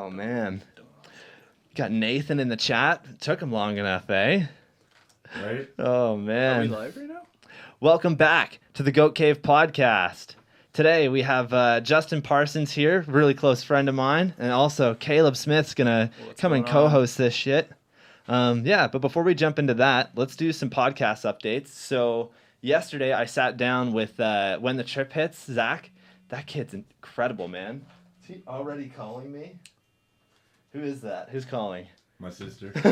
Oh, man. Got Nathan in the chat. Took him long enough, eh? Right? Oh, man. Are we live right now? Welcome back to the Goat Cave podcast. Today we have Justin Parsons here, really close friend of mine, and also Kaleb Smith's going to come and co-host this shit. But before we jump into that, let's do some podcast updates. So yesterday I sat down with When the Trip Hits, Zach. That kid's incredible, man. Is he already calling me? Who is that? Who's calling? My sister. It's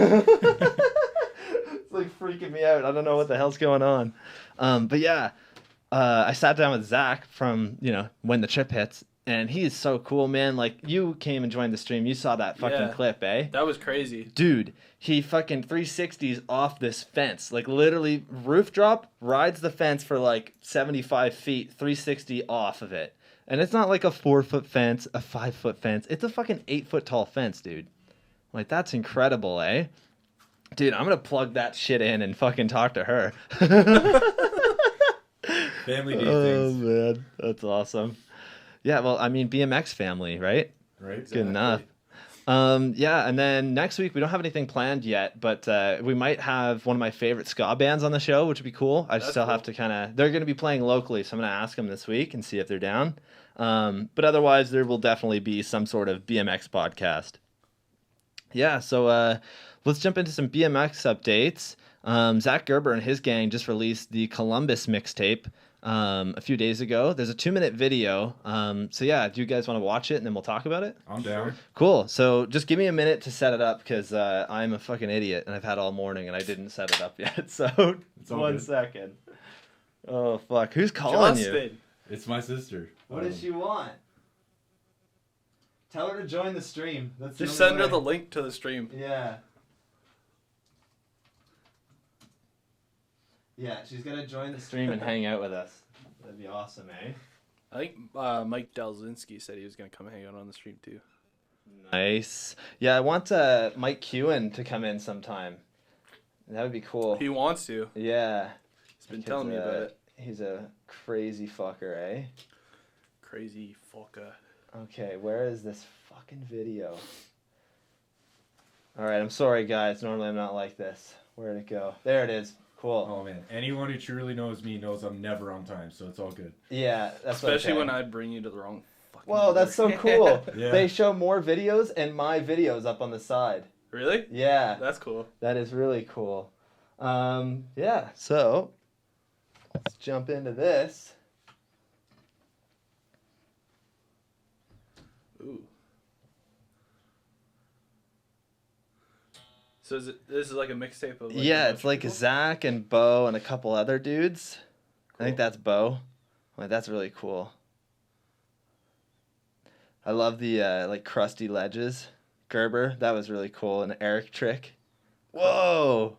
like freaking me out. I don't know what the hell's going on. I sat down with Zach from, When the Trip Hits, and he is so cool, man. Like, you came and joined the stream. You saw that fucking clip, eh? That was crazy. Dude, he fucking 360s off this fence. Like, literally, roof drop, rides the fence for like 75 feet, 360 off of it. And it's not like a 4-foot fence, a 5-foot fence. It's a fucking 8-foot tall fence, dude. Like, that's incredible, eh? Dude, I'm gonna plug that shit in and fucking talk to her. Family day things. Oh, man. That's awesome. Yeah, well, I mean, BMX family, right? Right? Good enough. And then next week, we don't have anything planned yet, but we might have one of my favorite ska bands on the show, which would be cool. Have to kind of... They're going to be playing locally, so I'm going to ask them this week and see if they're down. But otherwise, there will definitely be some sort of BMX podcast. Yeah, so let's jump into some BMX updates. Zach Gerber and his gang just released the Columbus mixtape a few days ago. There's a 2-minute video. Do you guys want to watch it and then we'll talk about it? I'm down. Cool. So just give me a minute to set it up because I'm a fucking idiot and I've had all morning and I didn't set it up yet. So It's all 1 good. second. Oh, fuck. Who's calling you? Justin. It's my sister. What does she want? Tell her to join the stream. Just send her the link to the stream. Yeah. Yeah, she's gonna join the stream and hang out with us. That'd be awesome, eh? I think Mike Dalzinski said he was going to come hang out on the stream too. Nice. Yeah, I want Mike Kewen to come in sometime. That would be cool. He wants to. Yeah. He's been telling me about it. He's a crazy fucker, eh? Crazy fucker. Okay, where is this fucking video? Alright, I'm sorry, guys. Normally I'm not like this. Where'd it go? There it is. Cool. Oh, man. Anyone who truly knows me knows I'm never on time, so it's all good. Yeah, that's Especially okay. when I bring you to the wrong fucking Whoa, that's so order. cool. Yeah. They show more videos and my videos up on the side. Really? Yeah. That's cool. That is really cool. So let's jump into this. Ooh. So this is like a mixtape of like a bunch It's of like people? Zach and Bo and a couple other dudes. I think Cool. that's Bo. Like, that's really cool. I love the crusty ledges. Gerber, that was really cool. An Eric trick. Whoa.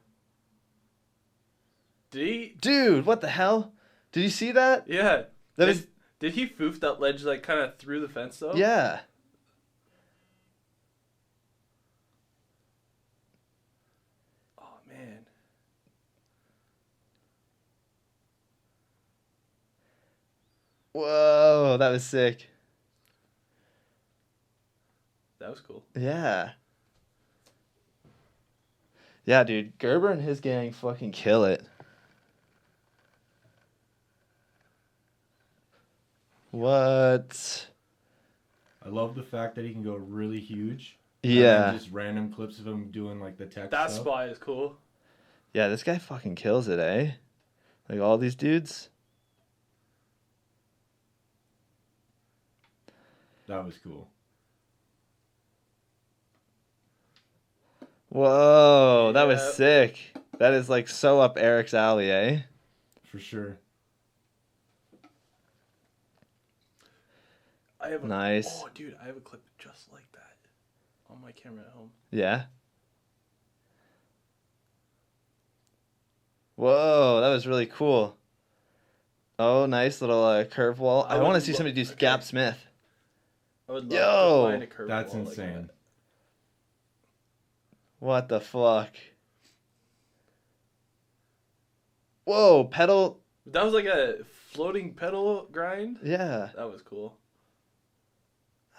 Did he? Dude, what the hell? Did you see that? Yeah. That Did he foof that ledge like kind of through the fence though? Yeah. Oh man. Whoa, that was sick. That was cool. Yeah. Yeah, dude. Gerber and his gang fucking kill it. What? I love the fact that he can go really huge. Yeah. And then just random clips of him doing like the tech That stuff. spot is cool. Yeah, this guy fucking kills it, eh? Like, all these dudes. That was cool. Whoa, that was Yeah. sick. That is, like, so up Eric's alley, eh? For sure. I have a, Nice. Oh, dude, I have a clip just like that on my camera at home. Yeah. Whoa, that was really cool. Oh, nice little curve wall. I would want to see lo- somebody do okay. Gap Smith. I would love Yo! to find a curve That's wall like insane. that. What the fuck? Whoa, pedal. That was like a floating pedal grind. Yeah. That was cool.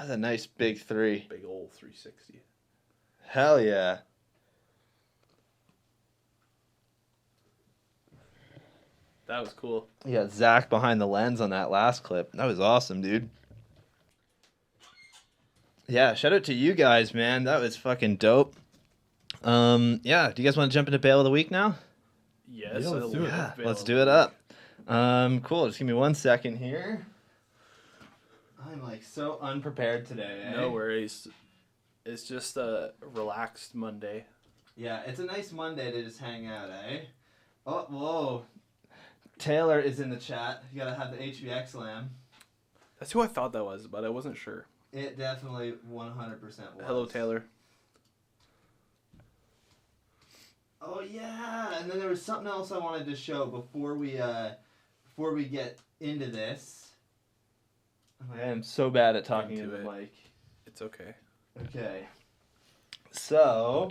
That's a nice big 3. Big old 360. Hell yeah. That was cool. You got Zach behind the lens on that last clip. That was awesome, dude. Yeah, shout out to you guys, man. That was fucking dope. Yeah, do you guys want to jump into bail of the week now? Yes. Yeah, let's do it. Yeah, let's do it up. Cool. Just give me 1 second here. I'm like so unprepared today. Eh? No worries. It's just a relaxed Monday. Yeah, it's a nice Monday to just hang out, eh? Oh, whoa. Taylor is in the chat. You gotta have the HVX lamb. That's who I thought that was, but I wasn't sure. It definitely 100% was. Hello, Taylor. Oh yeah, and then there was something else I wanted to show before we get into this. I am so bad at talking into the mic. It's okay. Okay. So,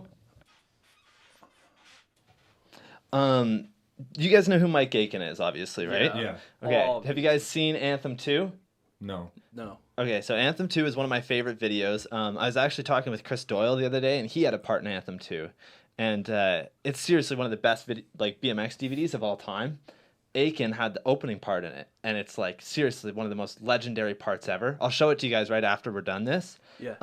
you guys know who Mike Aiken is, obviously, right? Yeah. Okay. Have you guys seen Anthem 2? No. Okay, so Anthem 2 is one of my favorite videos. I was actually talking with Chris Doyle the other day, and he had a part in Anthem 2. And it's seriously one of the best BMX DVDs of all time. Aiken had the opening part in it, and it's like seriously one of the most legendary parts ever. I'll show it to you guys right after we're done this. Yeah.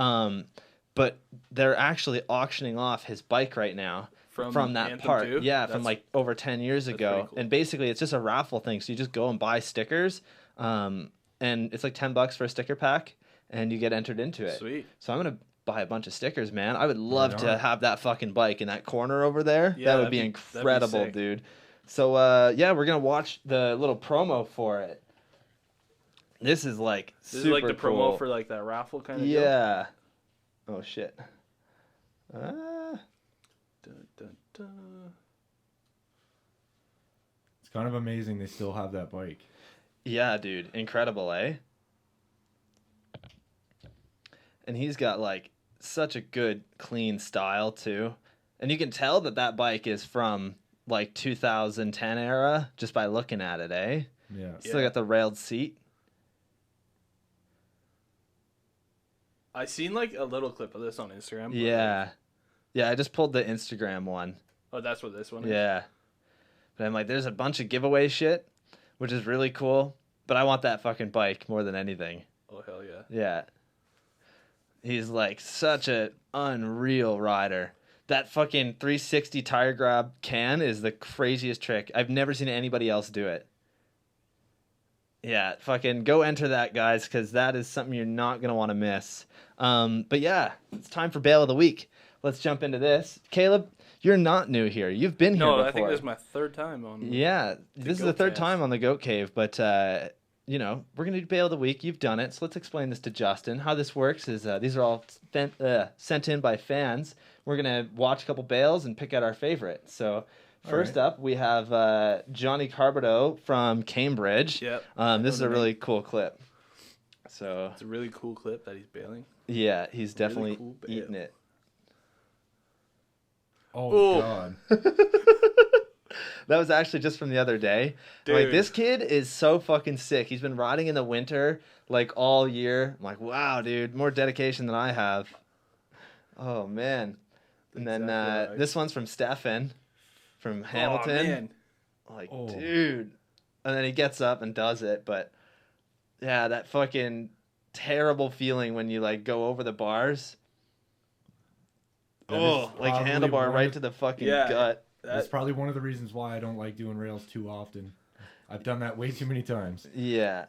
But they're actually auctioning off his bike right now from that Anthem part. 2? Yeah, from like over 10 years ago. Cool. And basically it's just a raffle thing. So you just go and buy stickers, and it's like $10 for a sticker pack, and you get entered into it. Sweet. So I'm gonna buy a bunch of stickers, man. I would love to have that fucking bike in that corner over there. Yeah, that would be incredible, dude. So yeah, we're gonna watch the little promo for it. This is like This super is like the cool. promo for like that raffle kind of deal. Yeah. Oh shit. Dun, dun, dun. It's kind of amazing they still have that bike. Yeah, dude, incredible, eh? And he's got like such a good clean style too, and you can tell that bike is from like 2010 era just by looking at it, eh? Yeah. Still got the railed seat. I seen like a little clip of this on Instagram. but, Yeah. Yeah, I just pulled the Instagram one. Oh, that's what this one is? Yeah. But I'm like, there's a bunch of giveaway shit, which is really cool, but I want that fucking bike more than anything. Oh, hell yeah. Yeah. He's like such an unreal rider. That fucking 360 tire grab can is the craziest trick. I've never seen anybody else do it. Yeah, fucking go enter that, guys, because that is something you're not going to want to miss. But yeah, it's time for Bail of the Week. Let's jump into this. Kaleb, you're not new here. You've been here before. No, I think this is my third time on. Yeah, this is the third Goat time on the Goat Cave, but you know, we're going to do Bail of the Week. You've done it, so let's explain this to Justin. How this works is these are all sent in by fans. We're going to watch a couple bails and pick out our favorite. So first up, we have Johnny Carbodo from Cambridge. Yep. This is a really cool clip. So It's a really cool clip that he's bailing. yeah, he's Really definitely cool bail. eating it. Oh, Ooh. God. That was actually just from the other day. Like, Dude. this kid is so fucking sick. He's been riding in the winter like all year. I'm like, wow, dude, more dedication than I have. Oh man. And then Exactly right. this one's from Stefan from Hamilton. Oh, man. Like, Oh. dude. And then he gets up and does it, but yeah, that fucking terrible feeling when you like go over the bars. That Oh, is like probably handlebar one right of- to the fucking Yeah. gut. That's probably one of the reasons why I don't like doing rails too often. I've done that way too many times. Yeah.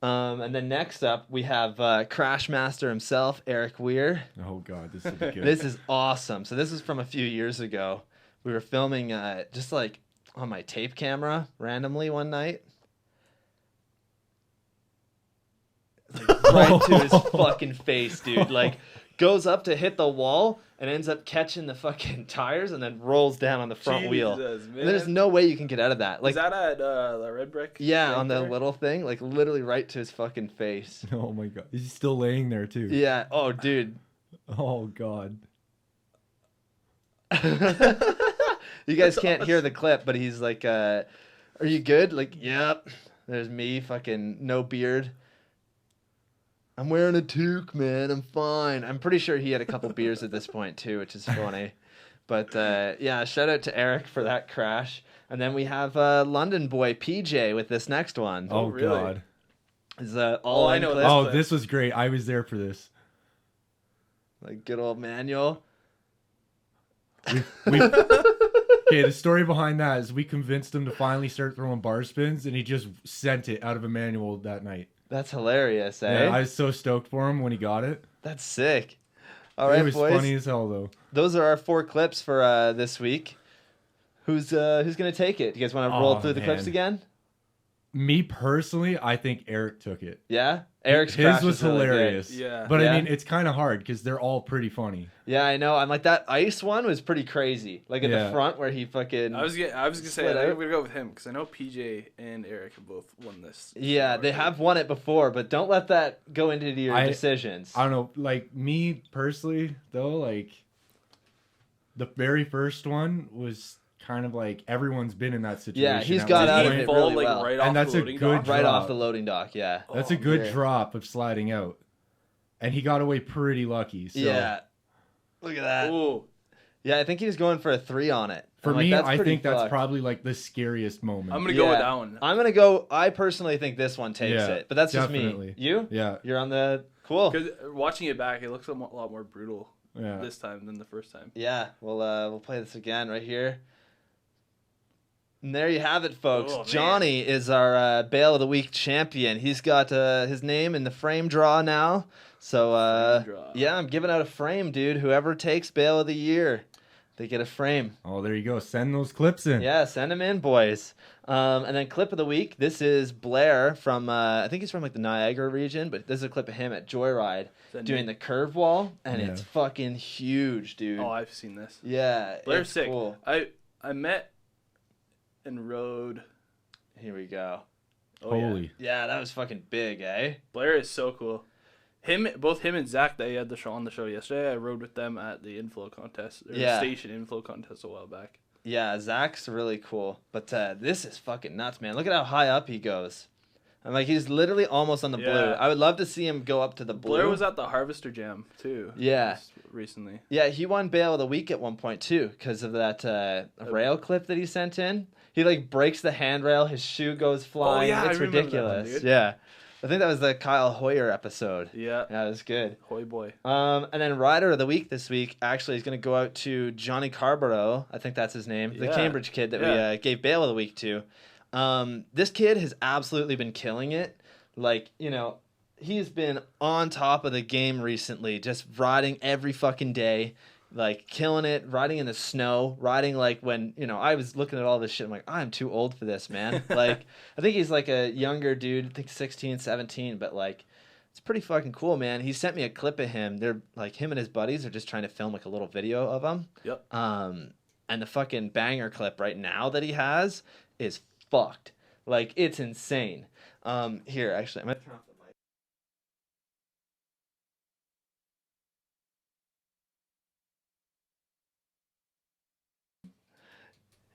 And then next up, we have Crash Master himself, Eric Weir. Oh, God. This will be good. This is awesome. So this is from a few years ago. We were filming just like on my tape camera randomly one night. Like, right to his fucking face, dude. Like, goes up to hit the wall and ends up catching the fucking tires and then rolls down on the front wheel. Jesus, And man. there's no way you can get out of that. Like, Is that at the Red Brick? yeah, right on the there? little thing, like literally right to his fucking face. Oh, my God. He's still laying there, too. Yeah. Oh, dude. Oh, God. You guys can't hear the clip, but he's like, "Are you good?" Like, "Yep." There's me, fucking no beard. I'm wearing a toque, man. I'm fine. I'm pretty sure he had a couple beers at this point too, which is funny. But yeah, shout out to Eric for that crash. And then we have London boy PJ with this next one. Oh, really? God. Is all I know clip? this. Oh, clip. this was great. I was there for this. Like good old manual. Okay, the story behind that is we convinced him to finally start throwing bar spins, and he just sent it out of a manual that night. That's hilarious, eh? Yeah, I was so stoked for him when he got it. That's sick. All It right, was boys. funny as hell, though. Those are our 4 clips for this week. Who's gonna take it? You guys want to roll through the clips man. again? Me personally, I think Eric took it. Yeah, Eric's His crash was really good. hilarious. Yeah. But Yeah. I mean, it's kind of hard because they're all pretty funny. Yeah, I know. I'm like that ice one was pretty crazy. Like at the Yeah. front where he fucking. I was gonna say I Split think out. I'm gonna go with him because I know PJ and Eric have both won this. Yeah, they have won it before, but don't let that go into your decisions. I don't know. Like, me personally, though, like, the very first one was kind of like everyone's been in that situation. Yeah, he's at got one out Did of he it point. fall really like well. right off And that's the a loading good dock? Right off drop. the loading dock, yeah. That's Oh, a good yeah. drop of sliding out. And he got away pretty lucky. So Yeah. Look at that. Ooh. Yeah, I think he was going for a 3 on it. for I'm like, me, that's I pretty think that's fucked. probably like the scariest moment. I'm gonna go with Yeah. that one. I'm gonna go. I personally think this one takes Yeah, it, but that's just me. definitely. You? Yeah, You're on the cool. Because watching it back, it looks a lot more brutal yeah. this time than the first time. Yeah, we'll play this again right here. And there you have it, folks. Oh, man. Johnny is our Bail of the Week champion. He's got his name in the frame draw now. So, Frame draw. yeah, I'm giving out a frame, dude. Whoever takes Bail of the Year, they get a frame. Oh, there you go. Send those clips in. Yeah, send them in, boys. And then clip of the week. This is Blair from, I think he's from like the Niagara region, but this is a clip of him at Joyride that doing new? the curve wall, and Yeah. it's fucking huge, dude. Oh, I've seen this. Yeah, Blair's it's sick. cool. I met and rode. Here we go. Oh, yeah. Holy. Yeah, that was fucking big, eh? Blair is so cool. Both him and Zach, they had the show on the show yesterday. I rode with them at the inflow contest, or Yeah. station inflow contest a while back. Yeah, Zach's really cool. But this is fucking nuts, man. Look at how high up he goes. I'm like, he's literally almost on the blue. Yeah. I would love to see him go up to the blue. Blair was at the Harvester Jam too. Yeah. just recently. Yeah, he won Bail of the Week at one point too, because of that rail clip that he sent in. He like breaks the handrail, his shoe goes flying. yeah, I it's remember that one, ridiculous. dude. Yeah. I think that was the Kyle Hoyer episode. Yeah. Yeah, it was good. Hoy boy. And then Rider of the Week this week actually is going to go out to Johnny Carborough. I think that's his name. The Yeah. Cambridge kid that Yeah. we gave Bail of the Week to. This kid has absolutely been killing it. Like, you know, he's been on top of the game recently, just riding every fucking day, like killing it, riding in the snow, riding like when, you know, I was looking at all this shit. I'm like, I'm too old for this, man. Like, I think he's like a younger dude, I think 16, 17, but like, it's pretty fucking cool, man. He sent me a clip of him. They're like, him and his buddies are just trying to film like a little video of him. Yep. And the fucking banger clip right now that he has is fucked. Like, it's insane. Here, actually, I'm gonna turn off the mic.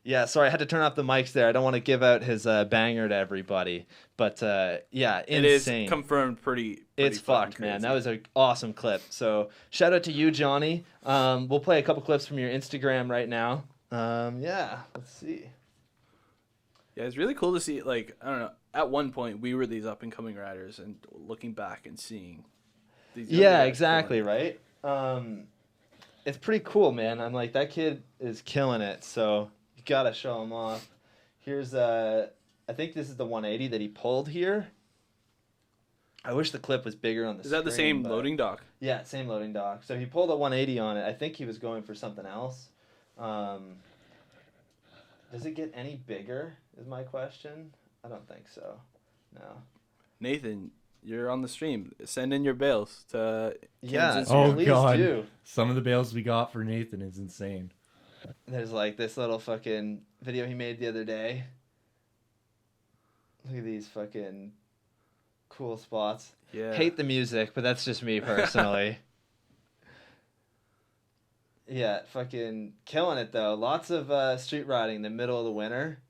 Yeah, sorry, I had to turn off the mics there. I don't want to give out his banger to everybody, but yeah, It is insane. confirmed pretty It's fucking fucked, man. crazy. That was an awesome clip. So shout out to you, Johnny. We'll play a couple clips from your Instagram right now. Yeah, let's see. Yeah, it's really cool to see. Like, I don't know. At one point, we were these up and coming riders, and looking back and seeing these. younger Yeah, guys exactly, killing right? It's pretty cool, man. I'm like, that kid is killing it, so you gotta show him off. Here's I think this is the 180 that he pulled here. I wish the clip was bigger on the it. Is that the screen, same but- loading dock? Yeah, same loading dock. So he pulled a 180 on it. I think he was going for something else. Does it get any bigger, is my question? I don't think so. No. Nathan, you're on the stream. Send in your bales to. Yeah, Kansas. Oh, please God. do. Some of the bales we got for Nathan is insane. There's like this little fucking video he made the other day. Look at these fucking cool spots. Yeah. Hate the music, but that's just me personally. Yeah, fucking killing it though. Lots of street riding in the middle of the winter.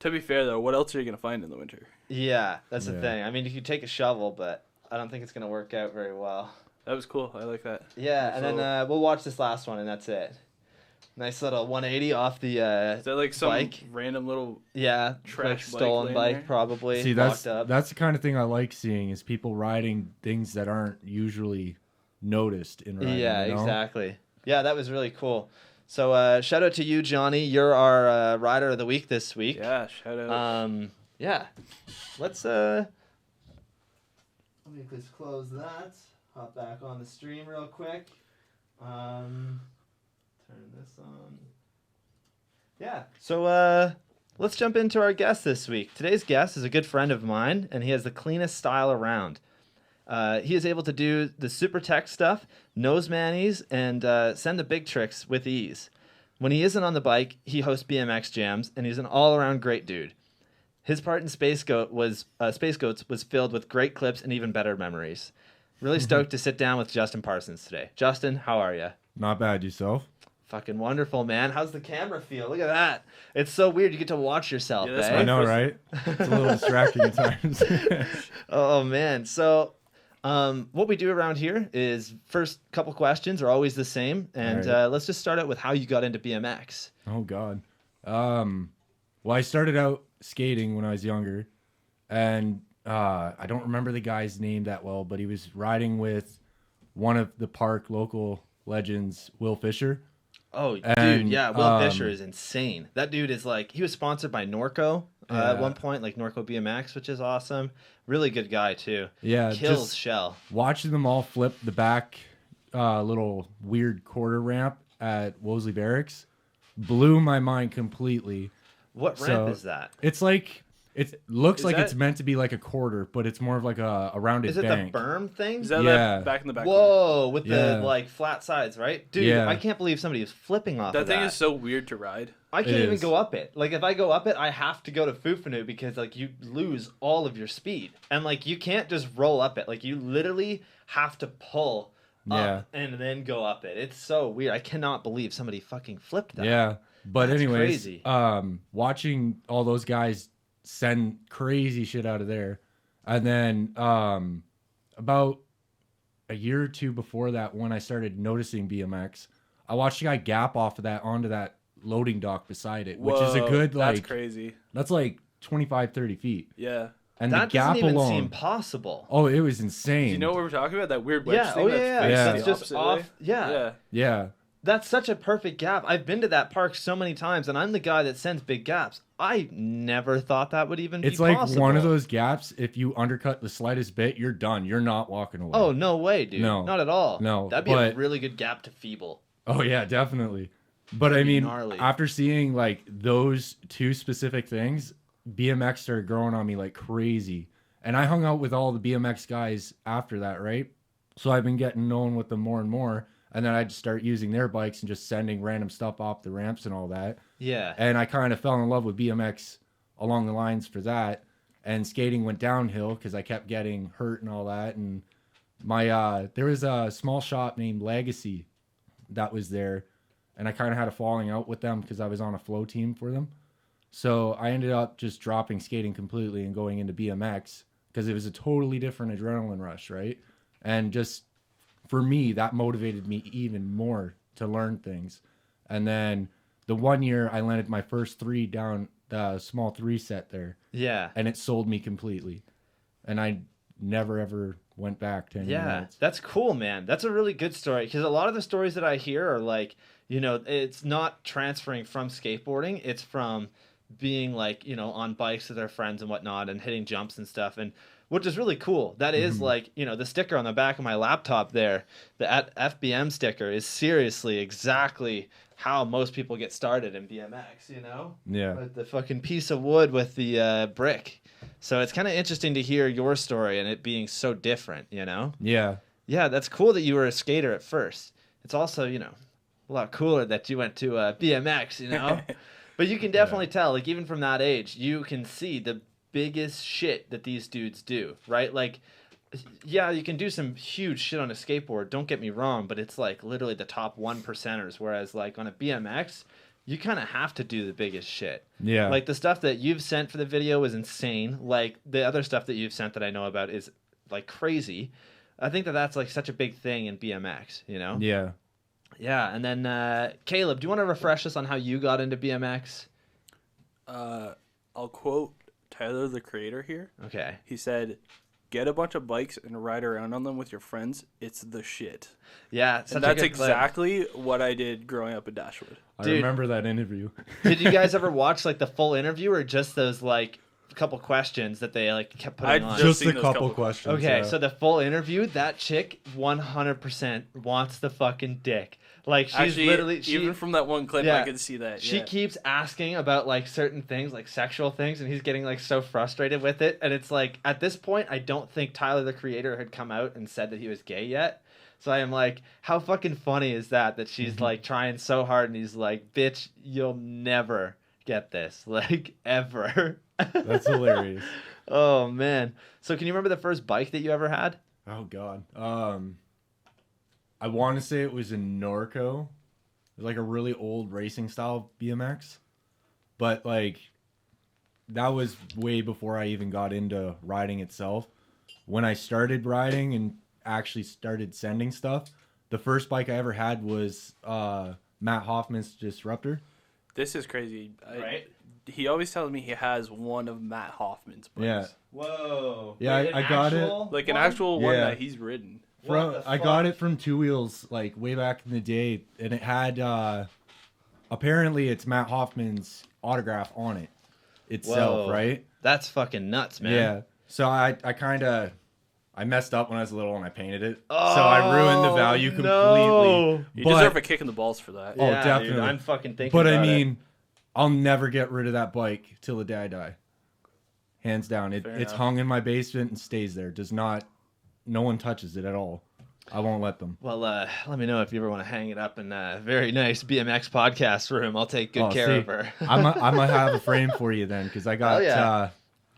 To be fair though, what else are you gonna find in the winter? Yeah, that's the Yeah. thing. I mean, you could take a shovel, but I don't think it's gonna work out very well. That was cool. I like that. Yeah, Nice and then little- we'll watch this last one, and that's it. Nice little 180 off the Is that like some bike. random little? Yeah, Trash like bike stolen laying bike there? probably. See, locked up. that's the kind of thing I like seeing is people riding things that aren't usually noticed in riding. Yeah, you know? exactly. Yeah, that was really cool. So shout out to you, Johnny. You're our rider of the week this week. Yeah, shout out. Yeah. Let's let me just close that. Hop back on the stream real quick. Turn this on. Yeah. So let's jump into our guest this week. Today's guest is a good friend of mine, and he has the cleanest style around. He is able to do the super tech stuff, nose mannys, and send the big tricks with ease. When he isn't on the bike, he hosts BMX jams, and he's an all-around great dude. His part in SPACEGOATS was filled with great clips and even better memories. Really stoked to sit down with Justin Parsons today. Justin, how are you? Not bad, yourself. Fucking wonderful, man. How's the camera feel? Look at that. It's so weird. You get to watch yourself, Yeah, that's eh? I know, right? It's a little distracting at times. Oh, man. So what we do around here is first couple questions are always the same. And All right. let's just start out with how you got into BMX. Oh God. Well, I started out skating when I was younger, and I don't remember the guy's name that well, but he was riding with one of the park local legends, Will Fisher. Oh, dude, And, yeah. Will Fisher is insane. That dude is like, he was sponsored by Norco at Yeah. one point, like Norco BMX, which is awesome. Really good guy, too. Yeah, Kills just shell. watching them all flip the back little weird quarter ramp at Wolseley Barracks blew my mind completely. What So, ramp is that? It's like it looks Is like that- it's meant to be like a quarter, but it's more of like a rounded Is it bank. the berm thing? Is that Yeah. that back in the back? Whoa, with Yeah. the like flat sides, right? Dude, Yeah. I can't believe somebody is flipping off That of thing that. is so weird to ride. I can't It even is. go up it. Like if I go up it, I have to go to Fufanu because like you lose all of your speed. And like you can't just roll up it. Like you literally have to pull up and then go up it. It's so weird. I cannot believe somebody fucking flipped that. Yeah. But That's anyways, crazy. watching all those guys send crazy shit out of there. And then about a year or two before that, when I started noticing BMX, I watched a guy gap off of that onto that loading dock beside it, which is a Whoa, good That's like crazy. that's like 25, 30 feet. Yeah. And That the gap doesn't even alone. seem possible. Oh, it was insane. Do you know what we're talking about? That weird wedge Yeah, thing oh, yeah, that's yeah. facing It's the just opposite off- way? yeah. Yeah. Yeah. That's such a perfect gap. I've been to that park so many times, and I'm the guy that sends big gaps. I never thought that would even It's be like possible. one of those gaps. If you undercut the slightest bit, you're done. You're not walking away. Oh, no way, dude. No. Not at all. No, That'd be a but- really good gap to feeble. Oh yeah, definitely. But I That'd be mean, gnarly. after seeing like those two specific things, BMX started growing on me like crazy. And I hung out with all the BMX guys after that, right? So I've been getting known with them more and more. And then I just start using their bikes and just sending random stuff off the ramps and all that. Yeah. And I kind of fell in love with BMX along the lines for that. And skating went downhill because I kept getting hurt and all that. And my there was a small shop named Legacy that was there. And I kind of had a falling out with them because I was on a flow team for them. So I ended up just dropping skating completely and going into BMX because it was a totally different adrenaline rush, right? And just for me, that motivated me even more to learn things. And then the 1 year I landed my first three down the small three set there, Yeah. and it sold me completely. And I never ever went back to anything Yeah, else. that's cool, man. That's a really good story because a lot of the stories that I hear are like, you know, it's not transferring from skateboarding, it's from being like, you know, on bikes with their friends and whatnot and hitting jumps and stuff, and which is really cool. That is like, you know, the sticker on the back of my laptop there, the FBM sticker is seriously exactly how most people get started in BMX, you know? Yeah. With the fucking piece of wood with the brick. So it's kind of interesting to hear your story and it being so different, you know? Yeah. Yeah, that's cool that you were a skater at first. It's also, you know, a lot cooler that you went to BMX, you know? But you can definitely tell, like, even from that age, you can see the biggest shit that these dudes do, right? Like, yeah, you can do some huge shit on a skateboard, don't get me wrong, but it's like literally the top 1%ers, whereas like on a BMX, you kind of have to do the biggest shit. Yeah. Like the stuff that you've sent for the video is insane. Like the other stuff that you've sent that I know about is like crazy. I think that that's like such a big thing in BMX, you know? Yeah. Yeah. And then Kaleb, do you want to refresh us on how you got into BMX? I'll quote Tyler, the creator here. Okay. He said, "Get a bunch of bikes and ride around on them with your friends. It's the shit." Yeah, And that's exactly what I did growing up in Dashwood. I Dude. remember that interview. Did you guys ever watch like the full interview or just those like couple questions that they like kept putting on? Just seen a those couple couple questions. Okay, yeah. so the full interview, that chick 100% wants the fucking dick. Like she's Actually, literally even from that one clip, I could see that. She keeps asking about like certain things, like sexual things, and he's getting like so frustrated with it. And it's like at this point, I don't think Tyler the creator had come out and said that he was gay yet. So I am like, how fucking funny is that she's like trying so hard, and he's like, bitch, you'll never get this, like ever. That's hilarious. Oh man. So can you remember the first bike that you ever had? Oh God. I want to say it was a Norco. It was like a really old racing style BMX, but like that was way before I even got into riding itself. When I started riding and actually started sending stuff, the first bike I ever had was Matt Hoffman's Disruptor. This is crazy. Right? He always tells me he has one of Matt Hoffman's bikes. Yeah. Whoa. Yeah, I got it. Like an actual one Yeah. that he's ridden. I got it from Two Wheels like way back in the day, and it had apparently it's Matt Hoffman's autograph on it itself, Whoa. right? That's fucking nuts, man. Yeah. So I kind of messed up when I was little and I painted it, so I ruined the value completely. No. You But- deserve a kick in the balls for that. Oh, Yeah, definitely. Dude, I'm fucking thinking But I about it. mean, I'll never get rid of that bike till the day I die. Hands down. Fair It's enough. hung in my basement and stays there. No one touches it at all. I won't let them. Well, let me know if you ever want to hang it up in a very nice BMX podcast room. I'll take good care of her. I might have a frame for you then, because I got yeah.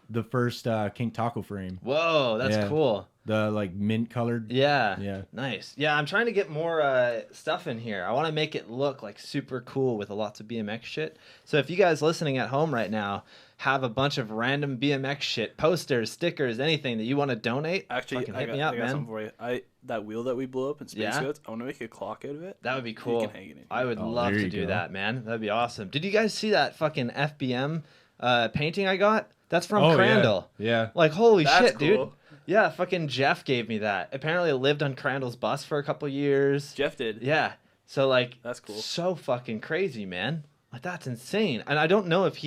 the first King Taco frame. Whoa, that's Yeah. cool. The like mint colored. Yeah. Yeah. Nice. Yeah, I'm trying to get more stuff in here. I want to make it look like super cool with lots of BMX shit. So if you guys listening at home right now have a bunch of random BMX shit, posters, stickers, anything that you want to donate, Actually, fucking I hit got, me up, I got man. something for you. That wheel that we blew up in Yeah? SPACEGOATS, I want to make a clock out of it. That would be cool. You can hang it in. I would Oh, love there to you do go. that, man. That'd be awesome. Did you guys see that fucking FBM painting I got? That's from Oh, Crandall. Yeah. Like, holy That's shit, dude. cool. Yeah, fucking Jeff gave me that. Apparently, it lived on Crandall's bus for a couple years. Jeff did. Yeah. So, like, That's cool. So fucking crazy, man. Like, that's insane. And I don't know if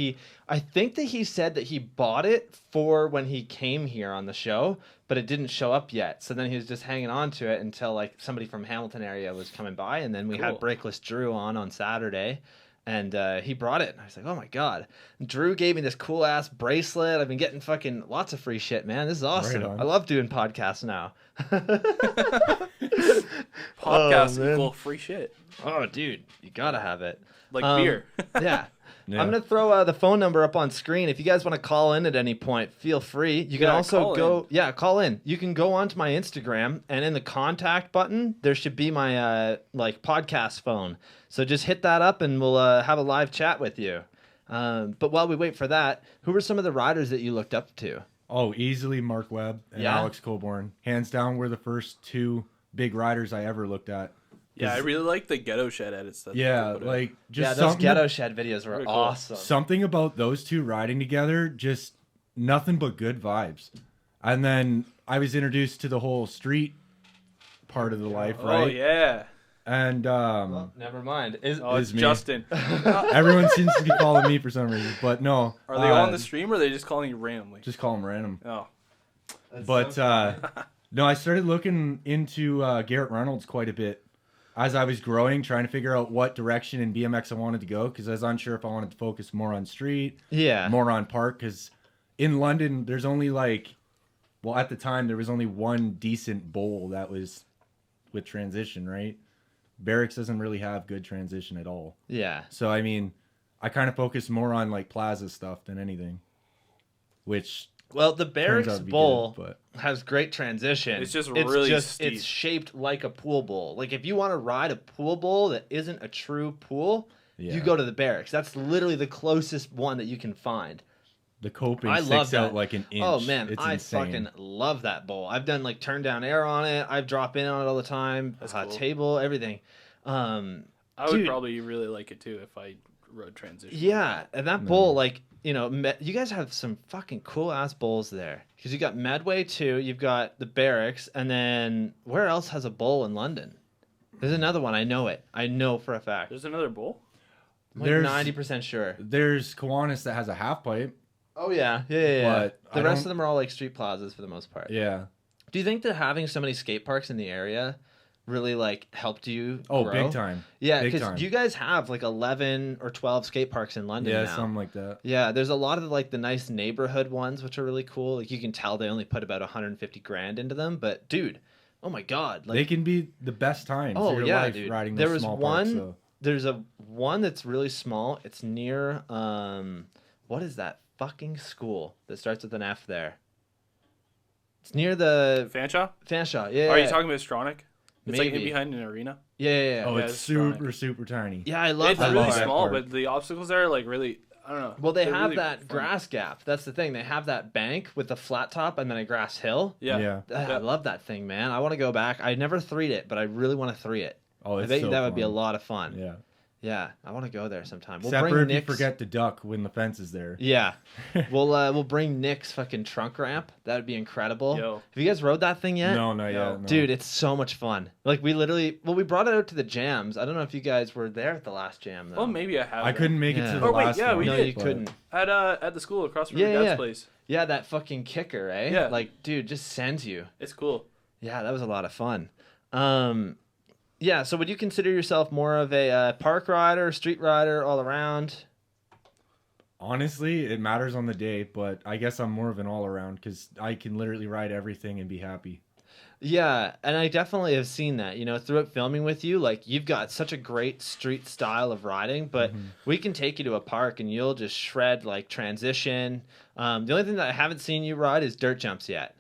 I think that he said that he bought it for when he came here on the show, but it didn't show up yet. So then he was just hanging on to it until, like, somebody from Hamilton area was coming by. And then we had Cool. Brakeless Drew on Saturday. And he brought it. And I was like, oh my God. And Drew gave me this cool ass bracelet. I've been getting fucking lots of free shit, man. This is awesome. on. I love doing podcasts now. Podcast man. equal free shit. Oh, dude. You gotta have it. Like Um, beer. Yeah. Yeah. I'm going to throw the phone number up on screen. If you guys want to call in at any point, feel free. You can Yeah, also call go... in. Yeah, call in. You can go onto my Instagram, and in the contact button, there should be my podcast phone. So just hit that up, and we'll have a live chat with you. But while we wait for that, who were some of the riders that you looked up to? Oh, easily Mark Webb and Yeah? Alex Colborn. Hands down, were the first two big riders I ever looked at. Yeah, I really like the ghetto shed edits. That Yeah, they put in. like just Yeah, those something, Ghetto Shed videos were Pretty cool. awesome. something about those two riding together, just nothing but good vibes. And then I was introduced to the whole street part of the life, right? Oh yeah. And Well, never mind. Oh, Is it's me. Justin. everyone seems to be calling me for some reason, but no. Are they on the stream or are they just calling you randomly? Just call them random. Oh. But no, I started looking into Garrett Reynolds quite a bit as I was growing, trying to figure out what direction in BMX I wanted to go, because I was unsure if I wanted to focus more on street, Yeah. more on park, because in London, there's only at the time, there was only one decent bowl that was with transition, right? Barracks doesn't really have good transition at all. Yeah. So, I mean, I kind of focus more on like plaza stuff than anything, which Well, the turns Barracks out to be Bowl good, but has great transition. It's just really steep. It's shaped like a pool bowl. Like if you want to ride a pool bowl that isn't a true pool, yeah. you go to the Barracks. That's literally the closest one that you can find. The coping I love sticks out that. like an inch. Oh man, it's I insane. fucking love that bowl. I've done like turn down air on it. I've drop in on it all the time. That's cool. Table, everything. I would Dude. probably really like it too if I rode transition. Yeah, and that bowl, like, you know, you guys have some fucking cool ass bowls there. Because you got Medway too, you've got the Barracks, and then where else has a bowl in London? There's another one. I know it. I know for a fact. There's another bowl? I'm like 90% sure. There's Kiwanis that has a half pipe. Oh yeah, yeah. But the rest of them are all like street plazas for the most part. Yeah. Do you think that having so many skate parks in the area really like helped you grow? Big time. Yeah, Big because time. you guys have like 11 or 12 skate parks in London Yeah, now. something like that. Yeah, there's a lot of like the nice neighborhood ones, which are really cool. Like you can tell they only put about 150 grand into them, but dude, oh my god, like They can be the best times of your life dude. riding There those was small one. parks. So. There's a one that's really small. It's near what is that fucking school that starts with an F there? It's near the Fanshawe? Fanshawe. Yeah. Are you talking about Stronach? It's like Maybe. in behind an arena. Yeah. Oh, Yeah, it's it's super, super tiny. Yeah, I love It's that. really love that small, part. but the obstacles there are like really, I don't know. Well, they They're have really that fun. grass gap. That's the thing. They have that bank with the flat top and then a grass hill. Yeah. I love that thing, man. I want to go back. I never 3'd it, but I really want to 3 it. Oh, I it's think so that would be a fun. lot of fun. Yeah. Yeah, I want to go there sometime. We'll Except bring for if you Nick's. forget to duck when the fence is there. Yeah, we'll bring Nick's fucking trunk ramp. That would be incredible. Yo. Have you guys rode that thing yet? No, not No. yet. No. Dude, it's so much fun. Like we we brought it out to the jams. I don't know if you guys were there at the last jam though. Well, maybe I have. I couldn't make it Yeah. to the Oh, wait, last yeah, one. we no, did. you but- couldn't. At the school across from Yeah, your dad's yeah. place. Yeah, that fucking kicker, eh? Yeah. Like, dude, just sends you. It's cool. Yeah, that was a lot of fun. Yeah, so would you consider yourself more of a park rider, street rider, all around? Honestly, it matters on the day, but I guess I'm more of an all-around because I can literally ride everything and be happy. Yeah, and I definitely have seen that. You know, throughout filming with you, like you've got such a great street style of riding, but we can take you to a park and you'll just shred like transition. The only thing that I haven't seen you ride is dirt jumps yet.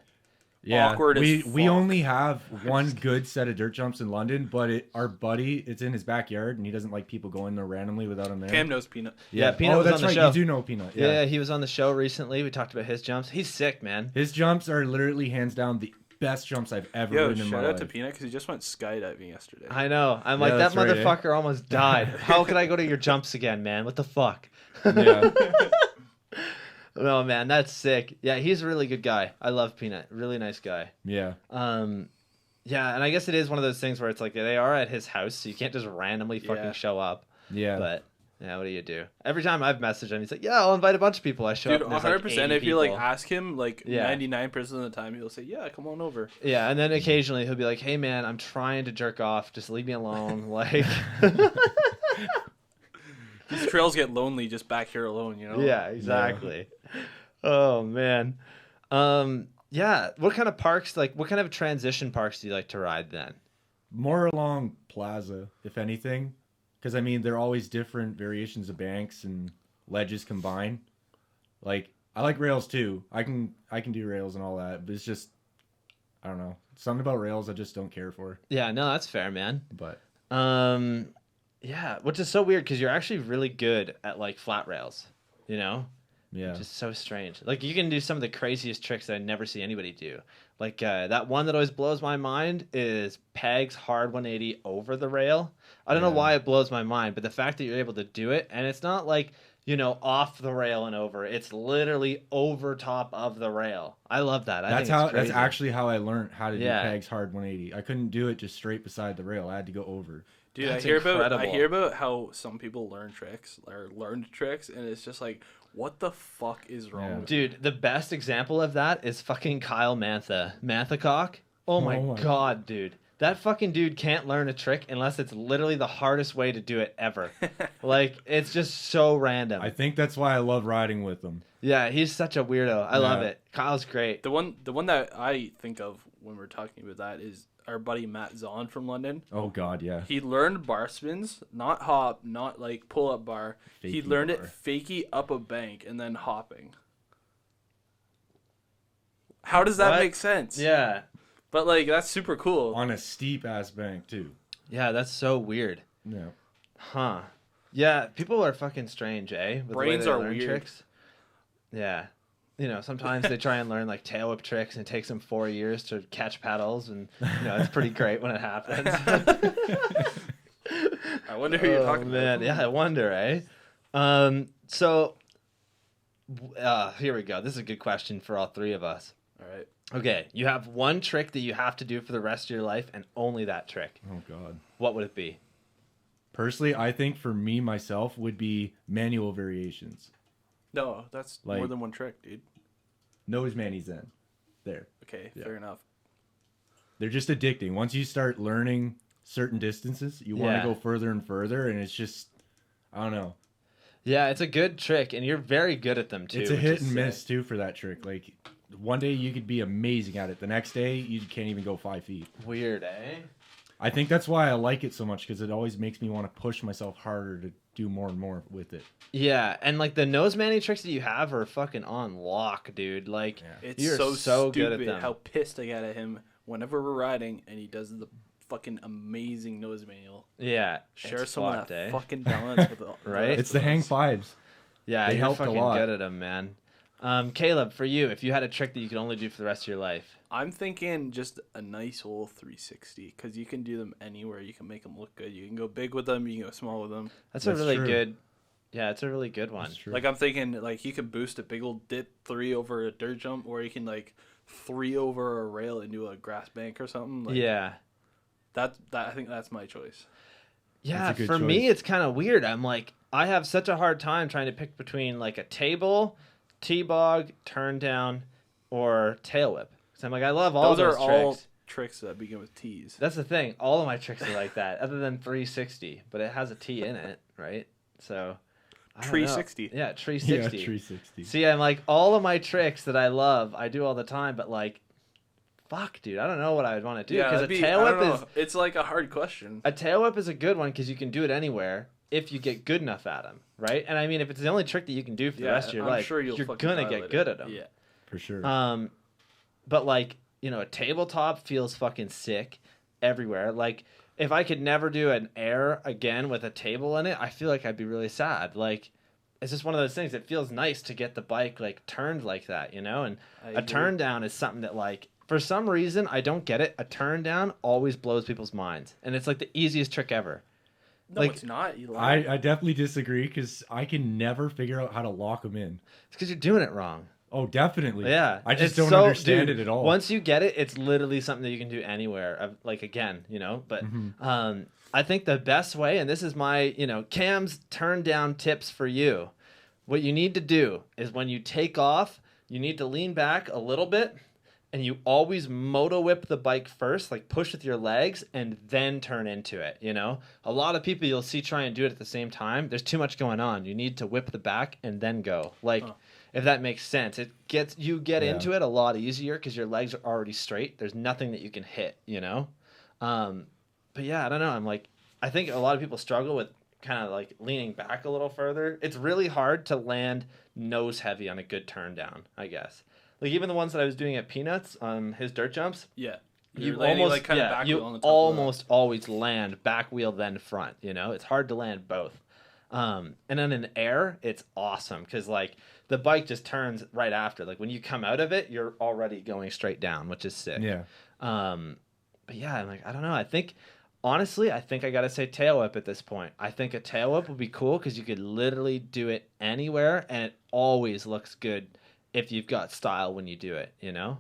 Yeah, Awkward as we fuck. only have one good set of dirt jumps in London, but our buddy, it's in his backyard, and he doesn't like people going there randomly without him there. Cam knows Peanut. Yeah, Peanut was that's on the right. show. You do know Peanut. Yeah, he was on the show recently. We talked about his jumps. He's sick, man. His jumps are literally hands down the best jumps I've ever Yo, ridden in my shout out to life. Peanut because he just went skydiving yesterday. I know. I'm Yeah, like, that that's right, eh? motherfucker almost died. How could I go to your jumps again, man? What the fuck? Yeah. No, man, that's sick. Yeah, he's a really good guy. I love Peanut. Really nice guy. Yeah. Yeah, and I guess it is one of those things where it's like they are at his house, so you can't just randomly fucking Yeah. show up. Yeah. But yeah, what do you do? Every time I've messaged him, he's like, "Yeah, I'll invite a bunch of people." I show Dude, up. And there's, like, 100%. 80 If you like people. ask him, like Yeah. 99% of the time, he'll say, "Yeah, come on over." Yeah, and then occasionally he'll be like, "Hey, man, I'm trying to jerk off. Just leave me alone." Like, These trails get lonely just back here alone, you know? yeah, exactly. Oh man, yeah. What kind of parks? Like, what kind of transition parks do you like to ride then? More along Plaza, if anything. Because, I mean, they're always different variations of banks and ledges combined. Like, I like rails too. I can do rails and all that, but it's just, I don't know. Something about rails I just don't care for. Yeah, no, that's fair, man. But Yeah, which is so weird because you're actually really good at like flat rails, you know? yeah. Which is so strange. Like you can do some of the craziest tricks that I never see anybody do. Like that one that always blows my mind is Peg's hard 180 over the rail. I don't know Yeah. why it blows my mind, but the fact that you're able to do it, and it's not like, you know, off the rail and over. It's literally over top of the rail. I love that. I think it's That's crazy. actually how I learned how to do Yeah. pegs hard 180. I couldn't do it just straight beside the rail. I had to go over. Dude, That's I hear incredible. about how some people learned tricks, and it's just like, what the fuck is wrong? Yeah. With Dude, the best example of that is fucking Kyle Manthacock. Oh my Oh my- god, dude. That fucking dude can't learn a trick unless it's literally the hardest way to do it ever. Like, it's just so random. I think that's why I love riding with them. Yeah, he's such a weirdo. I love Yeah. it. Kyle's great. The one that I think of when we're talking about that is our buddy Matt Zahn from London. Oh god, yeah. He learned bar spins, not hop, not like pull up bar. He Fakie learned bar. it fakie up a bank and then hopping. How does that What? make sense? Yeah. But like that's super cool. On a steep ass bank too. Yeah, that's so weird. Yeah. Huh. Yeah, people are fucking strange, eh? With the way Brains they are learn weird. tricks. Yeah. You know, sometimes they try and learn like tail whip tricks and it takes them 4 years to catch pedals, and you know, it's pretty great when it happens. I wonder who you're talking man. about. Yeah, I wonder, eh? Here we go. This is a good question for all three of us. All right. Okay, you have one trick that you have to do for the rest of your life and only that trick. Oh God. What would it be? Personally, I think for me myself would be manual variations. No, that's Like- more than one trick, dude. Nose mannys then. There. Okay, Yeah. fair enough. They're just addicting. Once you start learning certain distances, you want Yeah. to go further and further, and it's just, I don't know. Yeah, it's a good trick, and you're very good at them too. It's a which hit is and sick. miss too for that trick. Like one day you could be amazing at it. The next day you can't even go 5 feet. Weird, eh? I think that's why I like it so much, because it always makes me want to push myself harder to do more and more with it. Yeah, and like the nose manny tricks that you have are fucking on lock, dude. Like Yeah. It's you're so good at stupid them. how pissed I get at him whenever we're riding and he does the fucking amazing nose manual. Yeah, Share it's some of fucked, that eh? fucking balance with the Right? rest It's the of hang us. fives. Yeah, They you're helped a fucking lot. good at them, man. Caleb, for you, if you had a trick that you could only do for the rest of your life, I'm thinking just a nice old 360 because you can do them anywhere. You can make them look good. You can go big with them. You can go small with them. that's That's a really true. good. Yeah, it's a really good one. That's true. Like I'm thinking, like you can boost a big old dip 3 over a dirt jump, or you can like 3 over a rail into a grass bank or something. Like, Yeah. that I think that's my choice. Yeah, That's a good for me, choice. it's kind of weird. I'm like, I have such a hard time trying to pick between like a table, T-bog, turn down, or tail whip. So I'm like, I love all Those those are tricks. all tricks that begin with T's. That's the thing. All of my tricks are like that, other than 360, but it has a T in it, right? So, I don't know. 360. Yeah, yeah, 360. 360. See, I'm like, all of my tricks that I love, I do all the time, but like, fuck, dude, I don't know what I would want to do because that'd a be- tail I don't whip is know. It's like a hard question. a tail whip is a good one because you can do it anywhere if you get good enough at them, right? And I mean, if it's the only trick that you can do for the rest of your I'm life, sure you're you're fucking gonna dial get it good in. at them. Yeah. For sure. But like, you know, a tabletop feels fucking sick everywhere. Like, if I could never do an air again with a table in it, I feel like I'd be really sad. Like, it's just one of those things. It feels nice to get the bike like turned like that, you know? And I a agree. turn down is something that like, for some reason, I don't get it. A turn down always blows people's minds. And it's like the easiest trick ever. No, Like, it's not. You lie. I definitely disagree, because I can never figure out how to lock them in. It's because you're doing it wrong. Oh, definitely. Yeah, I just it's don't understand dude, it at all. Once you get it, it's literally something that you can do anywhere. Like again, you know. But Mm-hmm. I think the best way, and this is my, you know, Cam's turn down tips for you. What you need to do is when you take off, you need to lean back a little bit, and you always moto whip the bike first, like push with your legs, and then turn into it. You know, a lot of people you'll see try and do it at the same time. There's too much going on. You need to whip the back and then go. Like. If that makes sense, it gets you get Yeah. into it a lot easier because your legs are already straight. There's nothing that you can hit, you know. But yeah, I don't know. I'm like, I think a lot of people struggle with kind of like leaning back a little further. It's really hard to land nose heavy on a good turn down, I guess. Like even the ones that I was doing at Peanuts on his dirt jumps, Yeah. you You're landing, almost like, kinda yeah, back you wheel on the top of almost always land back wheel then front. You know, it's hard to land both. And then in air, it's awesome because like the bike just turns right after. Like when you come out of it, you're already going straight down, which is sick. Yeah. But yeah, I'm like, I don't know. I think honestly, I think I gotta say tail whip at this point. I think a tail whip would be cool because you could literally do it anywhere, and it always looks good if you've got style when you do it. You know.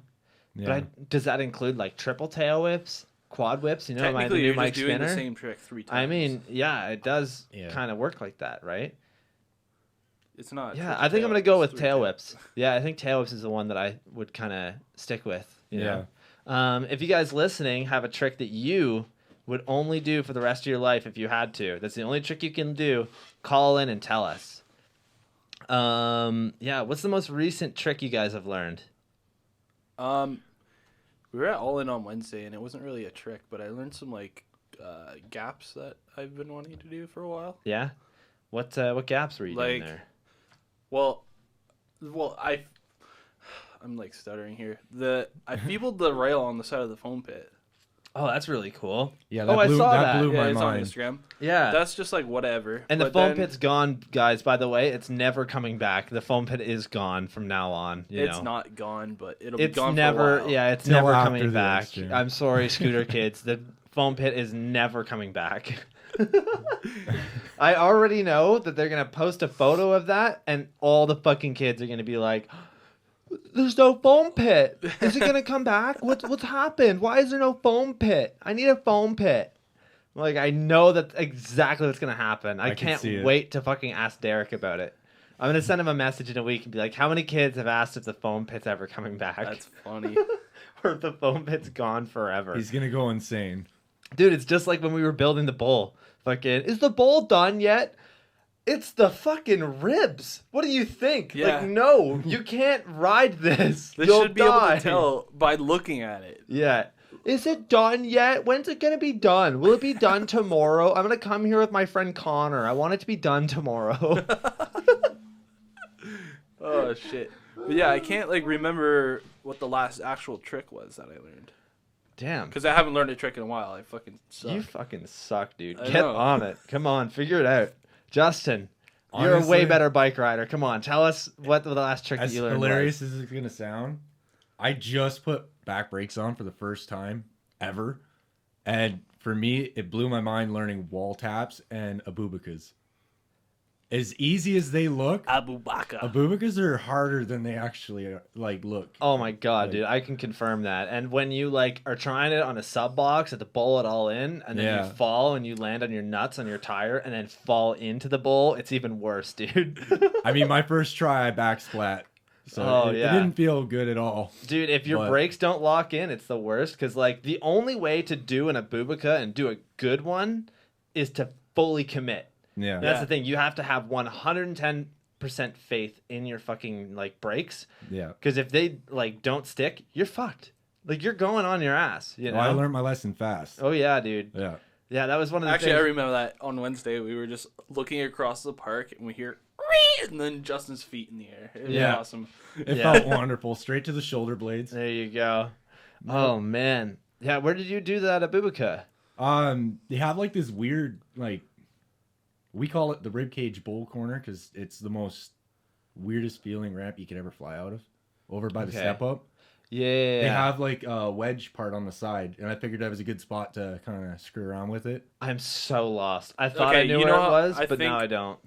Yeah. But does that include like triple tail whips, quad whips? You know, my the Technically, new you're Mike just doing spinner. the same trick 3 times. I mean, yeah, it does Yeah. kind of work like that, right? it's not. Yeah, triple I think tail, I'm gonna go it's with 3 tail tail. whips. Yeah, I think tail whips is the one that I would kind of stick with. You Yeah. know, if you guys listening have a trick that you would only do for the rest of your life if you had to, that's the only trick you can do. Call in and tell us. Yeah, what's the most recent trick you guys have learned? We were at All In on Wednesday, and it wasn't really a trick, but I learned some like gaps that I've been wanting to do for a while. Yeah, what gaps were you doing Like- there? Well, I'm like stuttering here. I feebled the rail on the side of the foam pit. Oh, that's really cool. Yeah, Oh, I saw that. blew Yeah, my it's on mind. Instagram. Yeah. That's just like whatever. And the But foam then pit's gone, guys, by the way. It's never coming back. The foam pit is gone from now on. It's know. not gone, but it'll be It's gone never, for a while. yeah, it's Till never after coming the back. extreme. I'm sorry, scooter kids. The foam pit is never coming back. I already know that they're going to post a photo of that, and all the fucking kids are going to be like, there's no foam pit. Is it going to come back? What's happened? Why is there no foam pit? I need a foam pit. Like, I know that's exactly what's going to happen. I can can't see it. wait to fucking ask Derek about it. I'm going to send him a message in a week and be like, how many kids have asked if the foam pit's ever coming back? That's funny. Or if the foam pit's gone forever. He's gonna go insane. Dude, it's just like when we were building the bowl. Fucking, is the bowl done yet? It's the fucking ribs. What do you think? Yeah. Like, no, you can't ride this. They You'll should be able die. to tell by looking at it. Yeah. Is it done yet? When's it gonna be done? Will it be done tomorrow? I'm gonna come here with my friend Connor. I want it to be done tomorrow. Oh shit. But yeah, I can't like remember what the last actual trick was that I learned. Damn. Because I haven't learned a trick in a while. I fucking suck. You fucking suck, dude. I Get know. on it. Come on, figure it out. Justin, you're a Honestly, way better bike rider. Come on, tell us what the last trick that As you learned hilarious as it's gonna sound, I just put back brakes on for the first time ever, and for me, it blew my mind learning wall taps and abubakas. As easy as they look, Abu Bakr. abubakas are harder than they actually like look. Oh my god, Like- dude! I can confirm that. And when you like are trying it on a sub box at the bowl it all in, and then Yeah. you fall and you land on your nuts on your tire, and then fall into the bowl, it's even worse, dude. I mean, my first try, I backsplat, so Oh, it yeah. didn't feel good at all. Dude, if your But- brakes don't lock in, it's the worst. Because like the only way to do an abubaca and do a good one is to fully commit. Yeah, That's Yeah. the thing. You have to have 110% faith in your fucking like brakes. yeah. Because if they like don't stick, you're fucked. Like you're going on your ass. You know. Well, I learned my lesson fast. Oh yeah, dude. Yeah. Yeah, that was one of the Actually, I things. remember that on Wednesday. We were just looking across the park and we hear, "Wee!" and then Justin's feet in the air. It was Yeah. awesome. It Yeah. felt wonderful, straight to the shoulder blades. There you go. Oh man. Yeah, where did you do that abubaca? They have like this weird, like, we call it the ribcage bowl corner because it's the most weirdest feeling ramp you could ever fly out of. Over by the Okay. step up, Yeah. they have like a wedge part on the side, and I figured that was a good spot to kind of screw around with it. I'm so lost. I thought Okay, I knew you where know it how- was, I but now think- I don't.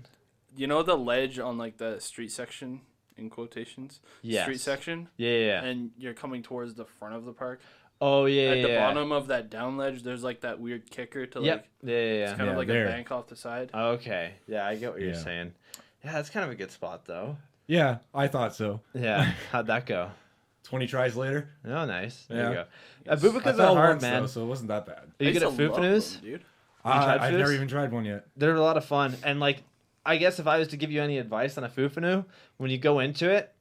You know the ledge on like the street section, in quotations? Yes. Street section? Yeah. And you're coming towards the front of the park. Oh yeah. At the yeah. bottom of that down ledge, there's like that weird kicker to Yep. like, Yeah. it's kind Yeah, of like there. a bank off the side. Okay. Yeah, I get what you're Yeah. saying. Yeah, that's kind of a good spot though. Yeah, I thought so. Yeah. How'd that go? 20 tries later, Oh, nice. There Yeah. you go. I Abubakas fell are hard, once, man. though, so it wasn't that bad. Are I you used good at to love foofanoos? them, dude. tried I've never foos? even tried one yet. They're a lot of fun. And like, I guess if I was to give you any advice on a foofanu, when you go into it,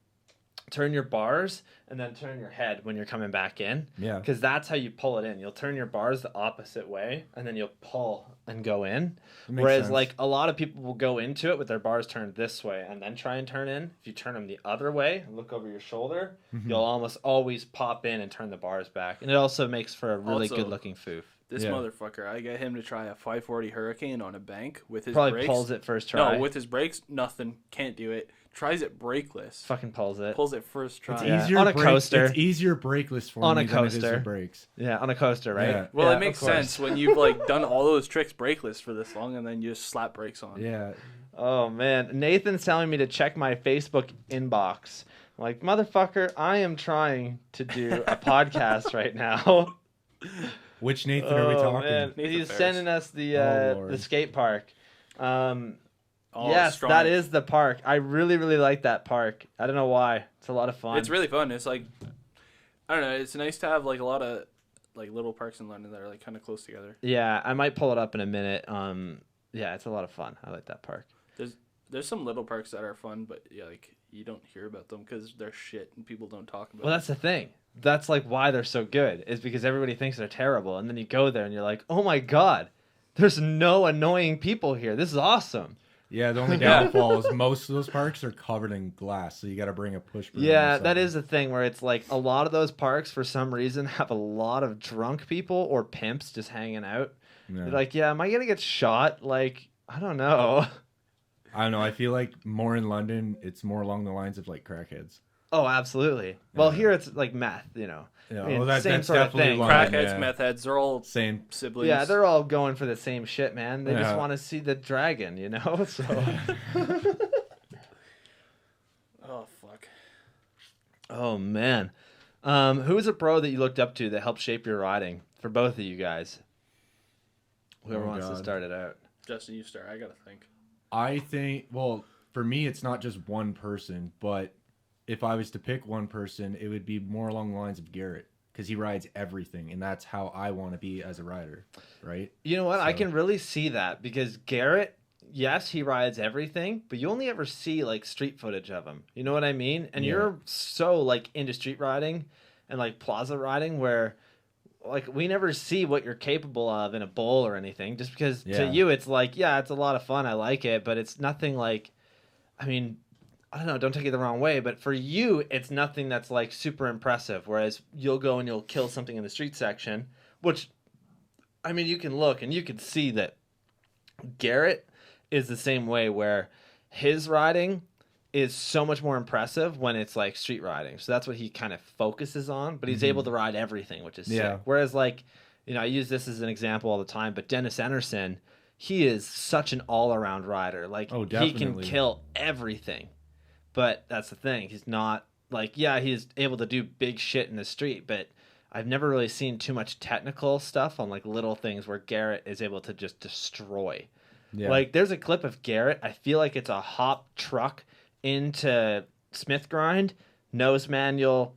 turn your bars and then turn your head when you're coming back in. Yeah. Because that's how you pull it in. You'll turn your bars the opposite way and then you'll pull and go in. That makes Whereas sense. like a lot of people will go into it with their bars turned this way and then try and turn in. If you turn them the other way and look over your shoulder, Mm-hmm. you'll almost always pop in and turn the bars back. And it also makes for a really Also, good looking foof. This Yeah. motherfucker, I get him to try a 540 Hurricane on a bank with his Probably brakes. pulls it first try. No, with his brakes, nothing. Can't do it. Tries it brakeless. Fucking pulls it. Pulls it first try. It's Yeah. easier On a brake- coaster. It's easier brakeless for On me a than it is coaster. with brakes. Yeah, on a coaster, right? Yeah. Well, Yeah, it makes of course. sense when you've like done all those tricks brakeless for this long, and then you just slap brakes on. Yeah. Oh man, Nathan's telling me to check my Facebook inbox. I'm like, motherfucker, I am trying to do a podcast right now. Which Nathan are we talking? Man. Nathan He's Ferris. sending us the Lord. skate park. Oh, Yes, strong. that is the park. I really, really like that park. I don't know why. It's a lot of fun. It's really fun. It's like, I don't know. It's nice to have like a lot of like little parks in London that are like kind of close together. Yeah, I might pull it up in a minute. Yeah, it's a lot of fun. I like that park. There's some little parks that are fun, but yeah, like you don't hear about them because they're shit and people don't talk about Well, them. that's the thing. That's like why they're so good, is because everybody thinks they're terrible, and then you go there and you're like, oh my god, there's no annoying people here. This is awesome. Yeah, the only downfall is most of those parks are covered in glass, so you got to bring a push broom. Yeah, or that something. is the thing where it's like a lot of those parks for some reason have a lot of drunk people or pimps just hanging out. Yeah. You're like, yeah, am I gonna get shot? Like, I don't know. I don't know. I feel like more in London, it's more along the lines of like crackheads. Oh, absolutely. Well, Yeah. here it's like meth, you know. Yeah, I mean, well, that's same sort of definitely thing. London. Crackheads, yeah. meth heads, they're all Same. siblings. Yeah, they're all going for the same shit, man. They just Yeah. want to see the dragon, you know. So. Oh fuck. Oh man, who was a pro that you looked up to that helped shape your riding for both of you guys? Whoever Oh, wants to God. start it out. Justin, you start. I gotta think. I think, well, for me, it's not just one person, but if I was to pick one person, it would be more along the lines of Garrett because he rides everything, and that's how I want to be as a rider, right? You know what? I So- can really see that because Garrett, yes, he rides everything, but you only ever see like street footage of him. You know what I mean? And Yeah. you're so like into street riding and like plaza riding where like we never see what you're capable of in a bowl or anything just because to Yeah. you it's like, yeah, it's a lot of fun. I like it, but it's nothing like, I mean, I don't know, don't take it the wrong way, but for you, it's nothing that's like super impressive. Whereas you'll go and you'll kill something in the street section, which, I mean, you can look and you can see that Garrett is the same way where his riding is so much more impressive when it's like street riding. So that's what he kind of focuses on, but he's able to ride everything, which is Yeah. sick. Whereas like, you know, I use this as an example all the time, but Dennis Anderson, he is such an all-around rider. Like Oh, he can definitely. kill everything. But that's the thing. He's not like, yeah, he's able to do big shit in the street, but I've never really seen too much technical stuff on like little things where Garrett is able to just destroy. Yeah. Like there's a clip of Garrett. I feel like it's a hop truck into Smith grind, nose manual,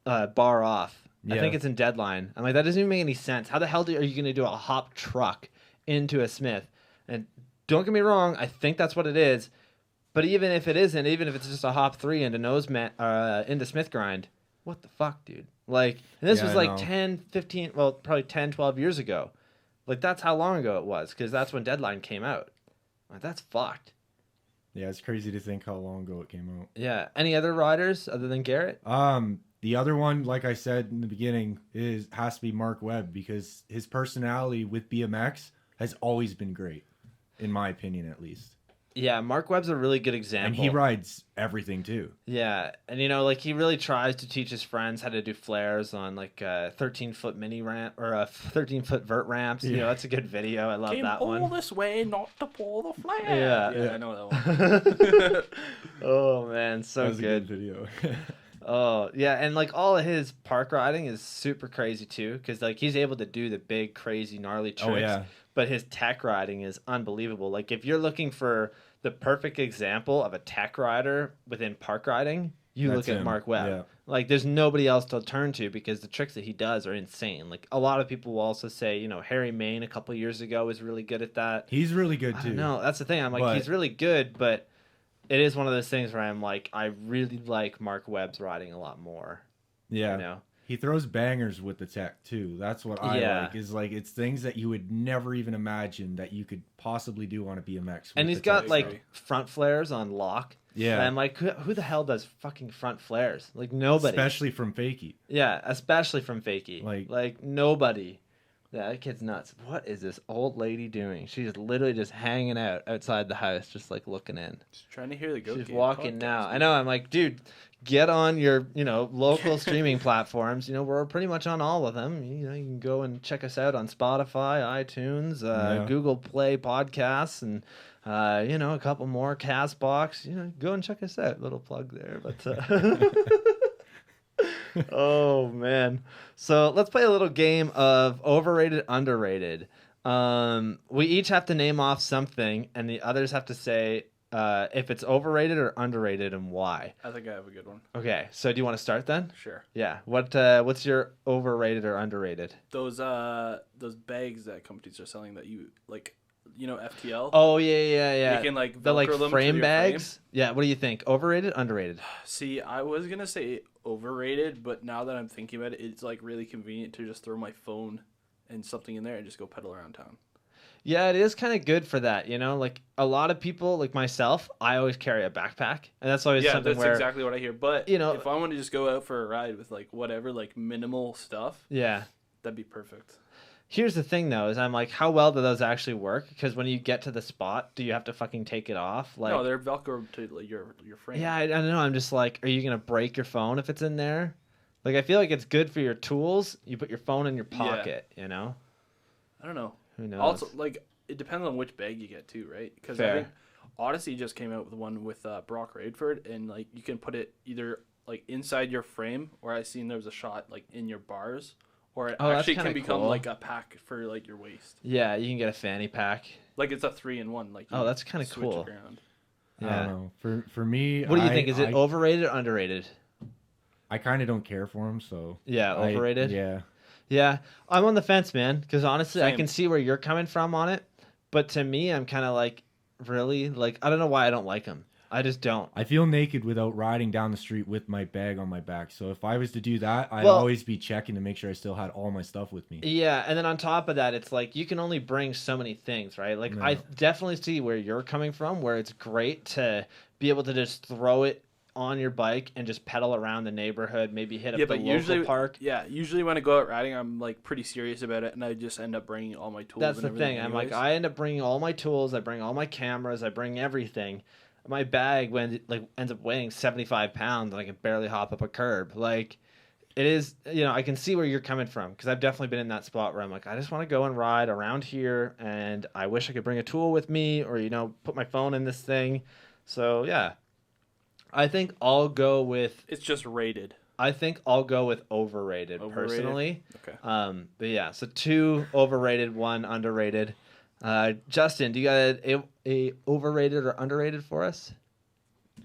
bar off. I Yeah. think it's in Deadline. I'm like, that doesn't even make any sense. How the hell are you going to do a hop truck into a Smith? And don't get me wrong, I think that's what it is. But even if it isn't, even if it's just a hop 3 into into Smith grind, what the fuck, dude? Like, and this Yeah, was I like know. 10, 15, well, probably 10, 12 years ago. Like, that's how long ago it was, because that's when Deadline came out. Like, that's fucked. Yeah, it's crazy to think how long ago it came out. Yeah. Any other riders other than Garrett? The other one, like I said in the beginning, has to be Mark Webb because his personality with BMX has always been great, in my opinion, at least. Yeah, Mark Webb's a really good example. And he rides everything too. Yeah, and you know, like he really tries to teach his friends how to do flares on like a 13-foot mini ramp or a 13-foot vert ramps. You Yeah. know, that's a good video. I love Came that all one. this way not to pull the flare. Yeah. I know that one. Oh man, so That was good. a good video. Oh yeah, and like all of his park riding is super crazy too, because like he's able to do the big, crazy, gnarly tricks. Oh, yeah. But his tech riding is unbelievable. Like if you're looking for the perfect example of a tech rider within park riding, you That's look at him. Mark Webb. Yeah. Like there's nobody else to turn to because the tricks that he does are insane. Like a lot of people will also say, you know, Harry Mayne a couple years ago was really good at that. He's really good I too. don't know. That's the thing. I'm like, But- he's really good, but it is one of those things where I'm like, I really like Mark Webb's riding a lot more. Yeah. You know? He throws bangers with the tech too. That's what I Yeah. like. Is like it's things that you would never even imagine that you could possibly do on a BMX. And with he's the got tech like stuff. front flares on lock. Yeah. And I'm like, who the hell does fucking front flares? Like nobody. especially from Fakey. Yeah, especially from Fakey. Like- Like nobody. Yeah, that kid's nuts. What is this old lady doing? She's literally just hanging out outside the house, just like looking in. Just trying to hear the goat She's game walking podcast, now. I dude. know. I'm like, dude, get on your, you know, local streaming platforms. You know, we're pretty much on all of them. You know, you can go and check us out on Spotify, iTunes, Yeah. Google Play Podcasts, and you know, a couple more. Castbox. You know, go and check us out. Little plug there, but. Oh man. So let's play a little game of overrated, underrated. We each have to name off something, and the others have to say if it's overrated or underrated and why. I think I have a good one. Okay, so do you want to start then? Sure. Yeah. What's your overrated or underrated? Those bags that companies are selling that you like, you know, FTL. Oh yeah. You can like The like Velcro them to frame your bags. Yeah. What do you think? Overrated, underrated? See, I was gonna say overrated, but now that I'm thinking about it, it's like really convenient to just throw my phone and something in there and just go pedal around town. Yeah, it is kind of good for that, you know. Like a lot of people, like myself, I always carry a backpack, and that's always Yeah, something that's where exactly what I hear. But you know, if I want to just go out for a ride with like whatever, like minimal stuff, yeah. that'd be perfect. Here's the thing though, is I'm like, how well do those actually work? Because when you get to the spot, do you have to fucking take it off? Like, No, they're Velcro to like, your frame. yeah, I don't know. I'm just like, are you gonna break your phone if it's in there? Like, I feel like it's good for your tools. You put your phone in your pocket, you know. I don't know. Who knows? Also, like it depends on which bag you get too, right? Because I Fair. think Odyssey just came out with one with Brock Raidford, and like you can put it either like inside your frame, or I seen there was a shot like in your bars, or it Oh, that's actually can kinda become cool. like a pack for like your waist. Yeah, you can get a fanny pack. Like it's a 3-in-1. Like Oh, you that's kinda switch it cool. around. I Yeah. don't know. For me, What do you think? Is it I, overrated or underrated? I kind of don't care for them, so Yeah, overrated. Yeah, Yeah, I'm on the fence, man. Because honestly, I Same. can see where you're coming from on it, but to me, I'm kind of like, really, like I don't know why I don't like them. I just don't. I feel naked without riding down the street with my bag on my back. So if I was to do that, I'd Well- always be checking to make sure I still had all my stuff with me. Yeah, and then on top of that, it's like you can only bring so many things, right? Like I No. definitely see where you're coming from, where it's great to be able to just throw it on your bike and just pedal around the neighborhood, maybe hit up Yeah, the but local usually, park. usually when I go out riding, I'm like pretty serious about it, and I just end up bringing all my tools. That's and the everything thing. I'm like, anyways. I end up bringing all my tools. I bring all my cameras. I bring everything. My bag ends up weighing 75 pounds, and I can barely hop up a curb. Like, it is. You know, I can see where you're coming from because I've definitely been in that spot where I'm like, I just want to go and ride around here, and I wish I could bring a tool with me, or put my phone in this thing. So yeah, I think I'll go with. It's just rated. I think I'll go with overrated. Overrated? Personally. Okay. But yeah, so 2 overrated, 1 underrated. Justin, do you got a overrated or underrated for us?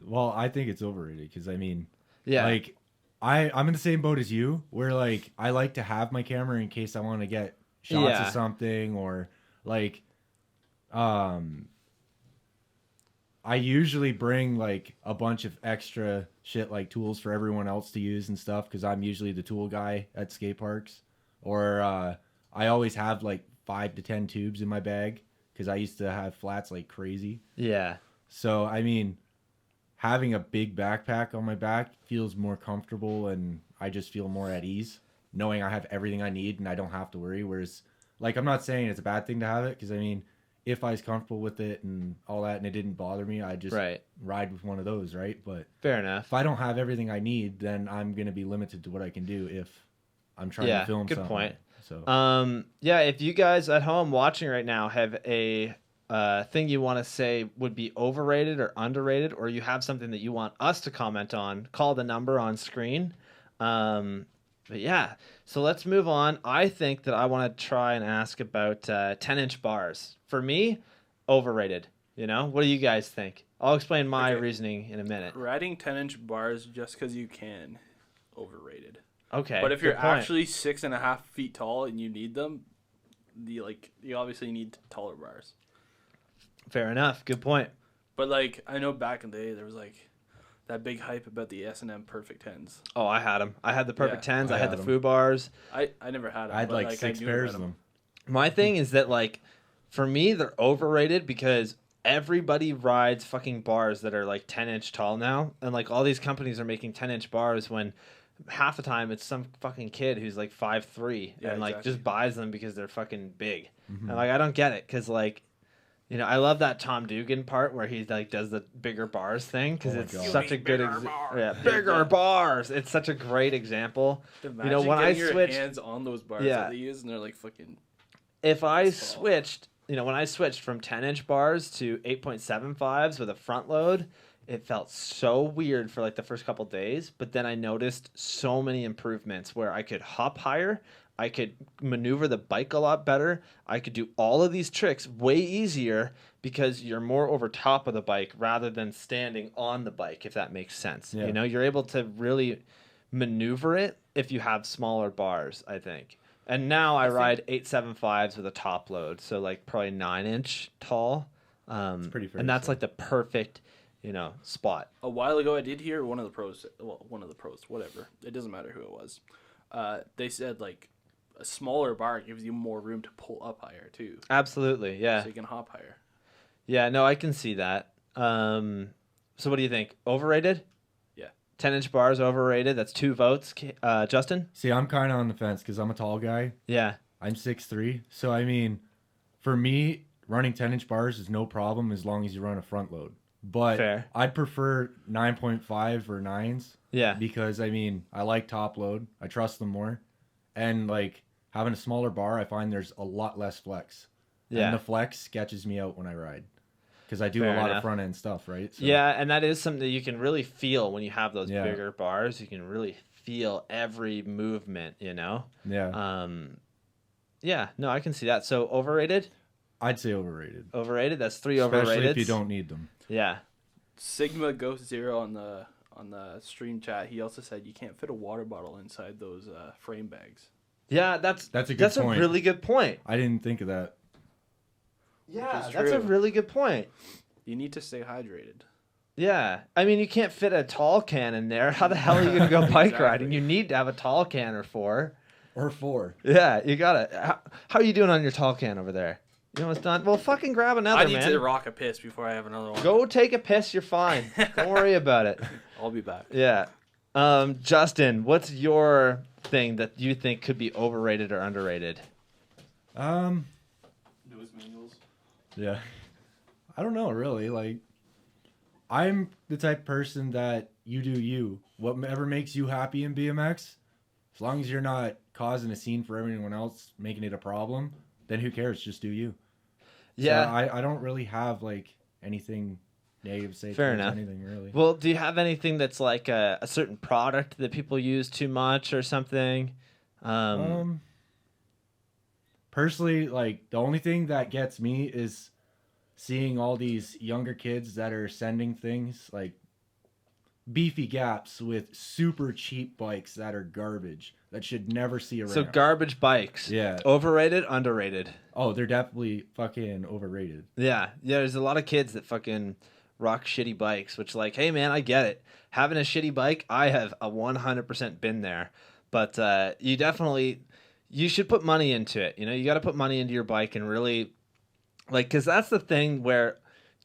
Well, I think it's overrated because I mean, Yeah. like I'm in the same boat as you, where like I like to have my camera in case I want to get shots Yeah. of something, or like I usually bring like a bunch of extra shit like tools for everyone else to use and stuff because I'm usually the tool guy at skate parks. Or I always have like 5 to 10 tubes in my bag because I used to have flats like crazy. Yeah. So I mean, having a big backpack on my back feels more comfortable, and I just feel more at ease knowing I have everything I need and I don't have to worry. Whereas, like, I'm not saying it's a bad thing to have it because I mean, if I was comfortable with it and all that and it didn't bother me, I'd just Right. ride with one of those, right? But Fair enough. if I don't have everything I need, then I'm going to be limited to what I can do if I'm trying Yeah, to film good something. point. So Yeah, if you guys at home watching right now have a thing you want to say would be overrated or underrated, or you have something that you want us to comment on, call the number on screen. But yeah, so let's move on. I think that I want to try and ask about 10-inch bars. For me, overrated. What do you guys think? I'll explain my Okay. reasoning in a minute. Riding 10-inch bars just because you can, overrated. Okay. But if good you're point. actually 6.5 feet tall and you need them, you obviously need taller bars. Fair enough. Good point. But like I know back in the day there was like that big hype about the S&M Perfect 10s. Oh, I had them. I had the Perfect Yeah, 10s. I I had had the 'em. Foo bars. I never had them. I had but, like I 6 knew pairs about of them. My thing is that, like, for me, they're overrated because everybody rides fucking bars that are like 10-inch tall now. And like all these companies are making 10-inch bars when half the time it's some fucking kid who's like 5'3" Yeah, and like exactly. just buys them because they're fucking big. Mhm. And like I don't get it because like I love that Tom Dugan part where he like does the bigger bars thing because Oh my it's God. such a good bigger bars. It's such a great example. Imagine when I getting your switched- hands on those bars Yeah. that they use and they're like fucking. If I That's tall. switched, when I switched from 10-inch bars to 8.75s with a front load, it felt so weird for like the first couple days, but then I noticed so many improvements where I could hop higher, I could maneuver the bike a lot better, I could do all of these tricks way easier because you're more over top of the bike rather than standing on the bike, if that makes sense. Yeah. You're able to really maneuver it if you have smaller bars, I think. And now I ride 875s with a top load, so like probably 9-inch tall. pretty fair and to that's say. like the perfect, spot. A while ago, I did hear one of the pros, whatever, it doesn't matter who it was. They said like a smaller bar gives you more room to pull up higher too. Absolutely, yeah. So you can hop higher. Yeah, no, I can see that. So what do you think? Overrated? Yeah. 10-inch bars overrated. That's 2 votes. Justin? See, I'm kind of on the fence because I'm a tall guy. Yeah. I'm 6'3". So, I mean, for me, running 10-inch bars is no problem as long as you run a front load. But Fair. I'd prefer 9.5 or 9s. Yeah. Because, I mean, I like top load. I trust them more. And, like, having a smaller bar, I find there's a lot less flex. Yeah. And the flex sketches me out when I ride. Because I do Fair a lot enough. of front-end stuff, right? So, Yeah, and that is something that you can really feel when you have those Yeah. bigger bars. You can really feel every movement, you know? Yeah. Yeah, no, I can see that. So overrated? I'd say overrated. Overrated? That's 3 Especially overrated. if you don't need them. Yeah. Sigma Ghost Zero on the stream chat. He also said you can't fit a water bottle inside those frame bags. Yeah, that's a good point. really good point. I didn't think of that. Yeah, It's that's a true. really good point. You need to stay hydrated. Yeah, I mean, you can't fit a tall can in there. How the hell are you gonna go bike Exactly. riding? You need to have a tall can or 4. Or 4. Yeah, you gotta. How are you doing on your tall can over there? You almost done? Well, fucking grab another, I need man. to rock a piss before I have another one. Go take a piss. You're fine. Don't worry about it. I'll be back. Yeah. Justin, what's your thing that you think could be overrated or underrated? Newest manuals. Yeah. I don't know, really. Like, I'm the type of person that you do you. Whatever makes you happy in BMX, as long as you're not causing a scene for everyone else, making it a problem, then who cares? Just do you. Yeah. So I don't really have, like, anything negative to say Fair towards enough. anything, really. Well, do you have anything that's like a certain product that people use too much or something? Personally, like, the only thing that gets me is seeing all these younger kids that are sending things like beefy gaps with super cheap bikes that are garbage that should never see around. So garbage bikes. Yeah. Overrated, underrated. Oh, they're definitely fucking overrated. Yeah. Yeah, there's a lot of kids that fucking rock shitty bikes, which like, hey man, I get it. Having a shitty bike, I have a 100% been there. But you should put money into it. You know, you got to put money into your bike and really like, cuz that's the thing where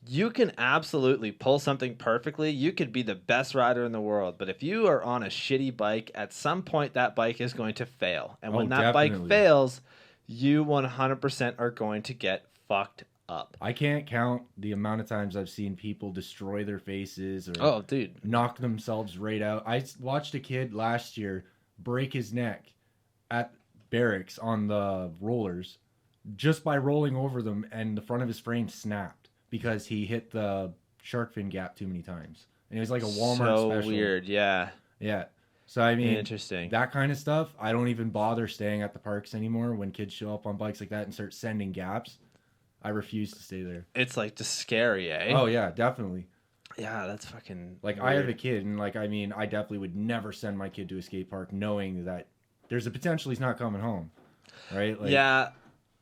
you can absolutely pull something perfectly. You could be the best rider in the world, but if you are on a shitty bike, at some point that bike is going to fail. And when that bike definitely. fails, you 100% are going to get fucked up. I can't count the amount of times I've seen people destroy their faces or Oh, dude. knock themselves right out. I watched a kid last year break his neck at barracks on the rollers just by rolling over them, and the front of his frame snapped because he hit the shark fin gap too many times. And it was like a Walmart So special. weird, yeah. Yeah. So, I mean, Interesting. that kind of stuff, I don't even bother staying at the parks anymore when kids show up on bikes like that and start sending gaps. I refuse to stay there. It's like just scary, eh? Oh, yeah, definitely. Yeah, that's fucking Like, weird. I have a kid, and, like, I mean, I definitely would never send my kid to a skate park knowing that there's a potential he's not coming home, right? Like, yeah.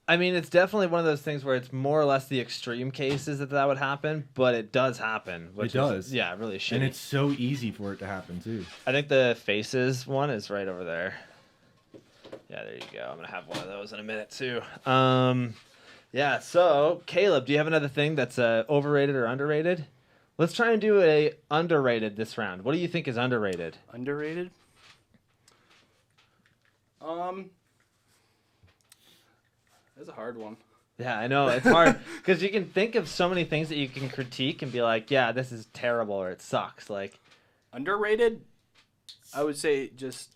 I mean, it's definitely one of those things where it's more or less the extreme cases that would happen, but it does happen. Which It does. Is, yeah, really shitty. and it's so easy for it to happen, too. I think the faces one is right over there. Yeah, there you go. I'm going to have one of those in a minute, too. Yeah, so, Kaleb, do you have another thing that's overrated or underrated? Let's try and do a underrated this round. What do you think is underrated? Underrated? That's a hard one. Yeah, I know. It's hard because you can think of so many things that you can critique and be like, yeah, this is terrible or it sucks. Like, Underrated? I would say just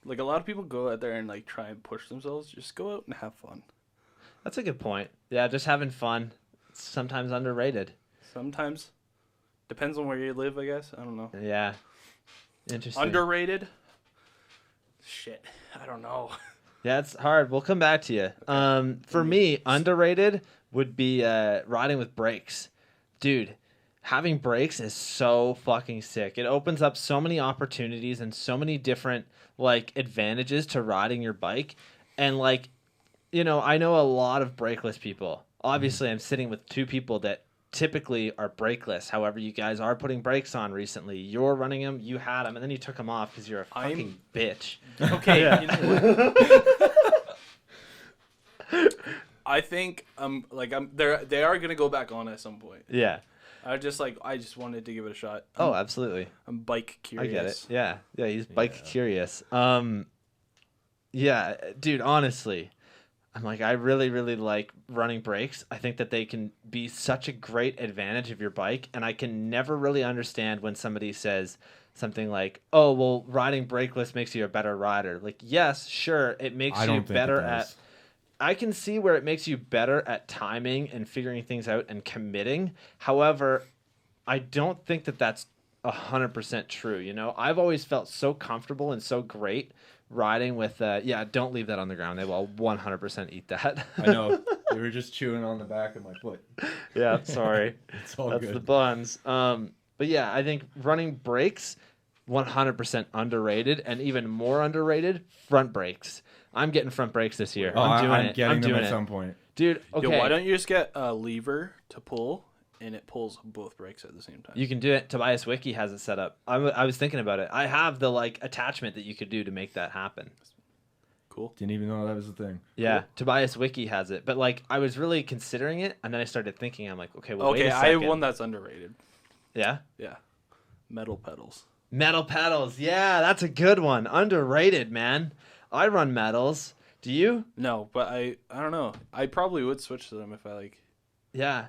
like a lot of people go out there and like try and push themselves. Just go out and have fun. that's a good point. Yeah, just having fun. It's sometimes underrated. Sometimes depends on where you live, I guess. I don't know. Yeah. Interesting. Underrated? Shit. I don't know. Yeah, it's hard. We'll come back to you. For me, underrated would be riding with brakes. Dude, having brakes is so fucking sick. It opens up so many opportunities and so many different like advantages to riding your bike. And like, you know, I know a lot of brakeless people. Obviously, I'm sitting with 2 people that typically are brakeless. However, you guys are putting brakes on recently. You're running them. You had them, and then you took them off because you're a fucking bitch. Okay. You know what? I think they are gonna go back on at some point. Yeah. I just wanted to give it a shot. Oh, absolutely. I'm bike curious. I get it. Yeah. Yeah, he's bike curious. Yeah, dude, honestly, I'm like, I really, really like running brakes. I think that they can be such a great advantage of your bike, and I can never really understand when somebody says something like, oh, well, riding brakeless makes you a better rider. Like, yes, sure, it makes you better at... I can see where it makes you better at timing and figuring things out and committing. However, I don't think that that's 100% true. You know, I've always felt so comfortable and so great riding with, don't leave that on the ground. They will 100% eat that. I know. They were just chewing on the back of my foot. Yeah, sorry. It's all That's good. the buns. But yeah, I think running brakes, 100% underrated, and even more underrated, front brakes. I'm getting front brakes this year. I'm getting them at some point. Dude, okay. Yo, why don't you just get a lever to pull, and it pulls both brakes at the same time? You can do it. Tobias Wiki has it set up. I was thinking about it. I have the attachment that you could do to make that happen. Cool. Didn't even know that was a thing. Yeah, cool. Tobias Wiki has it. But I was really considering it, and then I started thinking, I'm like, okay, well, wait a second. I have one that's underrated. Yeah? Yeah. Metal pedals. Metal pedals. Yeah, that's a good one. Underrated, man. I run metals. Do you? No, but I don't know. I probably would switch to them if I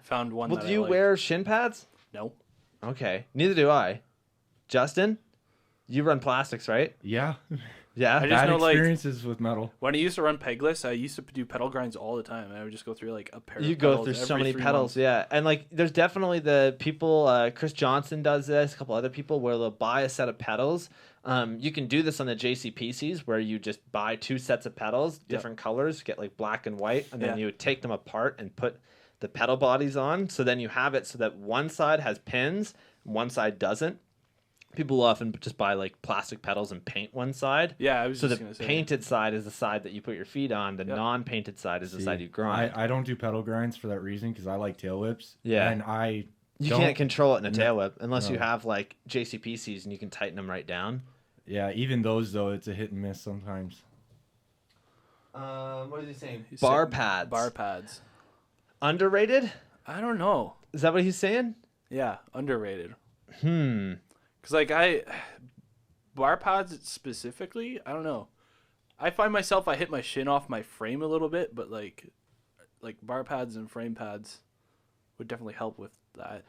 found one. Well, do you wear shin pads? No. Okay. Neither do I. Justin, you run plastics, right? Yeah. Yeah. I just Bad know experiences with metal. when I used to run pegless, I used to do pedal grinds all the time, and I would just go through a pair. You of go pedals through so every many 3 pedals, months. yeah. And there's definitely the people, Chris Johnson does this, a couple other people, where they'll buy a set of pedals. You can do this on the JCPCs, where you just buy 2 sets of pedals, different colors, get black and white, and then you would take them apart and put the pedal bodies on. So then you have it so that one side has pins, one side doesn't. People will often just buy plastic pedals and paint one side. Yeah, I was so just the gonna say. painted side is the side that you put your feet on. The non-painted side is the side you grind. I don't do pedal grinds for that reason because I like tail whips. Yeah. And you can't control it in a tail whip unless you have JCPCs and you can tighten them right down. Yeah, even those though, it's a hit and miss sometimes. What is he saying? He's Bar saying pads. Bar pads. Underrated? I don't know. Is that what he's saying? Yeah, underrated. Because Bar pads specifically, I don't know. I find myself I hit my shin off my frame a little bit, but like bar pads and frame pads would definitely help with that.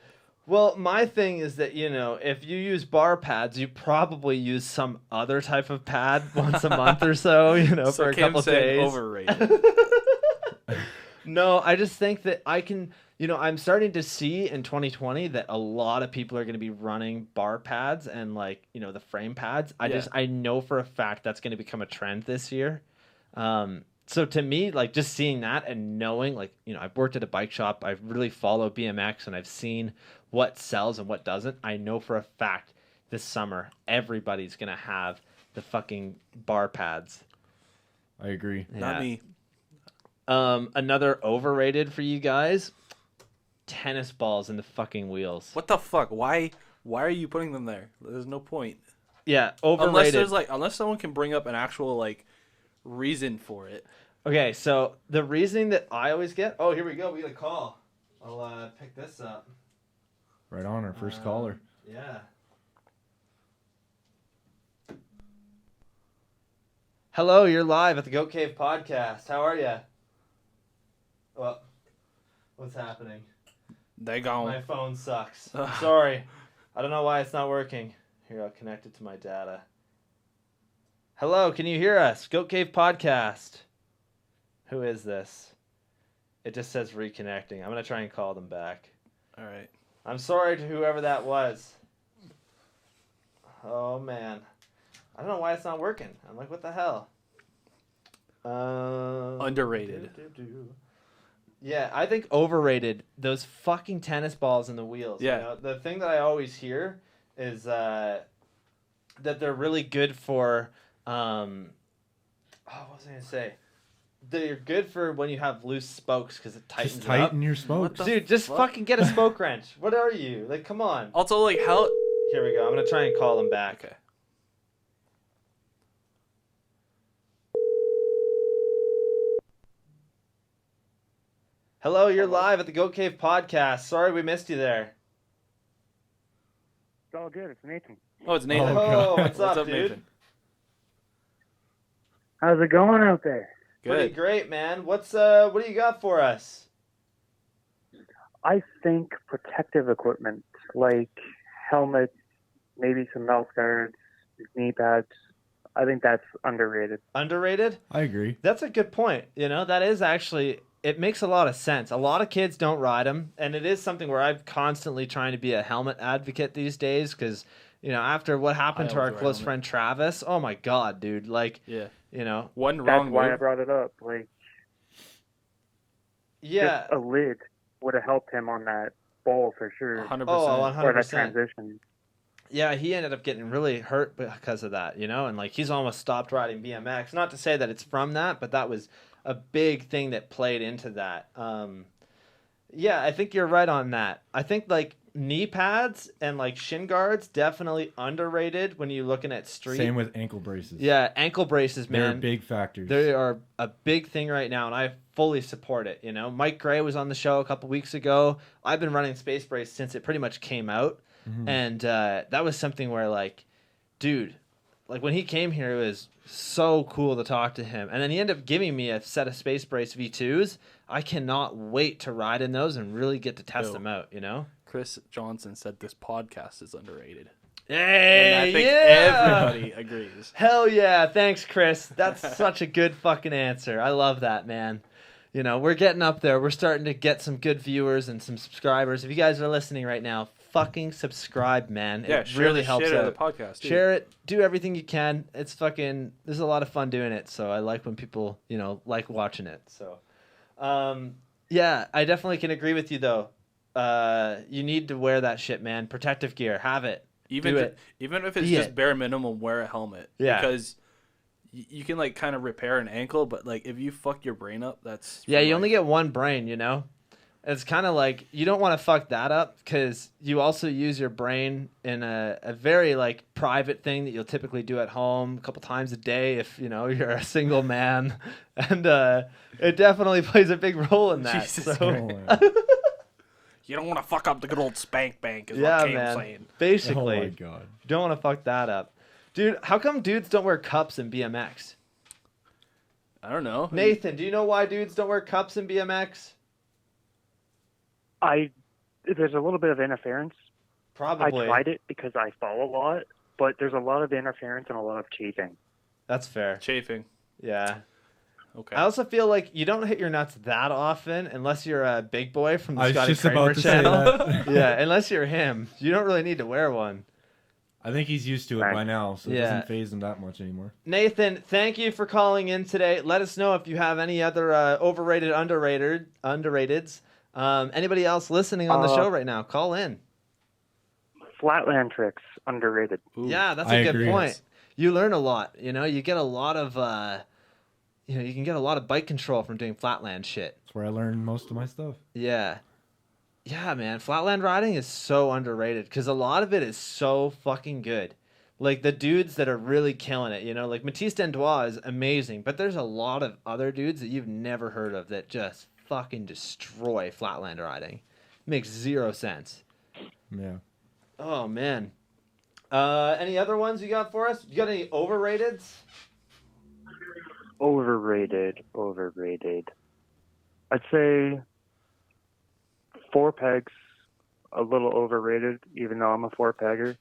Well, my thing is that, if you use bar pads, you probably use some other type of pad once a month or so, for a couple days. Overrated. No, I just think that I can, I'm starting to see in 2020 that a lot of people are going to be running bar pads and the frame pads. I know for a fact that's going to become a trend this year. So to me, just seeing that and knowing, I've worked at a bike shop, I really follow BMX, and I've seen what sells and what doesn't. I know for a fact this summer everybody's going to have the fucking bar pads. I agree. Yeah. Not me. Another overrated for you guys, tennis balls in the fucking wheels. What the fuck? Why are you putting them there? There's no point. Yeah, overrated. Unless someone can bring up an actual reason for it. Okay, so the reasoning that I always get... Oh, here we go. We get a call. I'll pick this up. Right on, our first caller. Yeah. Hello, you're live at the Goat Cave podcast. How are you? Well, what's happening? They gone. My phone sucks. I'm sorry. I don't know why it's not working. Here, I'll connect it to my data. Hello, can you hear us? Goat Cave podcast. Who is this? It just says reconnecting. I'm going to try and call them back. All right. I'm sorry to whoever that was. Oh, man. I don't know why it's not working. I'm like, what the hell? Underrated. Yeah, I think overrated. Those fucking tennis balls in the wheels. Yeah. The thing that I always hear is that they're really good for... what was I going to say? they're good for when you have loose spokes because it tightens Just it up. tighten your spokes. the Dude, just fuck? fucking get a spoke wrench. What are you? Like, come on. Also, like, how... Here we go. I'm gonna try and call him back. Okay. Hello, you're live at the Goat Cave podcast. Sorry we missed you there. It's all good. It's Nathan. Oh, it's Nathan. Oh, God. What's up, dude? Nathan? How's it going out there? Pretty Good. great, man. What do you got for us? I think protective equipment like helmets, maybe some mouth guards, knee pads. I think that's underrated. Underrated? I agree. That's a good point. You know, that is actually, it makes a lot of sense. A lot of kids don't ride them, and it is something where I'm constantly trying to be a helmet advocate these days because, you know, after what happened I to our always wear a close helmet. friend Travis, oh my God, dude. Like, Yeah. you know, One That's wrong why I move. brought it up. Like, yeah. just a lid would have helped him on that bowl for sure, 100%. Oh, or that 100%. transition. Yeah, he ended up getting really hurt because of that, you know, and like he's almost stopped riding BMX. Not to say that it's from that, but that was a big thing that played into that. Yeah, I think you're right on that. I think like knee pads and like shin guards definitely underrated when you're looking at street. Same with ankle braces. Yeah, ankle braces, They're man. big factors. They are a big thing right now, and I fully support it. You know, Mike Gray was on the show a couple weeks ago. I've been running Space Brace since it pretty much came out. Mhm. And that was something where, like, dude, like when he came here, it was so cool to talk to him. And then he ended up giving me a set of Space Brace V2s. I cannot wait to ride in those and really get to test Yo. them out, you know? Chris Johnson said this podcast is underrated. Hey, And I think yeah! everybody agrees. Hell yeah. Thanks, Chris. That's such a good fucking answer. I love that, man. You know, we're getting up there. We're starting to get some good viewers and some subscribers. If you guys are listening right now, fucking subscribe, man. Yeah, It share really the helps shit out out. of the podcast. Dude. Share it. Do everything you can. It's fucking. There's a lot of fun doing it. So I like when people, you know, like watching it. So, yeah, I definitely can agree with you though. You need to wear that shit, man. Protective gear. Have it. Even Do ju- it. even if it's Be just it. bare minimum, wear a helmet. Yeah. Because you can like kind of repair an ankle, but like if you fuck your brain up, that's Yeah, for you only life. get one brain, you know? It's kind of like you don't want to fuck that up because you also use your brain in a very like private thing that you'll typically do at home a couple times a day if, you know, you're a single man. And it definitely plays a big role in that. Jesus So, You don't want to fuck up the good old spank bank, is yeah, what Cam's man. saying. Basically, Oh my you god. don't want to fuck that up. Dude, how come dudes don't wear cups in BMX? I don't know. Nathan, do you know why dudes don't wear cups in BMX? There's a little bit of interference. Probably. I tried it because I fall a lot, but there's a lot of interference and a lot of chafing. That's fair. Chafing. Yeah. Okay. I also feel like you don't hit your nuts that often unless you're a big boy from the I was Scotty just Kramer about to say channel. that. Yeah, unless you're him. You don't really need to wear one. I think he's used to it Right. by now, so it Yeah. doesn't phase him that much anymore. Nathan, thank you for calling in today. Let us know if you have any other overrated, underrateds. Anybody else listening on the show right now, call in. Flatland tricks, underrated. Ooh. Yeah, that's I a good agree. point. You learn a lot. You know, you get a lot of, you can get a lot of bike control from doing flatland shit. That's where I learned most of my stuff. Yeah. Yeah, man. Flatland riding is so underrated because a lot of it is so fucking good. Like the dudes that are really killing it, you know, like Matisse Dendois is amazing, but there's a lot of other dudes that you've never heard of that just fucking destroy flatland riding. Makes zero sense. Yeah. Oh, man. Any other ones you got for us? You got any overrateds? Overrated. I'd say 4 pegs, a little overrated, even though I'm a 4-pegger.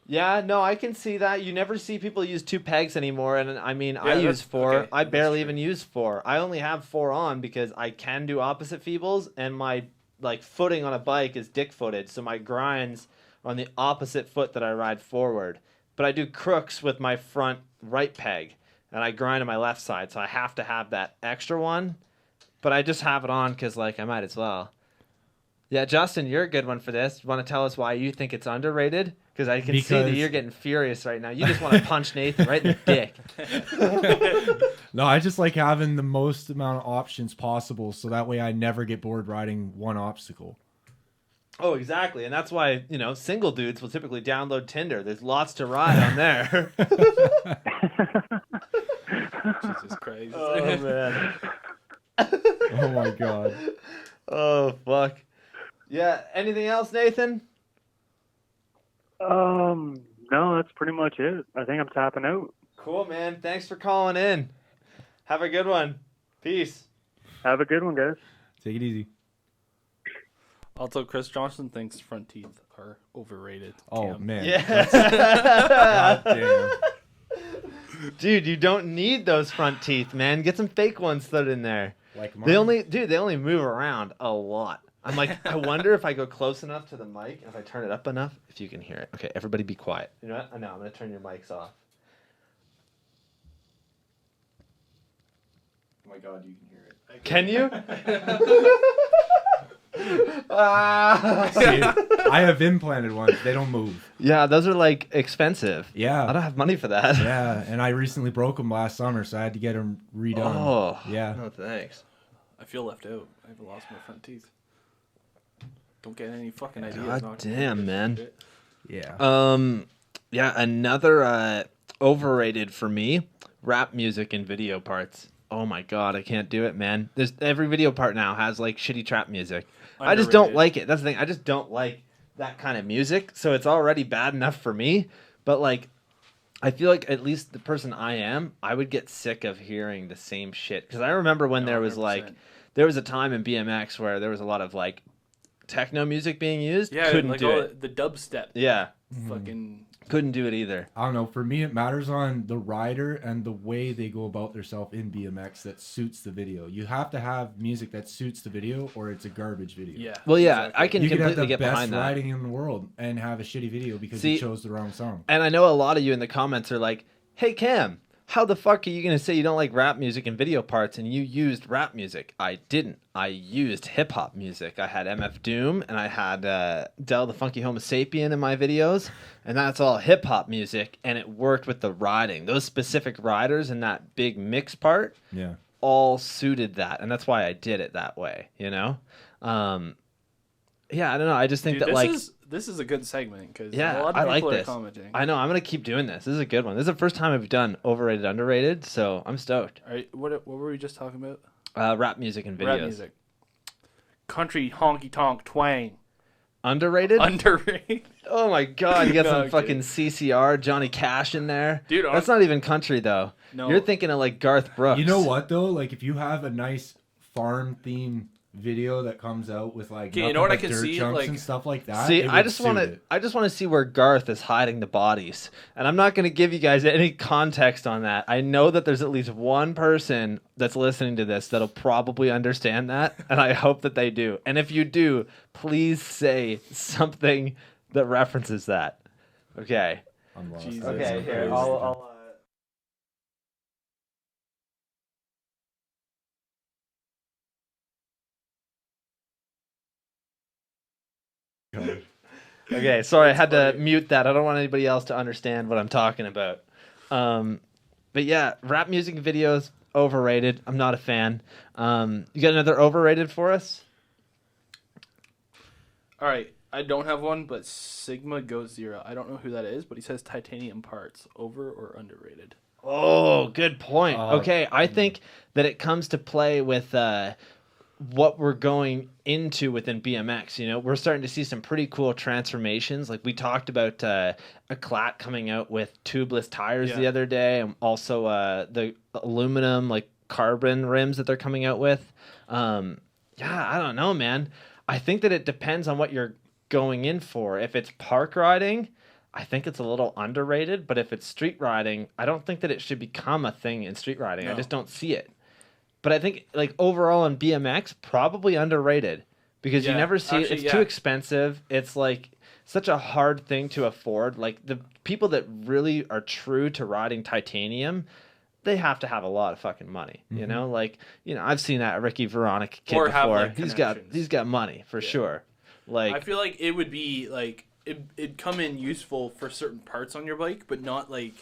Yeah, no, I can see that. You never see people use 2 pegs anymore, and I mean, I Yeah, use that's- 4. okay, I that's barely true. even use 4. I only have 4 on because I can do opposite feebles, and my like footing on a bike is dick-footed, so my grinds are on the opposite foot that I ride forward. But I do crooks with my front right peg, and I grind on my left side, so I have to have that extra one. But I just have it on because like I might as well. Yeah, Justin, you're a good one for this. You want to tell us why you think it's underrated? Because I can see that Because- you're getting furious right now. You just want to punch Nathan right in the dick. No, I just like having the most amount of options possible, so that way I never get bored riding one obstacle. Oh, exactly. And that's why, single dudes will typically download Tinder. There's lots to ride on there. Jesus Christ. Oh, man. Oh my god. Oh, fuck. Yeah, anything else, Nathan? No, that's pretty much it. I think I'm tapping out. Cool, man. Thanks for calling in. Have a good one. Peace. Have a good one, guys. Take it easy. Also, Chris Johnson thinks front teeth are overrated. Oh Cam. man. Yeah. God damn. Dude, you don't need those front teeth, man. Get some fake ones put in there. Like They mine. only move around a lot. I'm like, I wonder if I go close enough to the mic, if I turn it up enough, if you can hear it. Okay, everybody be quiet. You know what? I know, I'm going to turn your mics off. Oh my god, you can hear it. Can you? Ah. See, I have implanted ones. They don't move. Yeah, those are like expensive. Yeah. I don't have money for that. Yeah, and I recently broke them last summer, so I had to get them redone. Oh, Yeah. No thanks. I feel left out. I haven't lost my front teeth. Don't get any fucking ideas. God not damn, man. Yeah. Yeah, another overrated for me, rap music and video parts. Oh my god, I can't do it, man. There's every video part now has like shitty trap music. I just don't Underrated. like it. That's the thing. I just don't like that kind of music. So it's already bad enough for me, but like I feel like at least the person I am, I would get sick of hearing the same shit. Because I remember when there was like, 100%. there was a time in BMX where there was a lot of like techno music being used. Yeah, Couldn't like do all it. the dubstep. Yeah, Fucking. couldn't do it either. I don't know. For me, it matters on the rider and the way they go about themselves in BMX that suits the video. You have to have music that suits the video, or it's a garbage video. Yeah. Well, yeah, exactly. I can You could have completely the get best behind that. riding in the world and have a shitty video because See- you chose the wrong song. And I know a lot of you in the comments are like, "Hey Cam, how the fuck are you gonna say you don't like rap music and video parts and you used rap music?" I didn't. I used hip hop music. I had MF Doom and I had Del the Funky Homo Sapien in my videos, and that's all hip hop music, and it worked with the riding. Those specific riders in that big mix part Yeah. all suited that, and that's why I did it that way. Yeah, I don't know. I just think Dude, that this is a good segment because Yeah, a lot of I people like are this. commenting. I know I'm gonna keep doing this. This is a good one. This is the first time I've done overrated, underrated, so I'm stoked. All right, what were we just talking about? Rap music and videos. Rap music. Country honky tonk twang. Underrated? Underrated. Oh my god, you got No, some I'm fucking kidding. CCR, Johnny Cash in there. Dude, That's not even country though. No. You're thinking of like Garth Brooks. You know what though? Like if you have a nice farm theme video that comes out with like Okay, you nothing know what I but can dirt see? jumps Like- and stuff like that. See, it I would just suit want to. it. I just want to see where Garth is hiding the bodies, and I'm not going to give you guys any context on that. I know that there's at least one person that's listening to this that'll probably understand that, and I hope that they do. And if you do, please say something that references that. Okay. I'm lost. Jesus That's Okay. so Here, crazy. I'll Okay, sorry, I had to mute that. I don't want anybody else to understand what I'm talking about. But yeah, rap music videos, overrated. I'm not a fan. You got another overrated for us? All right, I don't have one, but Sigma Goat Zero. I don't know who that is, but he says titanium parts. Over or underrated? Oh, good point. Uh, Okay, I think that it comes to play with what we're going into within BMX. You know, we're starting to see some pretty cool transformations. Like we talked about a Clat coming out with tubeless tires the Yeah. other day, and also the aluminum like carbon rims that they're coming out with. Yeah, I don't know, man. I think that it depends on what you're going in for. If it's park riding, I think it's a little underrated, but if it's street riding, I don't think that it should become a thing in street riding. I No. just don't see it. But I think like overall in BMX, probably underrated because you Yeah, never see it. actually, It's yeah. too expensive. It's like such a hard thing to afford. Like the people that really are true to riding titanium, they have to have a lot of fucking money. You know, like, I've seen that Ricky Veronica kid Or have, before. like, He's connections. got money for Yeah. sure. Like I feel like it would be like it'd come in useful for certain parts on your bike, but not like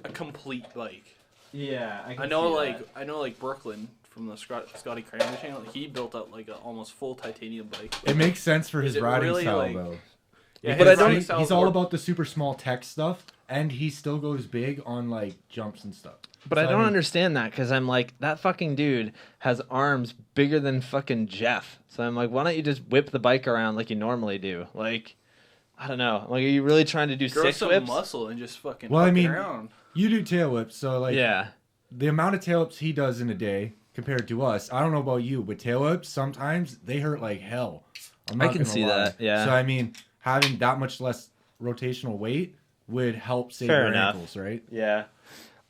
a complete bike. yeah, I know like Brooklyn from the Scotty Kramer channel. He built up like a almost full titanium bike. It makes sense for his Is it riding really, style like- though. Yeah, But his I don't- riding style He's is all more- about the super small tech stuff, and he still goes big on like jumps and stuff. But So, I don't mean, understand that because I'm like, that fucking dude has arms bigger than fucking Jeff. So I'm like, why don't you just whip the bike around like you normally do? Like, I don't know. Like, are you really trying to do grow 6 some whips? muscle and just fucking. Well, I huck it mean, around. You do tail whips, so like Yeah. the amount of tail whips he does in a day compared to us. I don't know about you, but tail whips sometimes they hurt like hell. I'm I not can gonna see lie. that, yeah. So I mean, having that much less rotational weight would help save Fair your enough. ankles, right? Yeah.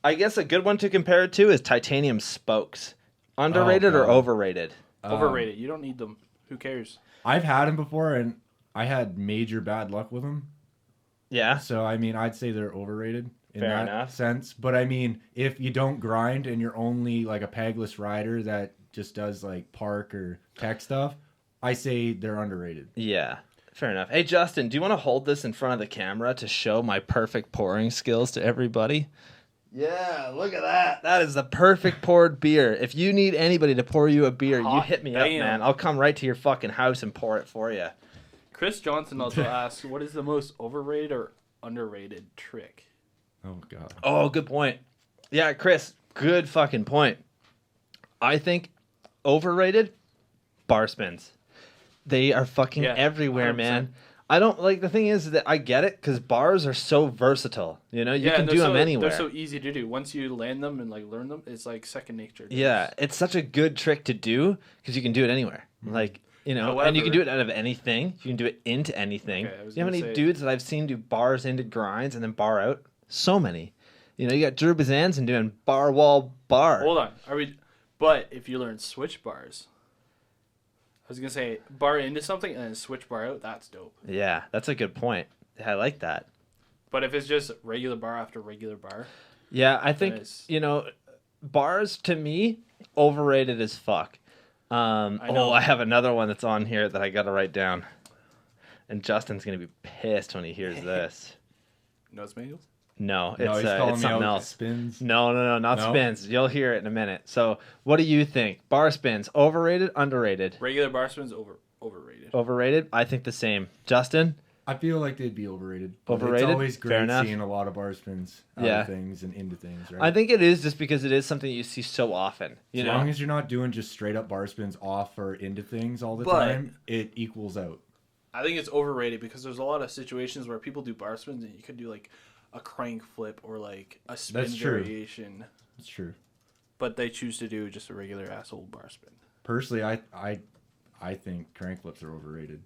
I guess a good one to compare it to is titanium spokes. Underrated or God. overrated? Overrated. You don't need them. Who cares? I've had them before, and I had major bad luck with them. Yeah. So I mean, I'd say they're overrated in Fair that enough. sense. But I mean, if you don't grind and you're only like a pegless rider that just does like park or tech stuff, I say they're underrated. Yeah. Fair enough. Hey, Justin, do you want to hold this in front of the camera to show my perfect pouring skills to everybody? Yeah, look at that. That is the perfect poured beer. If you need anybody to pour you a beer, you Hot hit me up, damn. man. I'll come right to your fucking house and pour it for you. Chris Johnson also asked, "What is the most overrated or underrated trick?" Oh god. Oh, good point. Yeah, Chris, good fucking point. I think overrated bar spins. They are fucking Yeah, everywhere, 100%. man. I don't like the thing is that I get it because bars are so versatile. You know, you can they're do them so- anywhere. They're so easy to do. Once you land them and like learn them, it's like second nature. Yeah, it's such a good trick to do because you can do it anywhere. Like, you know, and you can do it out of anything. You can do it into anything. Okay, I was You know how gonna many say- dudes that I've seen do bars into grinds and then bar out? So many. You know, you got Drew Bazanson doing bar wall bar. Hold on. Are we? But if you learn switch bars, I was gonna say bar into something and then switch bar out. That's dope. Yeah, that's a good point. I like that. But if it's just regular bar after regular bar, Yeah, I think, Nice. you know, bars to me, overrated as fuck. know. I have another one that's on here that I got to write down. And Justin's going to be pissed when he hears this. nose mangles. No, No, it's he's calling me something out else. spins. No, not No? spins. You'll hear it in a minute. So, what do you think? Bar spins, overrated, underrated? Regular bar spins overrated. Overrated? I think the same. Justin? I feel like they'd be overrated. But Overrated? It's always Fair great enough. seeing a lot of bar spins out Yeah. of things and into things, right? I think it is just because it is something you see so often. You as know? long as you're not doing just straight up bar spins off or into things all the But- time, it equals out. I think it's overrated because there's a lot of situations where people do bar spins and you could do like a crank flip or like a spin That's true. variation, It's true. but they choose to do just a regular asshole bar spin. Personally, I think crank flips are overrated.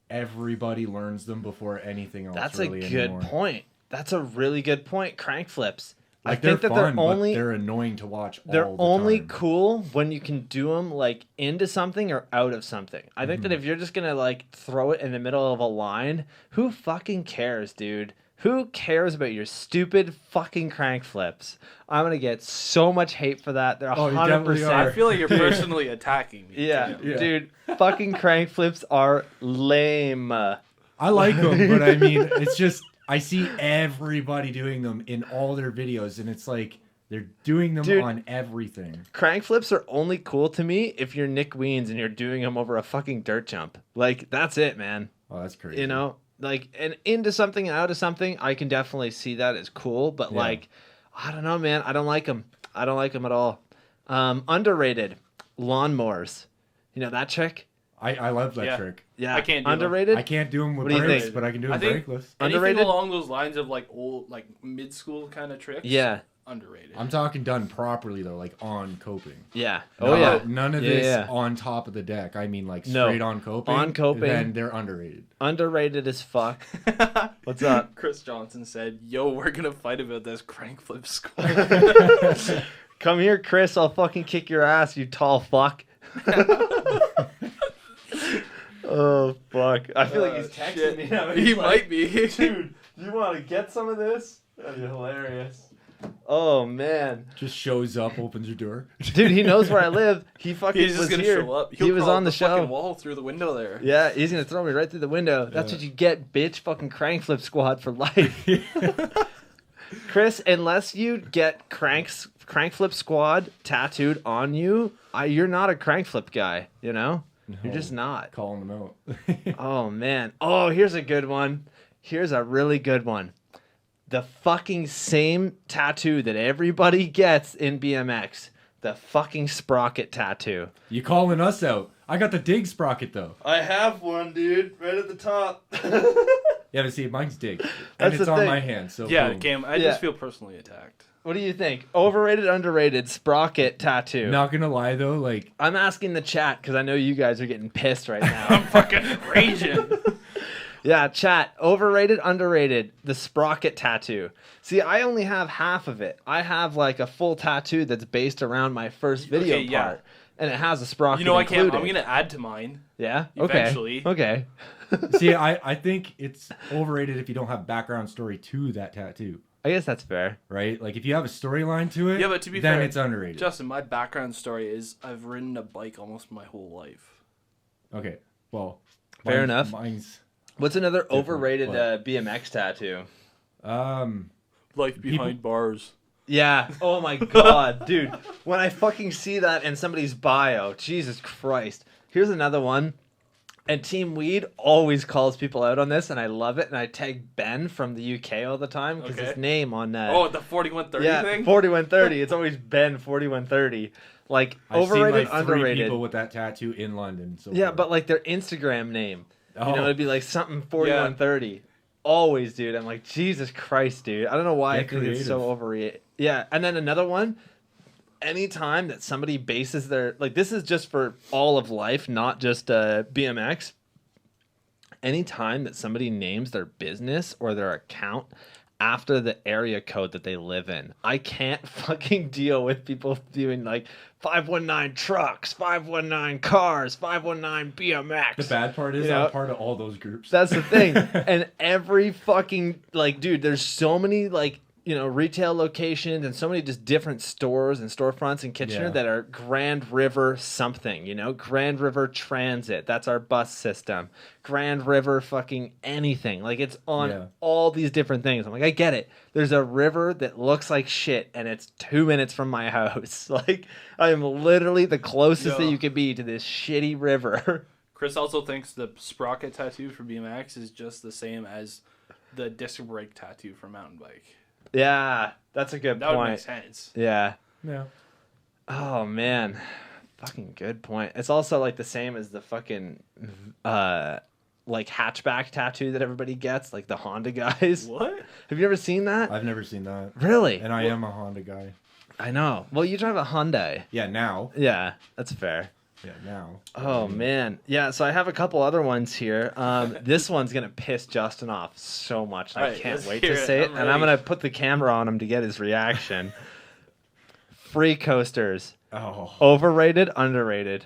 Everybody learns them before anything else. That's really a good anymore. point. That's a really good point. Crank flips. Like I think they're that fun, they're only but they're annoying to watch. they're all the only time. cool when you can do them like into something or out of something. I think that if you're just gonna like throw it in the middle of a line, who fucking cares, dude? Who cares about your stupid fucking crank flips? I'm gonna get so much hate for that. They're Oh, you definitely 100%. are. I feel like you're personally attacking me. Yeah, Tim. Yeah. dude. Fucking crank flips are lame. I like them, but I mean, it's just I see everybody doing them in all their videos, and it's like they're doing them Dude. on everything. Crank flips are only cool to me if you're Nick Weens and you're doing them over a fucking dirt jump. Like, that's it, man. Oh, that's crazy. You know, like, and into something and out of something, I can definitely see that as cool. But Yeah. like, I don't know, man. I don't like them. I don't like them at all. Underrated lawnmowers. You know that trick? I love that Yeah. trick. Yeah, I can't do them. underrated. I can't do them with What do you brakes, think? but I can do I them think- brakeless. Anything Underrated? along those lines of like old, like mid school kind of tricks. Yeah, Underrated. I'm talking done properly though, like on coping. yeah. No, Oh yeah. none of Yeah, this yeah. on top of the deck. I mean, like No. straight on coping. On coping. Then they're underrated. Underrated as fuck. What's up? Chris Johnson said, "Yo, we're gonna fight about this crank flip school." Come here, Chris. I'll fucking kick your ass, you tall fuck. Oh fuck! I feel like he's texting Shit. me now. He He's might be. Dude, you want to get some of this? That'd be hilarious. Oh man, Just shows up, opens your door. dude, he knows where I live. He fucking He's just was gonna here. show up. He was crawl on the fucking show. wall through the window there. Yeah, he's gonna throw me right through the window. That's what you get, bitch. Fucking crank flip squad for life. Chris, unless you get crank flip squad tattooed on you, you're not a crank flip guy. You know, you're just not. Calling them out. Oh man. Oh, here's a good one. Here's a really good one. The fucking same tattoo that everybody gets in BMX. The fucking sprocket tattoo. You calling us out? I got the dig sprocket though. I have one, dude, right at the top. Yeah, but see, mine's dig, and That's it's the on thing. my hand. So Yeah, boom. Cam, I Yeah. just feel personally attacked. What do you think? Overrated, underrated sprocket tattoo. Not gonna lie though, like I'm asking the chat because I know you guys are getting pissed right now. I'm fucking raging. Yeah, chat. Overrated, underrated. The sprocket tattoo. See, I only have half of it. I have like a full tattoo that's based around my first video Okay, yeah. part, and it has a sprocket. You know, I can't. included. I'm gonna add to mine. Yeah. eventually. Okay. see, I think it's overrated if you don't have background story to that tattoo, I guess that's fair. right? Like if you have a storyline to it, Yeah, but to be then fair, it's underrated. Justin, my background story is I've ridden a bike almost my whole life. Okay, well, Fair enough. Mine's What's another overrated What? BMX tattoo? Life behind bars. Yeah. Oh my god, dude. When I fucking see that in somebody's bio, Jesus Christ. Here's another one. And Team Weed always calls people out on this, and I love it. And I tag Ben from the UK all the time because Okay. his name on Oh, the 4130 yeah, thing? 4130. It's always Ben 4130. Like I've overrated, seen like 3 underrated. people with that tattoo in London. So Yeah, far. but like their Instagram name. You know, Oh. it'd be like something 4130. Always, dude. I'm like, Jesus Christ, dude. I don't know why Get I think it's so creative. overrated. Yeah, and then another one. Anytime that somebody bases their like this is just for all of life, not just BMX. Anytime that somebody names their business or their account after the area code that they live in, I can't fucking deal with people doing like 519 trucks, 519 cars, 519 BMX. the bad part is You know, I'm part of all those groups. That's the thing. And every fucking like, dude, there's so many like, you know, retail locations and so many just different stores and storefronts in Kitchener Yeah. that are Grand River something, you know, Grand River Transit. That's our bus system. Grand River fucking anything. Like it's on Yeah. all these different things. I'm like, I get it. There's a river that looks like shit and it's 2 minutes from my house. Like I am literally the closest that Yeah. you could be to this shitty river. Chris also thinks the sprocket tattoo for BMX is just the same as the disc brake tattoo for mountain bike. Yeah, that's a good That would make point. sense. Yeah. yeah. Oh man, fucking good point. It's also like the same as the fucking like hatchback tattoo that everybody gets, like the Honda guys. What? Have you ever seen that? I've never seen that. Really? And I am a Honda guy. I know. Well, you drive a Hyundai. Yeah, now. Yeah, that's fair. Yeah, now. Oh man, yeah. So I have a couple other ones here. This one's gonna piss Justin off so much. And I Alright, can't let's wait hear to it. say it, I'm and I'm ready. gonna put the camera on him to get his reaction. Free coasters. Oh. Overrated, underrated.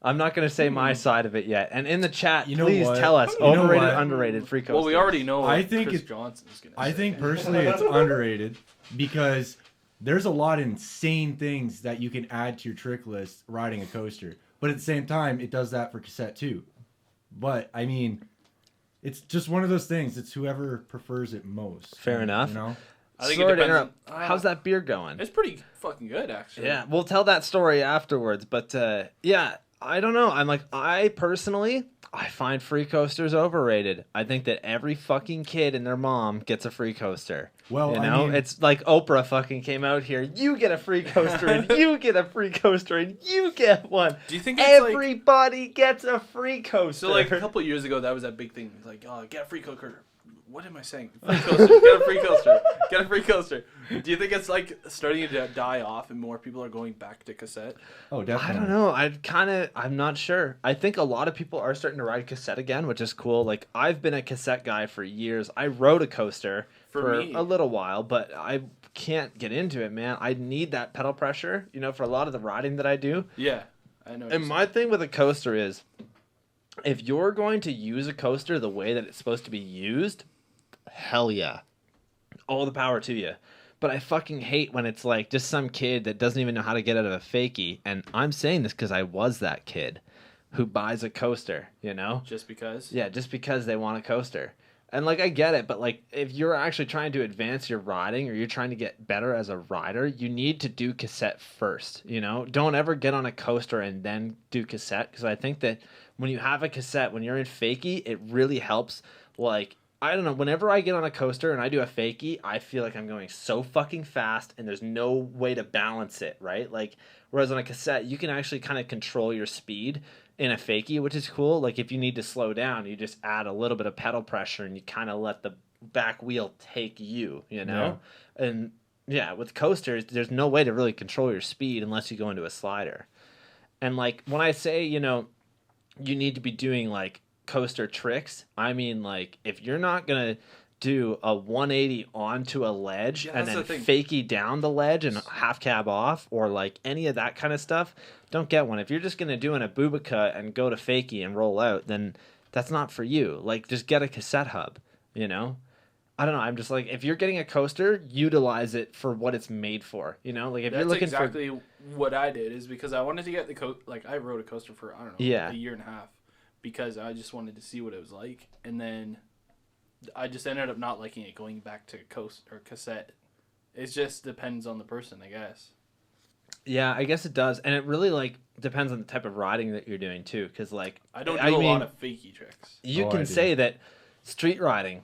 I'm not going to say my side of it yet. And in the chat, You know please what? tell us You know overrated, what? underrated, free coasters. Well, we already know I what think Chris it- Johnson's going to I say. think personally it's underrated because there's a lot of insane things that you can add to your trick list riding a coaster. But at the same time, it does that for cassette too. But I mean, it's just one of those things. It's whoever prefers it most. Fair enough. You know? I think Sorry it to depends. interrupt. How's that beer going? It's pretty fucking good, actually. Yeah, we'll tell that story afterwards. But yeah, I don't know. I personally find free coasters overrated. I think that every fucking kid and their mom gets a free coaster. Well, You I know, mean- it's like Oprah fucking came out here. You get a free coaster, and you get a free coaster, and you get one. Do you think it's like... Everybody gets a free coaster? So, like, a couple years ago, that was that big thing. Like, oh, get a free coaster. What am I saying? Free coaster. Get a free coaster. Get a free coaster. Do you think it's, like, starting to die off and more people are going back to cassette? Oh, definitely. I don't know. I'm not sure. I think a lot of people are starting to ride cassette again, which is cool. Like, I've been a cassette guy for years. I rode a coaster for me. a little while, but I can't get into it, man. I need that pedal pressure, you know, for a lot of the riding that I do. Yeah. I know. And my thing with a coaster is, if you're going to use a coaster the way that it's supposed to be used, hell yeah. All the power to you. But I fucking hate when it's like just some kid that doesn't even know how to get out of a fakie. And I'm saying this because I was that kid who buys a coaster, you know? Just because? Yeah, just because they want a coaster. And like I get it, but like if you're actually trying to advance your riding or you're trying to get better as a rider, you need to do cassette first, you know? Don't ever get on a coaster and then do cassette, because I think that when you have a cassette, when you're in fakie, it really helps. Like, I don't know, whenever I get on a coaster and I do a fakie, I feel like I'm going so fucking fast and there's no way to balance it, right? Like, whereas on a cassette, you can actually kind of control your speed in a fakie, which is cool. Like, if you need to slow down, you just add a little bit of pedal pressure and you kind of let the back wheel take you, you know? Yeah. And yeah, with coasters, there's no way to really control your speed unless you go into a slider. And like, when I say, you know, you need to be doing like coaster tricks, I mean, like, if you're not gonna do a 180 onto a ledge and then fakie down the ledge and half cab off, or like any of that kind of stuff, don't get one. If you're just gonna do an abubaca and go to fakie and roll out, then that's not for you. Like, just get a cassette hub, you know? I don't know. I'm just like, if you're getting a coaster, utilize it for what it's made for. You know, like if you're looking exactly what I did, is because I wanted to get the like I rode a coaster for, I don't know, a year and a half, because I just wanted to see what it was like, and then I just ended up not liking it going back to cassette. It just depends on the person, I guess. Yeah, I guess it does, and it really like depends on the type of riding that you're doing too. Because like I don't do a lot of fakie tricks. You can say that street riding,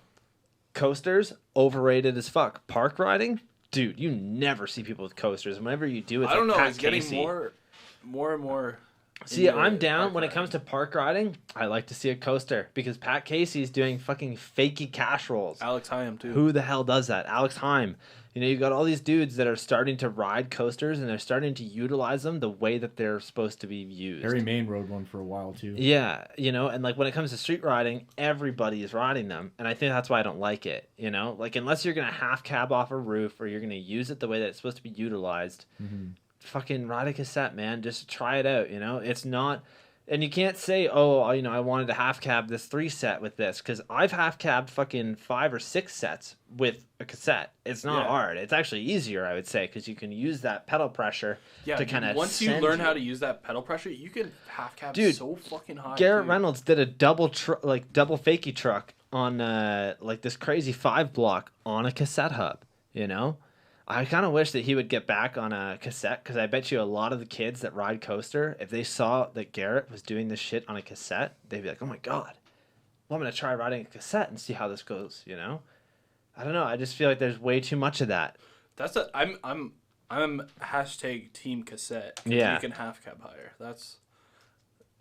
coasters, overrated as fuck. Park riding, dude, you never see people with coasters. And whenever you do, it's I don't like know. Pat It's getting Casey. more and more. See, I'm down when it comes to park riding. I like to see a coaster because Pat Casey's doing fucking fakey cash rolls. Alex Hyam too. Who the hell does that? Alex Hyam. You know, you got all these dudes that are starting to ride coasters and they're starting to utilize them the way that they're supposed to be used. Harry Main rode one for a while too. Yeah, you know, and like when it comes to street riding, everybody is riding them, and I think that's why I don't like it. You know, like unless you're gonna half cab off a roof or you're gonna use it the way that it's supposed to be utilized, fucking ride a cassette, man. Just try it out. You know, it's not. And you can't say, oh, you know, I wanted to half cab this 3 set with this, because I've half cabbed fucking 5 or 6 sets with a cassette. It's not hard. It's actually easier, I would say, because you can use that pedal pressure to kind of. Once you learn how to use that pedal pressure, you can half cab so fucking high. Garrett Reynolds did a double fakie truck on like this crazy 5 block on a cassette hub. You know. I kind of wish that he would get back on a cassette, because I bet you a lot of the kids that ride coaster, if they saw that Garrett was doing this shit on a cassette, they'd be like, oh my God, well, I'm going to try riding a cassette and see how this goes, you know? I don't know. I just feel like there's way too much of that. I'm hashtag team cassette. Yeah. You can half cab higher. That's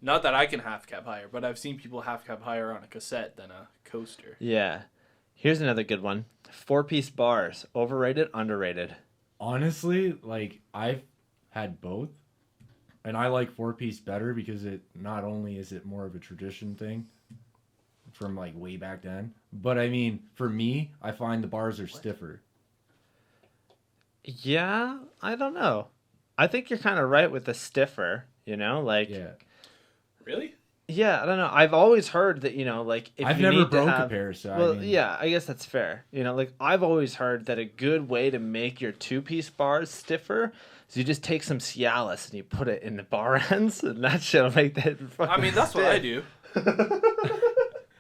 not that I can half cab higher, but I've seen people half cab higher on a cassette than a coaster. Yeah. Here's another good one. 4-piece bars. Overrated, underrated? Honestly, like, I've had both. And I like 4-piece better because it not only is it more of a tradition thing from like way back then, but I mean, for me, I find the bars are stiffer. Yeah, I don't know. I think you're kind of right with the stiffer, you know? Like, yeah. Really? Yeah, I don't know. I've always heard that, you know, like if I've you never need broke to have, a pair, so well, I mean, yeah, I guess that's fair. You know, like I've always heard that a good way to make your 2-piece bars stiffer is you just take some Cialis and you put it in the bar ends, and that shit'll make that. I mean, that's what I do.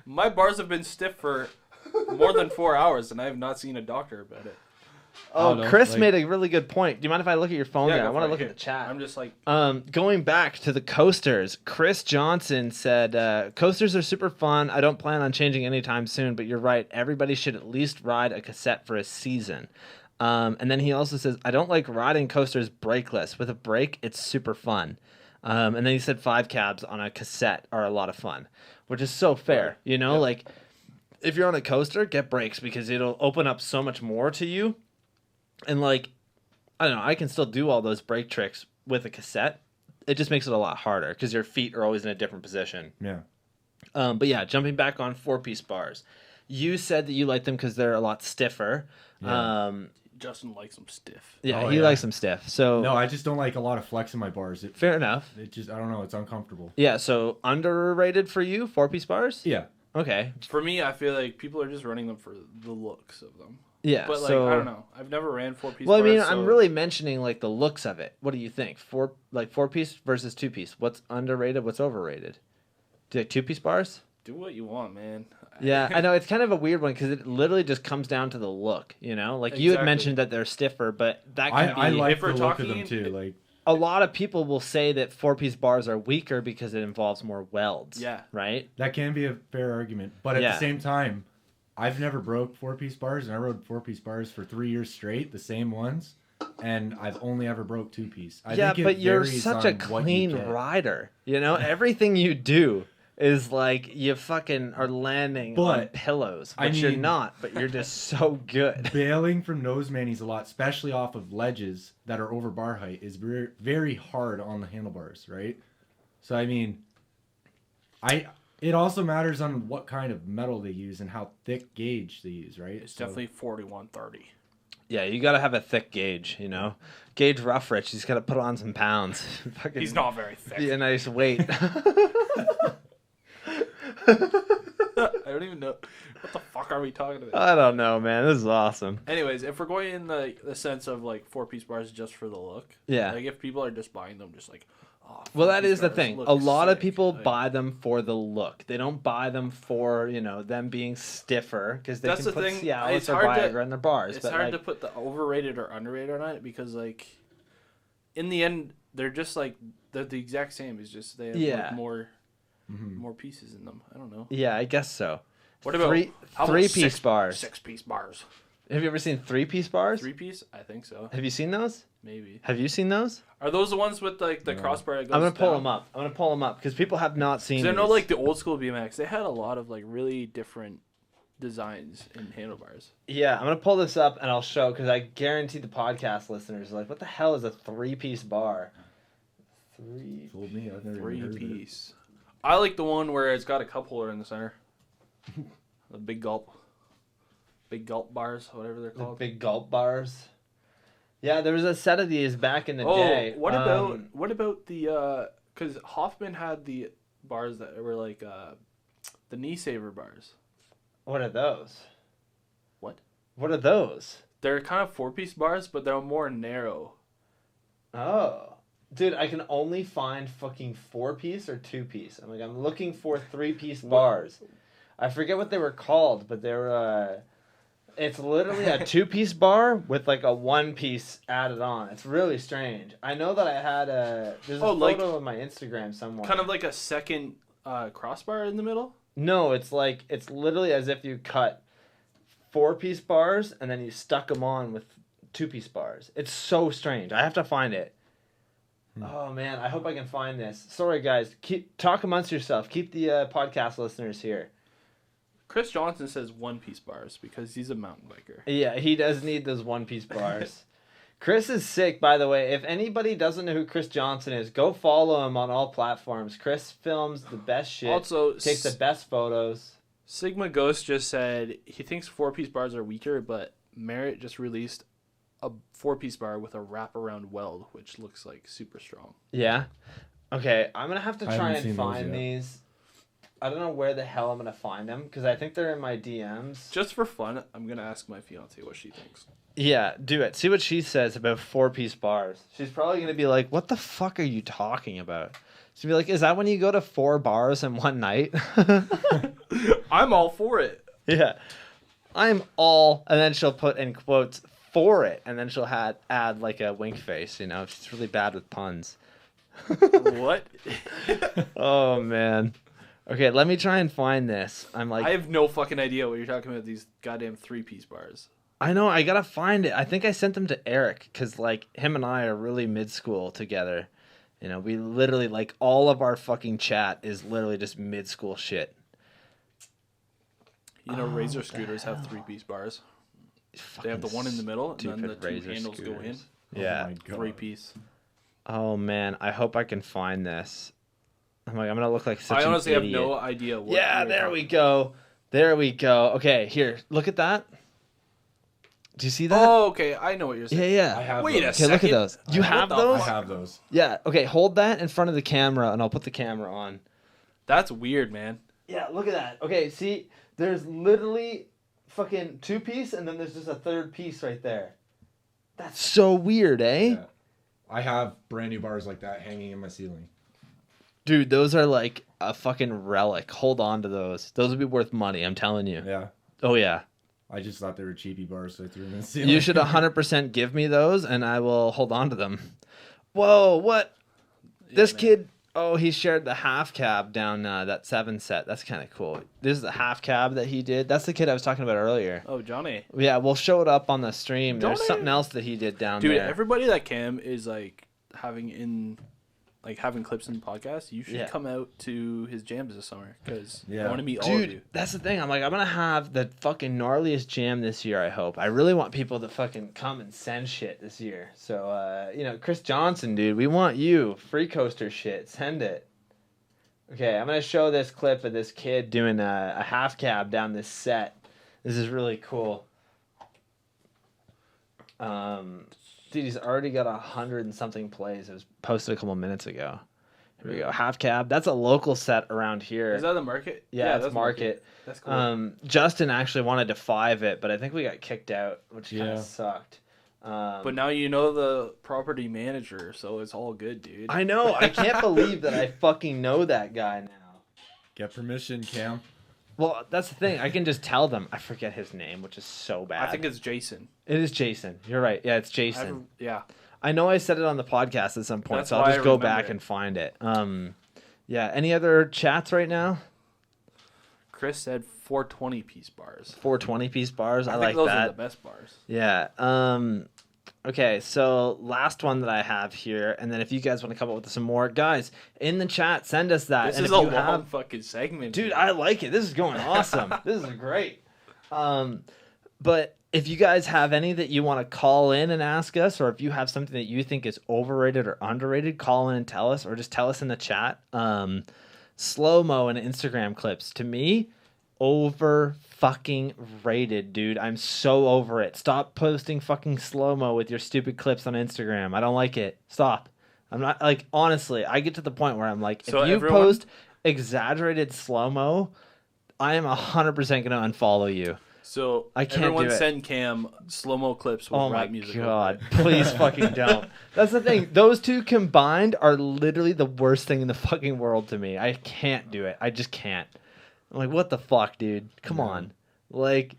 My bars have been stiff for more than 4 hours, and I have not seen a doctor about it. Oh, Chris made a really good point. Do you mind if I look at your phone there? I want to look at the chat. I'm just like... Going back to the coasters, Chris Johnson said, coasters are super fun. I don't plan on changing anytime soon, but you're right. Everybody should at least ride a cassette for a season. And then he also says, I don't like riding coasters brakeless. With a brake, it's super fun. And then he said 5 cabs on a cassette are a lot of fun, which is so fair. You know, like if you're on a coaster, get brakes because it'll open up so much more to you. And like, I don't know, I can still do all those brake tricks with a cassette. It just makes it a lot harder because your feet are always in a different position. Yeah. But yeah, jumping back on 4-piece bars. You said that you like them because they're a lot stiffer. Yeah. Justin likes them stiff. Yeah, he likes them stiff. So no, I just don't like a lot of flex in my bars. Fair enough. It just, I don't know, it's uncomfortable. Yeah, so underrated for you, 4-piece bars? Yeah. Okay. For me, I feel like people are just running them for the looks of them. Yeah. But like so I don't know. I've never ran 4-piece Well, I bars. mean, so I'm really mentioning like the looks of it. What do you think? Four piece versus 2-piece. What's underrated? What's overrated? Do you like 2-piece bars? do what you want, man. Yeah, I know it's kind of a weird one because it literally just comes down to the look. You know, like you had Exactly. mentioned that they're stiffer, but that can be. I like If we're the look of them talking- too. Like A lot of people will say that 4-piece bars are weaker because it involves more welds. Yeah. Right. that can be a fair argument, but at Yeah. the same time, I've never broke 4-piece bars, and I rode 4-piece bars for 3 years straight, the same ones, and I've only ever broke 2-piece. I Yeah, think it but you're varies such a on what you clean get. rider. You know, everything you do is like you fucking are landing on But, pillows, I which you're mean- not, but you're just so good. Bailing from nose mannies a lot, especially off of ledges that are over bar height, is very, very hard on the handlebars, right? So I mean, it also matters on what kind of metal they use and how thick gauge they use, right? It's definitely 4130. Yeah, you got to have a thick gauge, you know. Gauge Rough Rich, he's got to put on some pounds. Fucking He's not very thick. be a nice weight. I don't even know what the fuck are we talking about. I don't know, man. This is awesome. Anyways, if we're going in the sense of like 4-piece bars just for the look, Yeah. like if people are just buying them, just like, oh, Well, that 4-piece is the bars thing. look A lot of sick. people Like, buy them for the look. They don't buy them for, you know, them being stiffer because they That's can the put thing. Cialis It's or hard to- Viagra in their bars. It's but hard like, to put the overrated or underrated on it because like, in the end, they're just like they're the exact same. It's just they have Yeah. like, more Mhm. pieces in them. I don't know. yeah, I guess so. What about how about 3-piece bars? 6-piece bars. Have you ever seen 3-piece bars? 3-piece? I think so. Have you seen those? Maybe. Have you seen those? Are those the ones with like the No. crossbar that goes I'm gonna pull down? them up because people have not seen. Because I know these. like the old school BMX, they had a lot of like really different designs in handlebars. Yeah, I'm gonna pull this up and I'll show because I guarantee the podcast listeners are like, what the hell is a 3-piece bar? Fooled me. I've never even heard of it. 3-piece. I like the one where it's got a cup holder in the center. The big gulp bars, whatever they're The called. big gulp bars. Yeah, there was a set of these back in the Oh, day. what about the because Hoffman had the bars that were like the knee saver bars. What are those? What? What are those? They're kind of 4-piece bars, but they're more narrow. Oh, dude, I can only find fucking 4-piece or 2-piece. I'm looking for 3-piece bars. I forget what they were called, but they were. It's literally a 2-piece bar with like a 1-piece added on. It's really strange. I know that I had a. There's a Oh, like- photo of my Instagram somewhere. Kind of like a second crossbar in the middle. No, it's literally as if you cut 4-piece bars and then you stuck them on with 2-piece bars. It's so strange. I have to find it. Oh man, I hope I can find this. Sorry guys, talk amongst yourself. Keep the podcast listeners here. Chris Johnson says 1-piece bars because he's a mountain biker. Yeah, he does need those 1-piece bars. Chris is sick, by the way. If anybody doesn't know who Chris Johnson is, go follow him on all platforms. Chris films the best shit. Also, takes the best photos. Sigma Ghost just said he thinks 4-piece bars are weaker, but Merritt just released a 4-piece bar with a wraparound weld, which looks like super strong. Yeah. Okay, I'm gonna have to I try haven't and seen those find yet. these. I don't know where the hell I'm gonna find them because I think they're in my DMs. Just for fun, I'm gonna ask my fiance what she thinks. Yeah, do it. See what she says about 4-piece bars. She's probably gonna be like, "What the fuck are you talking about?" She'll be like, "Is that when you go to 4 bars in one night?" I'm all for it. Yeah, I'm all, and then she'll put in quotes for it, and then she'll add like a wink face. You know, she's really bad with puns. What? Oh man. Okay, let me try and find this. I'm like, I have no fucking idea what you're talking about. These goddamn 3-piece bars. I know, I gotta find it. I think I sent them to Eric because like him and I are really mid school together. You know, we literally like all of our fucking chat is literally just mid school shit. You know, Razor what the scooters have hell? 3-piece bars. They have the one in the middle, and then the Stupid 2 Razor handles go in. scooters. Yeah. Oh my God. 3-piece. Oh man, I hope I can find this. I'm gonna look like such I honestly an have idiot. no idea what. Yeah, you're there talking- we go. There we go. Okay, here, look at that. Do you see that? Oh, okay. I know what you're saying. yeah, I yeah. have Wait a those. Okay, look at second. those. You What have the those? I have those. Yeah. Okay, hold that in front of the camera, and I'll put the camera on. That's weird, man. Yeah, look at that. Okay, see, there's literally fucking 2-piece, and then there's just a third piece right there. That's so weird, eh? Yeah. I have brand new bars like that hanging in my ceiling. Dude, those are like a fucking relic. Hold on to those. Those would be worth money, I'm telling you. Yeah. Oh, yeah. I just thought they were cheapy bars, so I threw them in the ceiling. You should 100% give me those, and I will hold on to them. Whoa, what? This kid, he shared the half cab down that 7 set. That's kind of cool. This is the half cab that he did. That's the kid I was talking about earlier. Oh, Johnny. Yeah, we'll show it up on the stream. Johnny. There's something else that he did down Dude, there. everybody that Cam is like having clips in the podcast, you should come out to his jams this summer because I want to meet all of you. Dude, that's the thing. I'm like, I'm going to have the fucking gnarliest jam this year, I hope. I really want people to fucking come and send shit this year. So, Chris Johnson, dude, we want you. Free coaster shit. Send it. Okay, I'm going to show this clip of this kid doing a half cab down this set. This is really cool. Dude, he's already got 100 and something plays. It was posted a couple minutes ago. Here we go. Half cab. That's a local set around here. Is that the market? Yeah, that's market. That's cool. Justin actually wanted to 5 it, but I think we got kicked out, which kind of sucked. But now you know the property manager, so it's all good, dude. I know. I can't believe that I fucking know that guy now. Get permission, Cam. Well, that's the thing. I can just tell them. I forget his name, which is so bad. I think it's Jason. It is Jason. You're right. Yeah, it's Jason. Yeah. I know I said it on the podcast at some point, That's so I'll why just I go remember back it. and find it. Yeah. Any other chats right now? Chris said 420-piece bars. 420-piece bars. I think like those that. are the best bars. Yeah. Okay, so last one that I have here, and then if you guys want to come up with some more, guys, in the chat, send us that. This and is if a you long fucking segment. Dude, I like it. This is going awesome. This is great. But if you guys have any that you want to call in and ask us, or if you have something that you think is overrated or underrated, call in and tell us, or just tell us in the chat. Slow-mo and Instagram clips, to me, over fucking rated, dude. I'm so over it. Stop posting fucking slow-mo with your stupid clips on Instagram. I don't like it. Stop. I'm not, like, honestly, I get to the point where I'm like, So if you everyone- post exaggerated slow-mo, I am 100% going to unfollow you. So I can't everyone do it. send Cam slow-mo clips with Oh my rap music. god. Please fucking don't. That's the thing. Those two combined are literally the worst thing in the fucking world to me. I can't do it. I just can't. I'm like, what the fuck, dude? Come on. Like,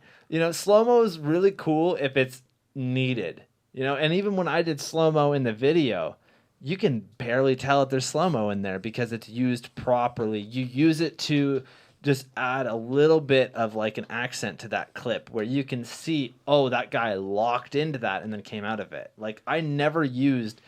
slow-mo is really cool if it's needed. And even when I did slow-mo in the video, you can barely tell if there's slow-mo in there because it's used properly. You use it to just add a little bit of like an accent to that clip where you can see, oh, that guy locked into that and then came out of it. Like, I never used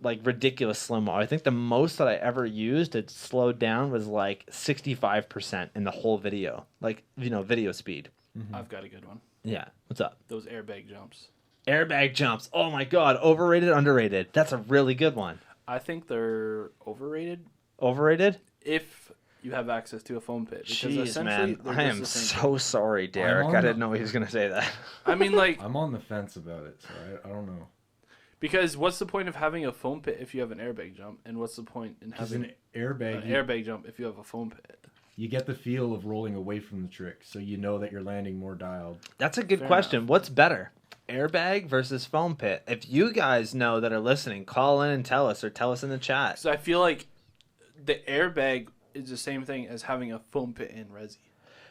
like ridiculous slow-mo. I think the most that I ever used it slowed down was like 65% in the whole video. Like, video speed. I've got a good one. Yeah. What's up? Those airbag jumps. Airbag jumps. Oh my god. Overrated, underrated. That's a really good one. I think they're overrated Overrated? if you have access to a foam pit. Because Jeez, essentially, man. they're I just am the same so thing. sorry, Derek. on I the- didn't know he was going to say that. I mean, like, I'm on the fence about it, so I don't know. because what's the point of having a foam pit if you have an airbag jump? And what's the point in Because having an airbag, an airbag jump if you have a foam pit? you get the feel of rolling away from the trick, so you know that you're landing more dialed. That's a good Fair question. enough. What's better? Airbag versus foam pit? If you guys know that are listening, call in and tell us or tell us in the chat. So I feel like the airbag is the same thing as having a foam pit in resi.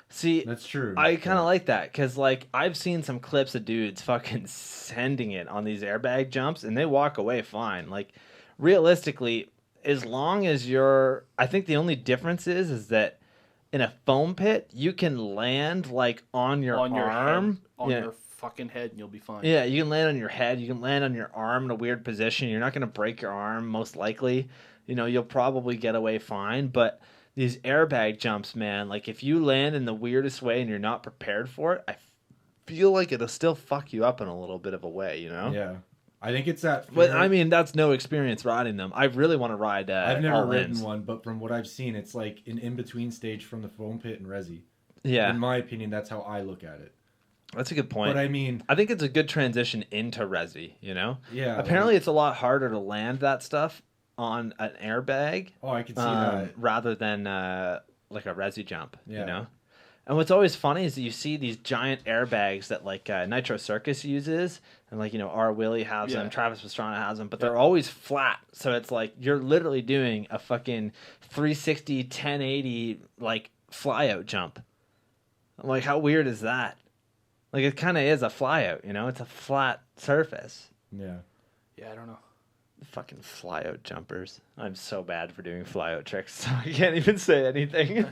See, That's true. I kind of like that because, like, I've seen some clips of dudes fucking sending it on these airbag jumps and they walk away fine. Like, realistically, as long as I think the only difference is that in a foam pit, you can land, like, on your arm. head, on Yeah. your fucking head, and you'll be fine. Yeah, you can land on your head. You can land on your arm in a weird position. You're not going to break your arm, most likely. You'll probably get away fine. But these airbag jumps, man, like if you land in the weirdest way and you're not prepared for it, I feel like it'll still fuck you up in a little bit of a way, Yeah. I think it's that. But fear- I mean, that's no experience riding them. I really want to ride. I've never ridden all-ins. one, but from what I've seen, it's like an in-between stage from the foam pit and resi. Yeah, In my opinion, that's how I look at it. that's a good point. But I mean, I think it's a good transition into resi. yeah. Apparently, it's a lot harder to land that stuff on an airbag. I can see that. Rather than like a resi jump, Yeah. And what's always funny is that you see these giant airbags that like Nitro Circus uses, and like R. Willie has them, Travis Pastrana has them, but they're always flat. So it's like you're literally doing a fucking 360, 1080 like flyout jump. I'm like, how weird is that? Like it kind of is a flyout, It's a flat surface. Yeah. Yeah, I don't know. Fucking flyout jumpers. I'm so bad for doing flyout tricks, so I can't even say anything.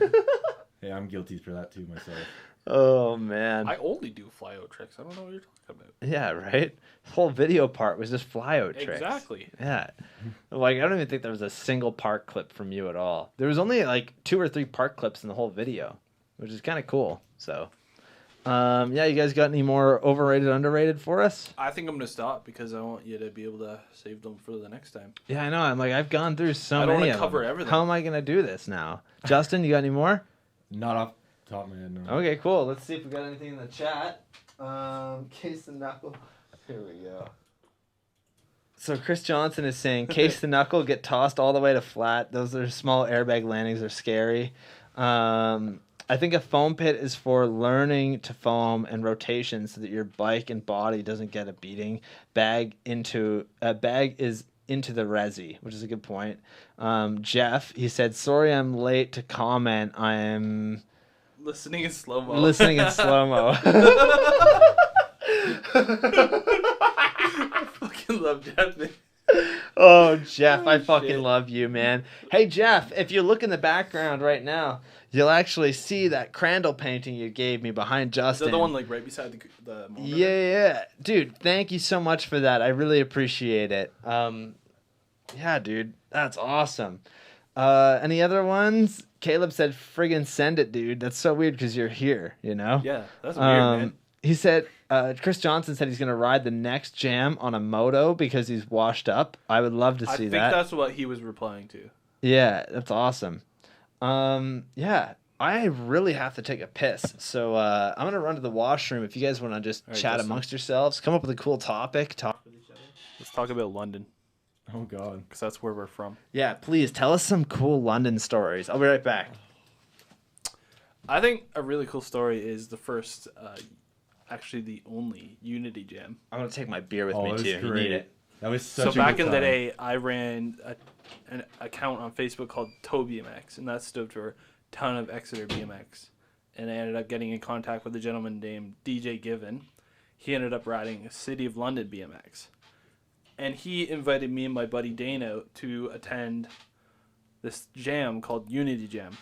Hey, I'm guilty for that too myself. Oh man. I only do flyout tricks. I don't know what you're talking about. Yeah, right. The whole video part was just flyout tricks. Exactly. Yeah. Like I don't even think there was a single park clip from you at all. There was only like 2 or 3 park clips in the whole video, which is kind of cool. So, yeah, you guys got any more overrated, underrated for us? I think I'm gonna stop because I want you to be able to save them for the next time. Yeah, I know. I'm like I've gone through so I don't many wanna of cover them. everything. How am I gonna do this now? Justin, you got any more? Not off the top of my head, no. Okay, cool. Let's see if we got anything in the chat. Case the knuckle. Here we go. So Chris Johnson is saying, case the knuckle, get tossed all the way to flat. Those are small airbag landings are scary. I think a foam pit is for learning to foam and rotation so that your bike and body doesn't get a beating. Bag is into the resi, which is a good point. Jeff, he said, sorry I'm late to comment. I'm Listening in slow mo. listening in slow-mo. I fucking love Jeff. Oh, Jeff, I Oh, fucking shit. love you, man. Hey, Jeff, if you look in the background right now, you'll actually see that Crandall painting you gave me behind Is Justin. that the one like right beside the monitor? Yeah. Dude, thank you so much for that. I really appreciate it. Yeah, dude, that's awesome. Any other ones? Kaleb said, friggin' send it, dude. That's so weird because you're here, Yeah, that's weird, man. He said, Chris Johnson said he's going to ride the next jam on a moto because he's washed up. I would love to I see think that. that's what he was replying to. Yeah, that's awesome. Yeah, I really have to take a piss. So I'm going to run to the washroom. If you guys want to just All right, chat Justin. amongst yourselves, come up with a cool topic, talk with each other. Let's talk about London Oh, God. because that's where we're from. Yeah, please tell us some cool London stories. I'll be right back. I think a really cool story is the first, actually the only Unity Jam. I'm going to take my beer with Oh, me it was too. You great. need it. That was such So a back good in the time. day, I ran an account on Facebook called ToBMX, and that stood for Ton of Exeter BMX. And I ended up getting in contact with a gentleman named DJ Given. He ended up riding City of London BMX. And he invited me and my buddy Dane out to attend this jam called Unity Jam.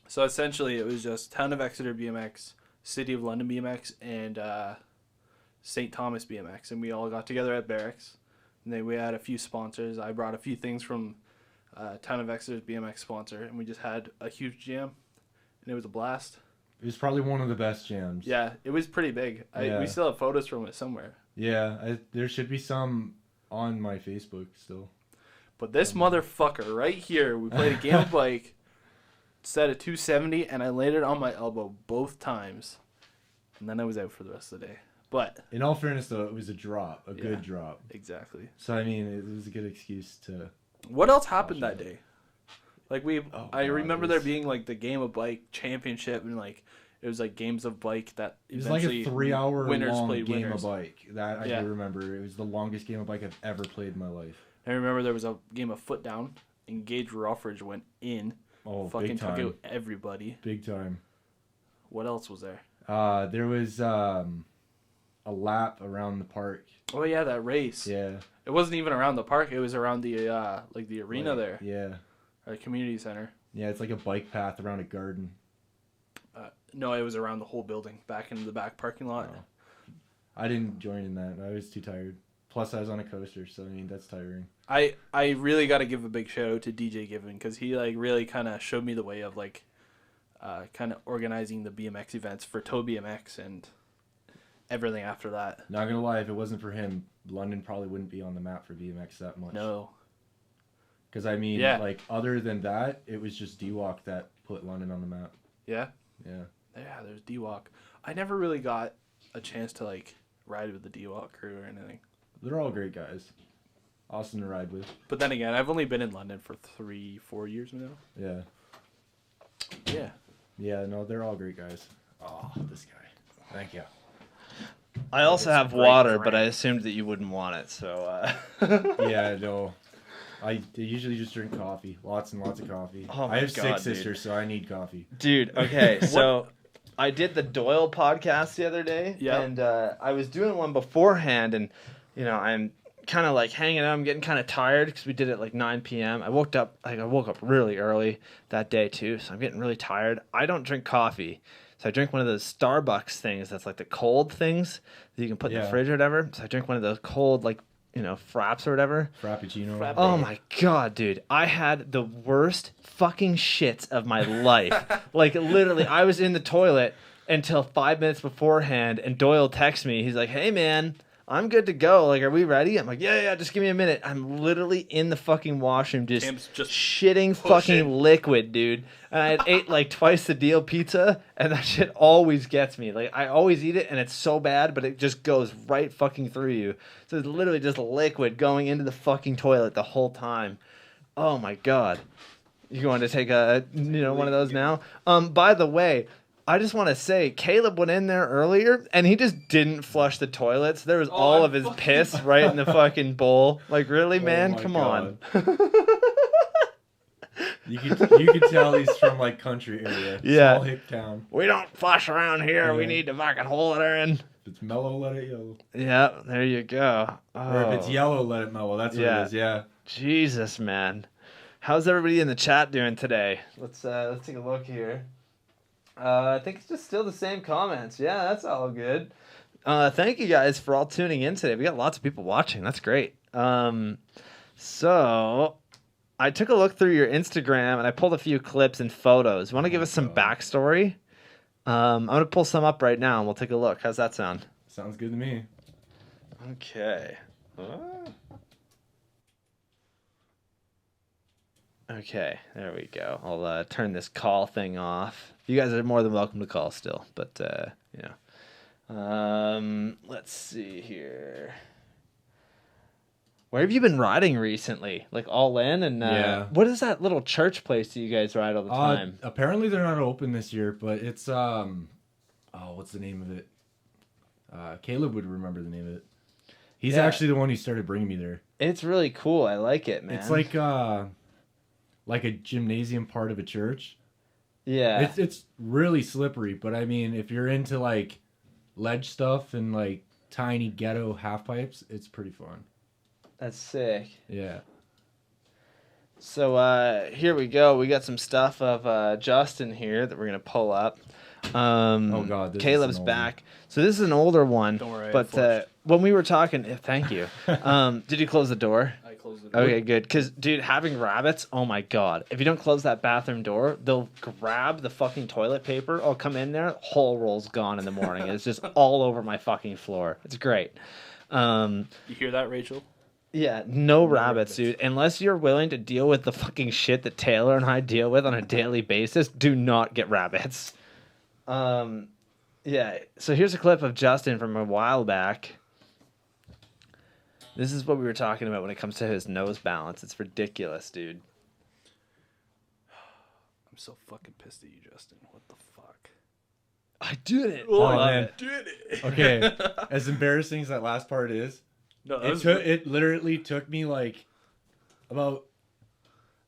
So essentially, it was just Town of Exeter BMX, City of London BMX, and St. Thomas BMX. And we all got together at Barracks. And then we had a few sponsors. I brought a few things from Town of Exeter's BMX sponsor. And we just had a huge jam. And it was a blast. It was probably one of the best jams. Yeah, it was pretty big. Yeah. We still have photos from it somewhere. Yeah, there should be some on my Facebook still. But this motherfucker right here, we played a game of bike, set a 270, and I landed on my elbow both times. And then I was out for the rest of the day. But In all fairness, though, it was a drop, a Yeah. good drop. exactly. So, I mean, it was a good excuse to... What else happened that day? Like I God, remember it there was- being like the game of bike championship, and like it was like games of bike that It was like a eventually 3-hour winners long played game winners. of bike. That I Yeah. do remember. It was the longest game of bike I've ever played in my life. I remember there was a game of foot down, and Gage Ruffridge went in, Oh, fucking big took time. out everybody. Big time. What else was there? There was a lap around the park. Oh yeah, that race. Yeah. It wasn't even around the park. It was around the like the arena Like, there, Yeah. or the community center. Yeah, it's like a bike path around a garden. No, it was around the whole building, back in the back parking lot. Oh. I didn't join in that. I was too tired. Plus, I was on a coaster, so I mean that's tiring. I really got to give a big shout out to DJ Given because he like really kind of showed me the way of like kind of organizing the BMX events for ToBMX and everything after that. Not gonna lie, if it wasn't for him, London probably wouldn't be on the map for BMX that much. No. Because I mean, Yeah. like other than that, it was just D-Walk that put London on the map. Yeah. Yeah. Yeah. There's D-Walk. I never really got a chance to like ride with the D-Walk crew or anything. They're all great guys. Awesome to ride with. But then again, I've only been in London for 3-4 years now. Yeah. Yeah. Yeah, no, they're all great guys. Oh, this guy. Thank you. I also it's have great water, but I drink. assumed that you wouldn't want it, so. Yeah, no. I usually just drink coffee. Lots and lots of coffee. Oh my I have God, six dude. sisters, so I need coffee. Dude, okay, so I did the Doyle podcast the other day, Yeah. and I was doing one beforehand, and I'm kind of like hanging out. I'm getting kind of tired because we did it like 9 p.m. I woke up really early that day too, so I'm getting really tired. I don't drink coffee, so I drink one of those Starbucks things that's like the cold things that you can put in the Yeah. fridge or whatever. So I drink one of those cold fraps or whatever. Frappuccino. Frappe. Oh my God, dude. I had the worst fucking shits of my life. Like, literally, I was in the toilet until 5 minutes beforehand, and Doyle texts me. He's like, hey, man, I'm good to go. Like, are we ready? I'm like, yeah, just give me a minute. I'm literally in the fucking washroom Cam's just shitting pushing. fucking liquid, dude. And I had ate like twice the deal pizza, and that shit always gets me. Like, I always eat it, and it's so bad, but it just goes right fucking through you. So it's literally just liquid going into the fucking toilet the whole time. Oh my God. You going to take one of those now? By the way, I just want to say, Kaleb went in there earlier, and he just didn't flush the toilets. There was all of his piss right in the fucking bowl. Like, really, man? my Come God. on. You can tell he's from like country area. Yeah. Small hick town. We don't flush around here. We Yeah. need to fucking hold it in. If it's mellow, let it yellow. Yeah, there you go. Or if it's Oh, yellow, let it mellow. That's what Yeah. it is. Yeah. Jesus, man. How's everybody in the chat doing today? Let's take a look here. I think it's just still the same comments. Yeah, that's all good. Thank you guys for all tuning in today. We got lots of people watching. That's great. So I took a look through your Instagram and I pulled a few clips and photos. You want to give us some backstory? I'm gonna pull some up right now and we'll take a look. How's that sound? Sounds good to me. Okay. Okay, there we go. I'll turn this call thing off. You guys are more than welcome to call still, but let's see here. Where have you been riding recently? Like all in and Yeah. What is that little church place that you guys ride all the time? Apparently they're not open this year, but it's what's the name of it? Kaleb would remember the name of it. He's Yeah. actually the one who started bringing me there. It's really cool. I like it, man. It's like a gymnasium part of a church. yeah. It's really slippery, but I mean, if you're into like ledge stuff and like tiny ghetto half pipes, it's pretty fun. That's sick. Yeah. So here we go. We got some stuff of Justin here that we're gonna pull up. Oh God, this is Caleb's an old back. So this is an older one. Don't worry, I But flushed. when we were talking, thank you. Did you close the door? I closed the door. Okay, good. Because, dude, having rabbits, oh my God. If you don't close that bathroom door, they'll grab the fucking toilet paper. I'll come in there, whole roll's gone in the morning. It's just all over my fucking floor. It's great. You hear that, Rachel? Yeah, no rabbits, dude. Unless you're willing to deal with the fucking shit that Taylor and I deal with on a daily basis, do not get rabbits. Yeah, so here's a clip of Justin from a while back. This is what we were talking about when it comes to his nose balance. It's ridiculous, dude. I'm so fucking pissed at you, Justin. What the fuck? I did it. Oh, I love man. it. Did it? Okay, as embarrassing as that last part is, No, that was it literally took me like about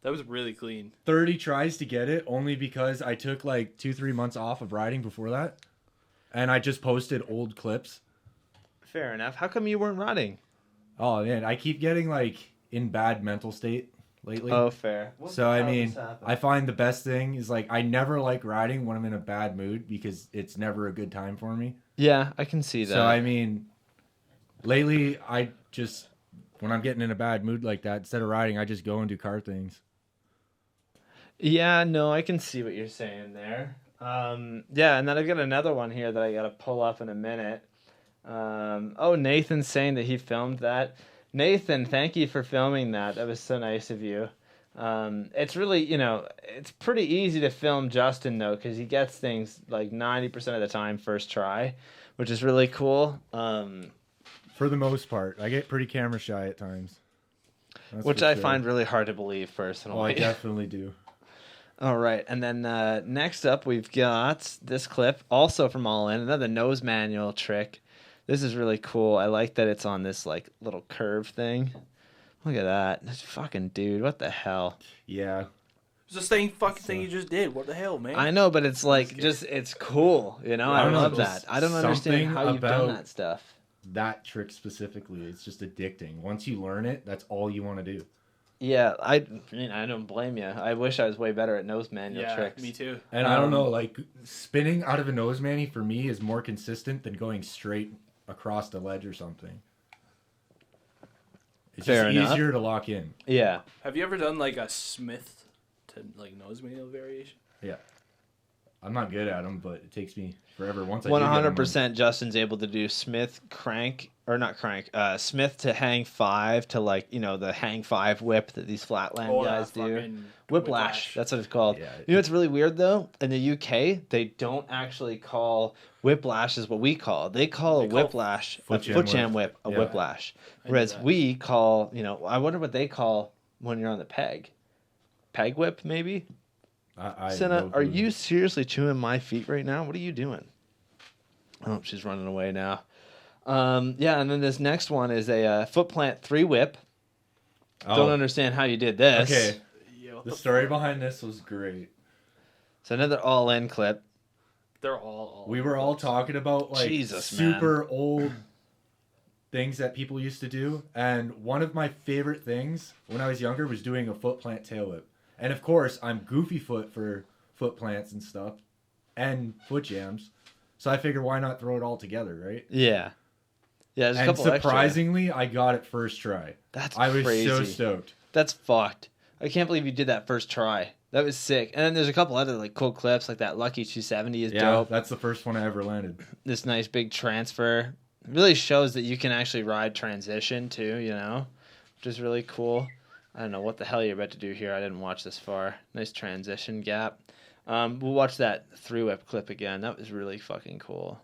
that was really clean. 30 tries to get it, only because I took like 2-3 months off of riding before that, and I just posted old clips. Fair enough. How come you weren't riding? Oh man, I keep getting like in bad mental state lately. Oh, fair. So I mean, I find the best thing is like I never like riding when I'm in a bad mood because it's never a good time for me. Yeah, I can see that. So I mean, lately I just when I'm getting in a bad mood like that, instead of riding, I just go and do car things. Yeah, no, I can see what you're saying there. Yeah, and then I've got another one here that I got to pull up in a minute. Oh, Nathan's saying that he filmed that. Nathan, thank you for filming that. That was so nice of you. It's really, it's pretty easy to film Justin, though, because he gets things like 90% of the time first try, which is really cool. For the most part, I get pretty camera shy at times. That's Which for I sure. find really hard to believe, Oh, I personally. definitely do. All right, and then next up we've got this clip, also from All In, another nose manual trick. This is really cool. I like that it's on this like little curve thing. Look at that. This fucking dude, what the hell? Yeah. It's the same fucking thing you just did. What the hell, man? I know, but it's like just it's cool, you know? I I don't know, love just that. I don't understand something how you've done about that stuff. That trick specifically, it's just addicting. Once you learn it, that's all you want to do. Yeah, I mean, I don't blame you. I wish I was way better at nose manual Yeah, tricks. me too. And I don't know, like spinning out of a nose manny for me is more consistent than going straight across the ledge or something. It's Fair just enough. easier to lock in. Yeah. Have you ever done like a Smith to like nose manual variation? Yeah. I'm not good at them, but it takes me forever. Once I do get 'em, 100% Justin's able to do Smith crank, or not crank, Smith to hang 5 to like, you know, the hang 5 whip that these flatland guys do. fucking Whiplash, that's what it's called. Yeah. You know what's really weird though? In the UK, they don't actually call whiplash is what we call. They call They a call whiplash, a foot jam foot jam whip. whip, a Yeah. whiplash. I knew Whereas that. we call, you know, I wonder what they call when you're on the peg. Peg whip, maybe? I Senna, no are clue. you seriously chewing my feet right now? What are you doing? Oh, she's running away now. Yeah, and then this next one is a foot plant 3 whip. Oh, Don't understand how you did this. okay. Yeah, what The the story fuck? behind this was great. It's another all-in clip. They're all We were all talking about like Jesus, super old things that people used to do, and one of my favorite things when I was younger was doing a foot plant tail whip. And of course, I'm goofy foot for foot plants and stuff, and foot jams. So I figured, why not throw it all together, right? Yeah. Yeah, there's a And couple extra. surprisingly, I got it first try. That's I was crazy. so stoked. That's fucked. I can't believe you did that first try. That was sick. And then there's a couple other like cool clips, like that Lucky 270 is Yeah, dope. that's the first one I ever landed. This nice big transfer. It really shows that you can actually ride transition too, you know, which is really cool. I don't know what the hell you're about to do here. I didn't watch this far. Nice transition gap. We'll watch that 3-whip clip again. That was really fucking cool.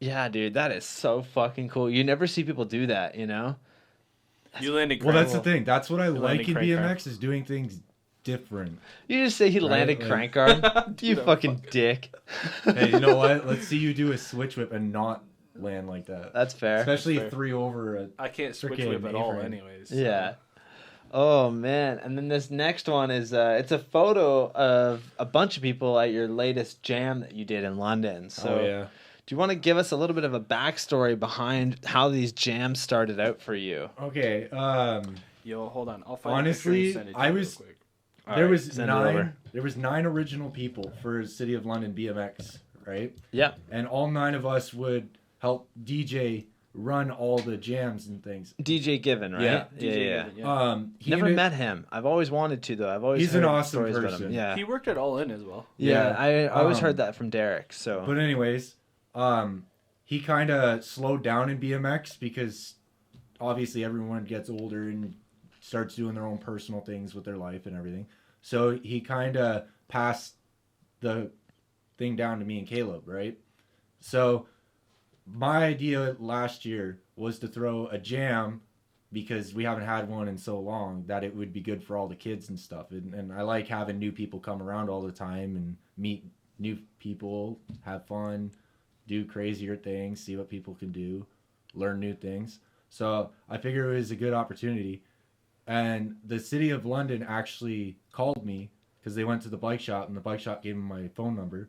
Yeah, dude, that is so fucking cool. You never see people do that, you know? You landed Well, that's the crank- thing. That's what I like landing in crank arm. BMX is doing things different. You just say he landed Like- crank arm. You Dude, I'm fucking dick. Hey, you know what? Let's see you do a switch whip and not land like that. That's fair. Especially fair. 3 over a I can't switch Freaking whip at all, A-frame. anyways. so- Yeah. Oh man. And then this next one is it's a photo of a bunch of people at your latest jam that you did in London. So oh yeah. do you want to give us a little bit of a backstory behind how these jams started out for you? Okay. Yo, hold on. I'll find Honestly, a picture and send it to I you was- real quick. There Alright, was send it over. 9. There was 9 original people for City of London BMX, right? Yeah. And all 9 of us would help DJ run all the jams and things. DJ Given, right? Yeah. DJ yeah. Given, yeah. He Never ended- met him. I've always wanted to though. I've always He's heard an awesome stories about him. person. Yeah. He worked at All In as well. Yeah, I always um, heard that from Derek. So But anyways, he kind of slowed down in BMX because obviously everyone gets older and starts doing their own personal things with their life and everything. So he kind of passed the thing down to me and Kaleb, right? So my idea last year was to throw a jam because we haven't had one in so long that it would be good for all the kids and stuff. And I like having new people come around all the time and meet new people, have fun, do crazier things, see what people can do, learn new things. So I figured it was a good opportunity. And the City of London actually called me because they went to the bike shop and the bike shop gave them my phone number.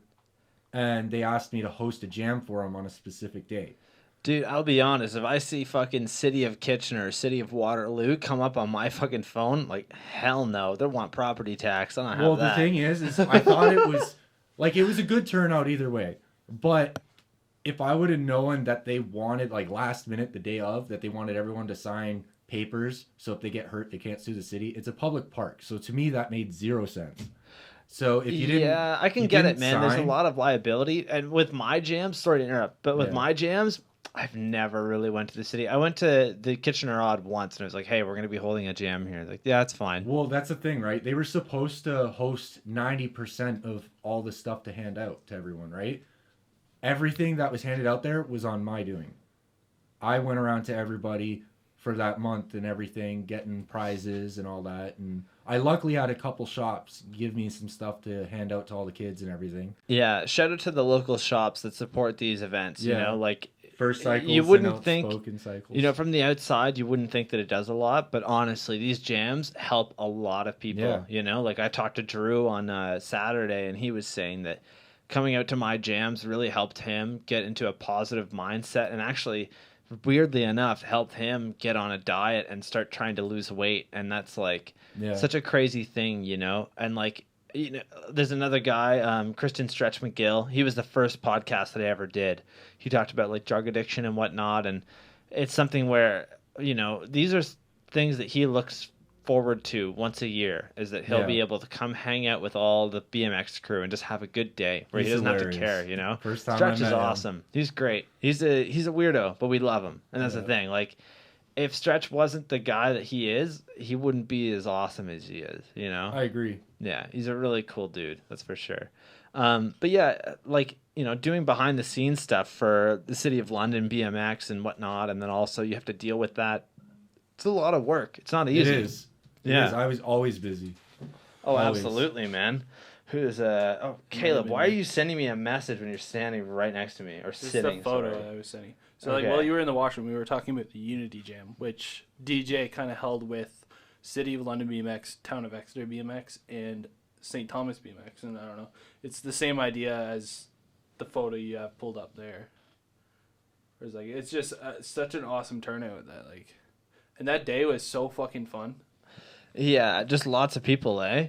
And they asked me to host a jam for them on a specific day. dude, I'll be honest. If I see fucking City of Kitchener or City of Waterloo come up on my fucking phone, like hell no, they want property tax. I don't have Well, that. the thing is I thought it was like it was a good turnout either way. But if I would have known that they wanted like last minute the day of that they wanted everyone to sign papers so if they get hurt they can't sue the city. It's a public park. So to me that made 0 sense. So if you didn't yeah, I can you get it, didn't man. There's a sign- lot of liability, and with my jams, sorry to interrupt, but with Yeah. my jams, I've never really went to the city. I went to the Kitchener Odd once, and it was like, hey, we're gonna be holding a jam here. Like, yeah, that's fine. Well, that's the thing, right? They were supposed to host 90% of all the stuff to hand out to everyone, right? Everything that was handed out there was on my doing. I went around to everybody, for that month and everything, getting prizes and all that. And I luckily had a couple shops give me some stuff to hand out to all the kids and everything. Yeah, shout out to the local shops that support these events. You Yeah. know, like First cycles, you wouldn't and think, outspoken cycles. you know, from the outside, you wouldn't think that it does a lot, but honestly, these jams help a lot of people. Yeah. You know, like I talked to Drew on Saturday, and he was saying that coming out to my jams really helped him get into a positive mindset, and actually, weirdly enough, helped him get on a diet and start trying to lose weight. And that's like such a crazy thing, you know. And like, you know, there's another guy, Kristen Stretch McGill. He was the first podcast that I ever did. He talked about like drug addiction and whatnot, and it's something where, you know, these are things that he looks forward to once a year, is that he'll be able to come hang out with all the BMX crew and just have a good day where he doesn't have to care, you know. First time Stretch I is met awesome. He's great. He's a weirdo, but we love him, and that's the thing. Like, if Stretch wasn't the guy that he is, he wouldn't be as awesome as he is, you know. I agree. Yeah, he's a really cool dude, that's for sure. But yeah, like, you know, doing behind the scenes stuff for the City of London BMX and whatnot, and then also you have to deal with that. It's a lot of work. It's not easy. It is. Yeah, I was always busy. Oh, always. absolutely, man. Who's Kaleb? Why are you sending me a message when you're standing right next to me or This sitting? is the photo sorry. I was sending. So Okay. like while you were in the washroom, we were talking about the Unity Jam, which DJ kind of held with City of London BMX, Town of Exeter BMX, and St. Thomas BMX. And I don't know, it's the same idea as the photo you have pulled up there. It's like it's just such an awesome turnout that like, and that day was so fucking fun. Yeah, just lots of people, eh?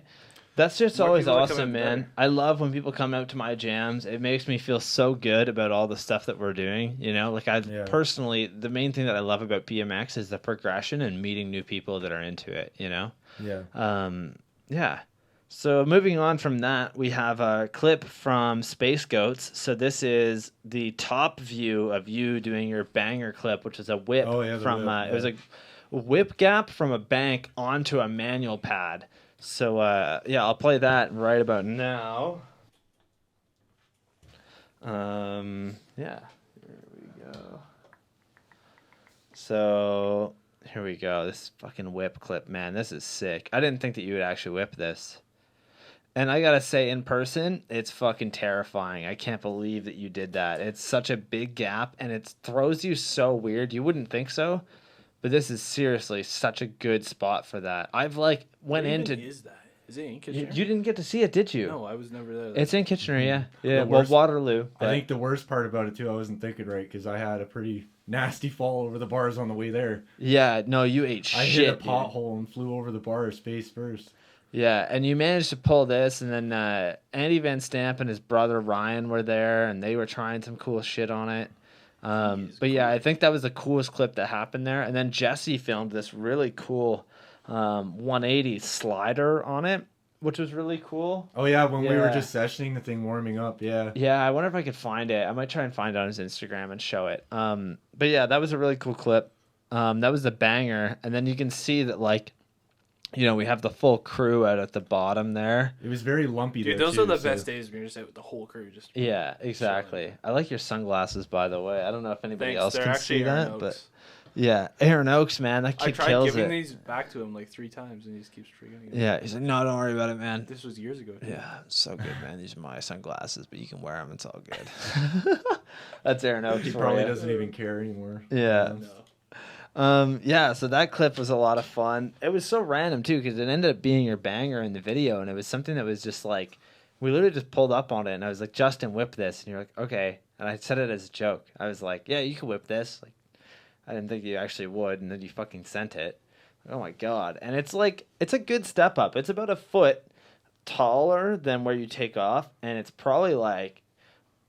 That's just More always people that come awesome, out, the man. better. I love when people come out to my jams. It makes me feel so good about all the stuff that we're doing. You know, like personally, the main thing that I love about BMX is the progression and meeting new people that are into it, you know? Yeah. Yeah. So moving on from that, we have a clip from SPACEGOATS. So this is the top view of you doing your banger clip, which is a whip from it was a whip gap from a bank onto a manual pad. So yeah, I'll play that right about now. Yeah, here we go. So here we go. This fucking whip clip, man, this is sick. I didn't think that you would actually whip this. And I gotta say, in person, it's fucking terrifying. I can't believe that you did that. It's such a big gap, and it throws you so weird. You wouldn't think so, but this is seriously such a good spot for that. I've like went What into. even is that? Is it in Kitchener? You didn't get to see it, did you? No, I was never there. It's in Kitchener, yeah. Yeah, The well, worst- Waterloo. I but- think the worst part about it too, I wasn't thinking right because I had a pretty nasty fall over the bars on the way there. Yeah, no, you ate shit. I hit a dude. pothole and flew over the bars face first. Yeah, and you managed to pull this, and then Andy Van Stamp and his brother Ryan were there, and they were trying some cool shit on it. But yeah, I think that was the coolest clip that happened there. And then Jesse filmed this really cool 180 slider on it, which was really cool. Oh yeah, when we were Yeah. just sessioning the thing, warming up. Yeah. Yeah, I wonder if I could find it. I might try and find it on his Instagram and show it. But yeah, that was a really cool clip. That was the banger. And then you can see that, like, you know, we have the full crew out at the bottom there. It was very lumpy. Dude, there those too, are the so- best days when you're just out with the whole crew. Just Yeah, exactly. I like your sunglasses, by the way. I don't know if anybody thanks. else They're can actually see Aaron that, but Oaks. yeah, Aaron Oaks, man, that I kid tried kills giving it. these back to him like 3 times, and he just keeps forgetting. Yeah, he's like, no, don't worry about it, man. This was years ago. Too. Yeah, it's so good, man. These are my sunglasses, but you can wear them. It's all good. That's Aaron Oaks. He for probably you. doesn't even care anymore. Yeah. No. Yeah, so that clip was a lot of fun. It was so random too, because it ended up being your banger in the video, and it was something that was just like, we literally just pulled up on it, and I was like, Justin, whip this, and you're like, okay, and I said it as a joke. I was like, yeah, you can whip this. Like, I didn't think you actually would, and then you fucking sent it. Oh my god! And it's like, it's a good step up. It's about a foot taller than where you take off, and it's probably like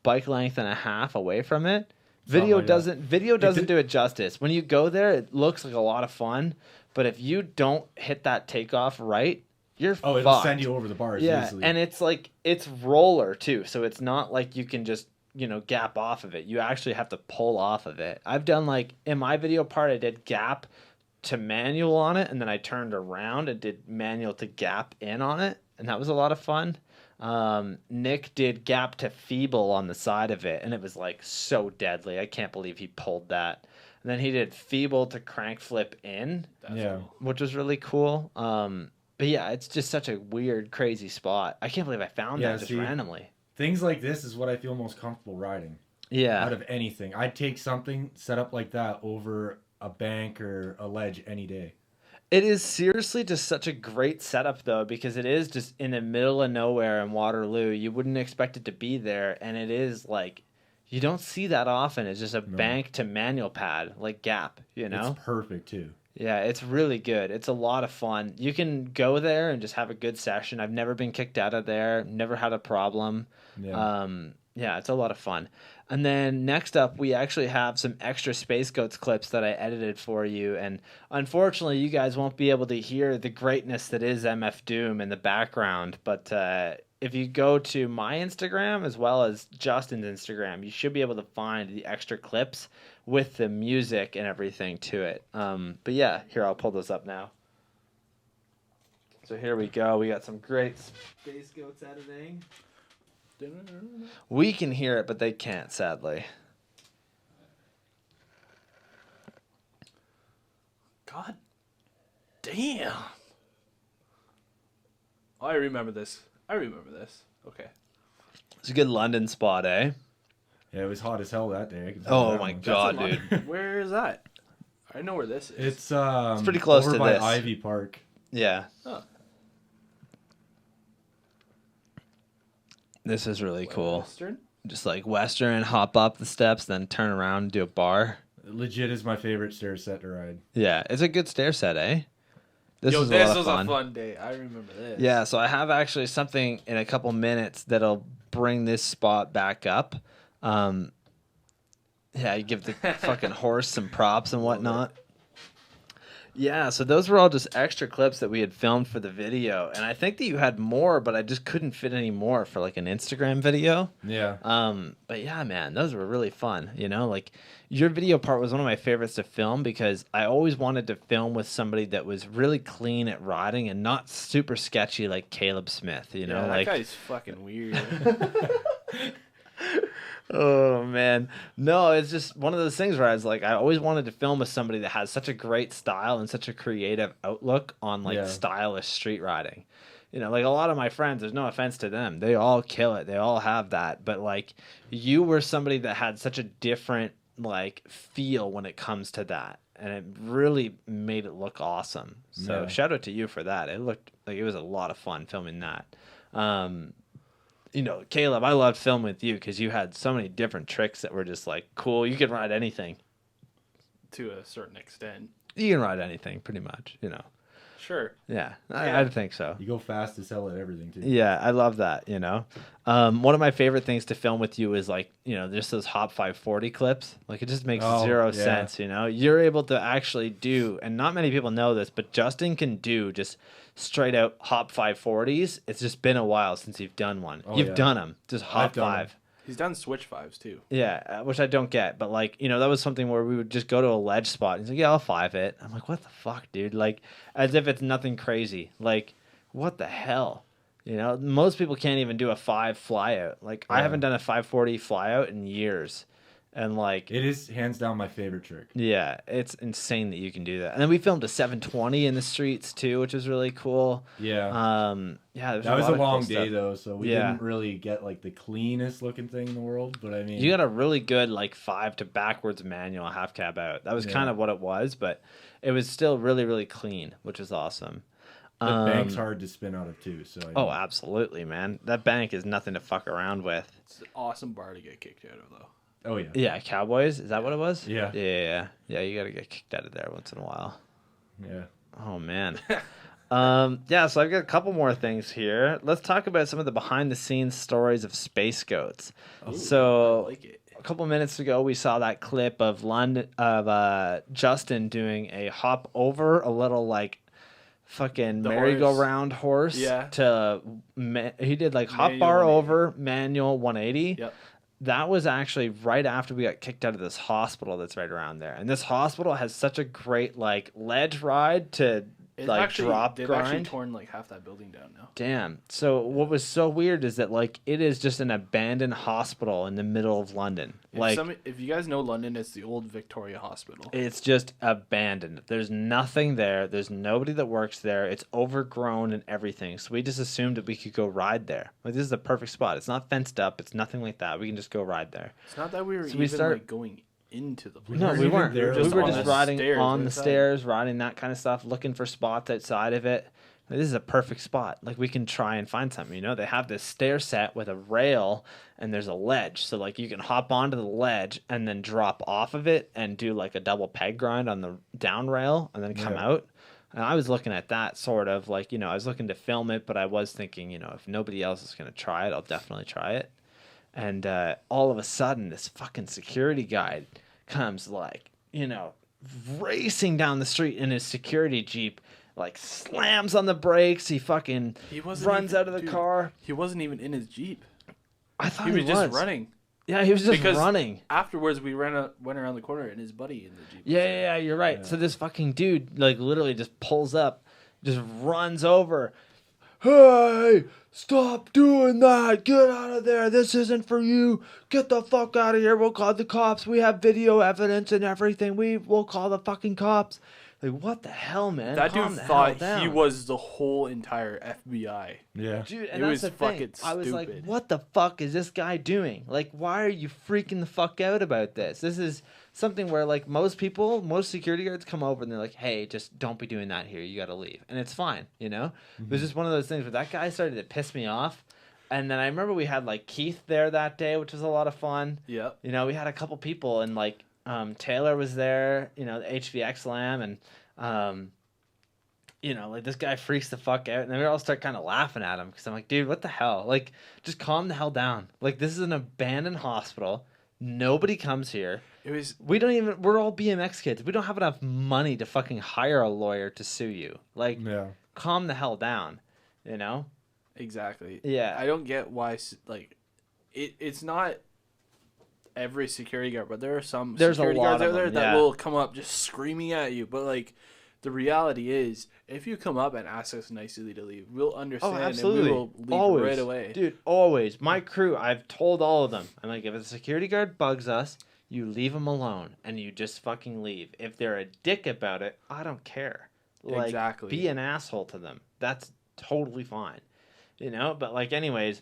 bike length and a half away from it. Video Something like doesn't do it justice. When you go there, it looks like a lot of fun, but if you don't hit that takeoff right, you're Oh, it'll fucked. send you over the bars easily. And it's like, it's roller too, so it's not like you can just, you know, gap off of it. You actually have to pull off of it. I've done, like, in my video part, I did gap to manual on it, and then I turned around and did manual to gap in on it, and that was a lot of fun. Nick did gap to feeble on the side of it, and it was like so deadly. I can't believe he pulled that. And and then he did feeble to crank flip in, That's Yeah. cool. which was really cool. But yeah, it's just such a weird, crazy spot. I can't believe I found Yeah, that just see? randomly. Things like this is what I feel most comfortable riding Yeah. out of anything. I'd take something set up like that over a bank or a ledge any day. It is seriously just such a great setup, though, because it is just in the middle of nowhere in Waterloo. You wouldn't expect it to be there, and it is like you don't see that often. It's just a bank to manual pad, like gap, you know? It's perfect too. Yeah, it's really good. It's a lot of fun. You can go there and just have a good session. I've never been kicked out of there, never had a problem. Yeah. Yeah, it's a lot of fun. And then next up, we actually have some extra Space Goats clips that I edited for you. And unfortunately, you guys won't be able to hear the greatness that is MF Doom in the background. But if you go to my Instagram as well as Justin's Instagram, you should be able to find the extra clips with the music and everything to it. But yeah, here, I'll pull those up now. So here we go. We got some great Space Goats editing. We can hear it, but they can't, sadly. God damn. Oh, I remember this. Okay. It's a good London spot, eh? Yeah, it was hot as hell that day. I can tell Oh you that my much. God, That's a lot. dude. Where is that? I know where this is. It's pretty close over to by this. Ivy Park. Yeah. Huh. This is really cool. Western? Just like Western, hop up the steps, then turn around and do a bar. Legit is my favorite stair set to ride. Yeah, it's a good stair set, eh? This Yo, was this a lot was of fun. a fun day. I remember this. Yeah, so I have actually something in a couple minutes that'll bring this spot back up. Yeah, you give the fucking horse some props and whatnot. Yeah, so those were all just extra clips that we had filmed for the video, and I think that you had more, but I just couldn't fit any more for like an Instagram video. Yeah. But yeah, man, those were really fun. You know, like your video part was one of my favorites to film because I always wanted to film with somebody that was really clean at riding and not super sketchy like Kaleb Smith. You know, Yeah, like that guy's fucking weird. oh man, no, it's just one of those things where I was like, I always wanted to film with somebody that has such a great style and such a creative outlook on like Yeah. stylish street riding. You know, like a lot of my friends, there's no offense to them, they all kill it, they all have that, but like you were somebody that had such a different like feel when it comes to that, and it really made it look awesome. So Yeah. shout out to you for that. It looked like it was a lot of fun filming that. You know, Kaleb, I loved filming with you because you had so many different tricks that were just like cool. You could ride anything. To a certain extent. You can ride anything, pretty much. You know. Sure. Yeah, Yeah. I think so. You go fast as hell at everything too. Yeah, I love that. You know, one of my favorite things to film with you is like just those Hop 540 clips. Like it just makes Oh, zero yeah. sense. You know, you're able to actually do, and not many people know this, but Justin can do just straight out Hop 540s. It's just been a while since you've done one. Oh, You've yeah. done them, just Hop I've done 'em. 5. He's done switch fives too. Yeah, which I don't get, but like, that was something where we would just go to a ledge spot. He's like, yeah, I'll 5 it. I'm like, what the fuck, dude? Like, as if it's nothing crazy. Like, what the hell? Most people can't even do a 5 flyout. Like, I Yeah. haven't done a 540 flyout in years. And like, It is hands down my favorite trick. yeah, it's insane that you can do that. And then we filmed a 720 in the streets too, which was really cool. Yeah. Yeah, there's That was lot a of cool long day stuff. though, so we Yeah. didn't really get like the cleanest looking thing in the world. But I mean, You got a really good like 5 to backwards manual half cab out. That was Yeah. kind of what it was, but it was still really, really clean, which is awesome. the bank's hard to spin out of too. So I Oh, mean, absolutely, man. That bank is nothing to fuck around with. It's an awesome bar to get kicked out of though. oh yeah, Yeah, Cowboys, is that what it was? Yeah. Yeah, you got to get kicked out of there once in a while. yeah. Oh man. Yeah, so I've got a couple more things here. Let's talk about some of the behind the scenes stories of Space Goats. So I like it. a couple minutes ago, we saw that clip of Justin doing a hop over a little like fucking The merry-go-round horse. Yeah. He did like hop Manual bar 180. over, manual 180. Yep. That was actually right after we got kicked out of this hospital that's right around there. And this hospital has such a great like ledge ride to drop they've actually grind. torn like half that building down now. Damn. So what was so weird is that like it is just an abandoned hospital in the middle of London. If you guys know London, it's the old Victoria Hospital. It's just abandoned. There's nothing there. There's nobody that works there. It's overgrown and everything. So we just assumed that we could go ride there. Like this is the perfect spot. It's not fenced up. It's nothing like that. We can just go ride there. It's not that we were like going into the place. No, we weren't. there. We were just riding on the outside. stairs, riding that kind of stuff, looking for spots outside of it. This is a perfect spot. Like we can try and find something. You know, they have this stair set with a rail and there's a ledge. So like you can hop onto the ledge and then drop off of it and do like a double peg grind on the down rail and then come out. And I was looking at that sort of like, you know, I was looking to film it, but I was thinking, you know, if nobody else is going to try it, I'll definitely try it. And all of a sudden, this fucking security guy comes like, you know, racing down the street in his security Jeep, like slams on the brakes. He fucking runs out of the car. He wasn't even in his Jeep. I thought He was just running. Yeah, he was just Because running. Afterwards, we went around the corner and his buddy in the Jeep. Yeah, you're right. Yeah. So this fucking dude, like, literally just pulls up, just runs over. Hey, stop doing that. Get out of there. This isn't for you. Get the fuck out of here. We'll call the cops. We have video evidence and everything. We'll call the fucking cops. Like, what the hell, man? That Calm dude the thought hell down. he was the whole entire FBI. Yeah. Dude, and It that's was the thing. fucking I was like, stupid. what the fuck is this guy doing? Like, why are you freaking the fuck out about this? This is something where, like, most security guards come over and they're like, hey, just don't be doing that here. You got to leave. And it's fine, you know? It was just one of those things where that guy started to piss me off. And then I remember we had, like, Keith there that day, which was a lot of fun. Yep. You know, we had a couple people, and, like, Taylor was there, you know, the HVX Lamb, and you know, like this guy freaks the fuck out, and then we all start kind of laughing at him because I'm like, dude, what the hell? Like, just calm the hell down. Like, this is an abandoned hospital. Nobody comes here. We're all BMX kids. We don't have enough money to fucking hire a lawyer to sue you. Like, calm the hell down, you know? Exactly. Yeah. I don't get why, like, it's not every security guard, but there are some security guards out there that will come up just screaming at you. But, like, the reality is, if you come up and ask us nicely to leave, we'll understand and we will leave right away. Dude, always. My crew, I've told all of them. I'm like, if a security guard bugs us, you leave them alone and you just fucking leave. If they're a dick about it, I don't care. Like, Exactly. Be an asshole to them. That's totally fine. You know? But, like, anyways,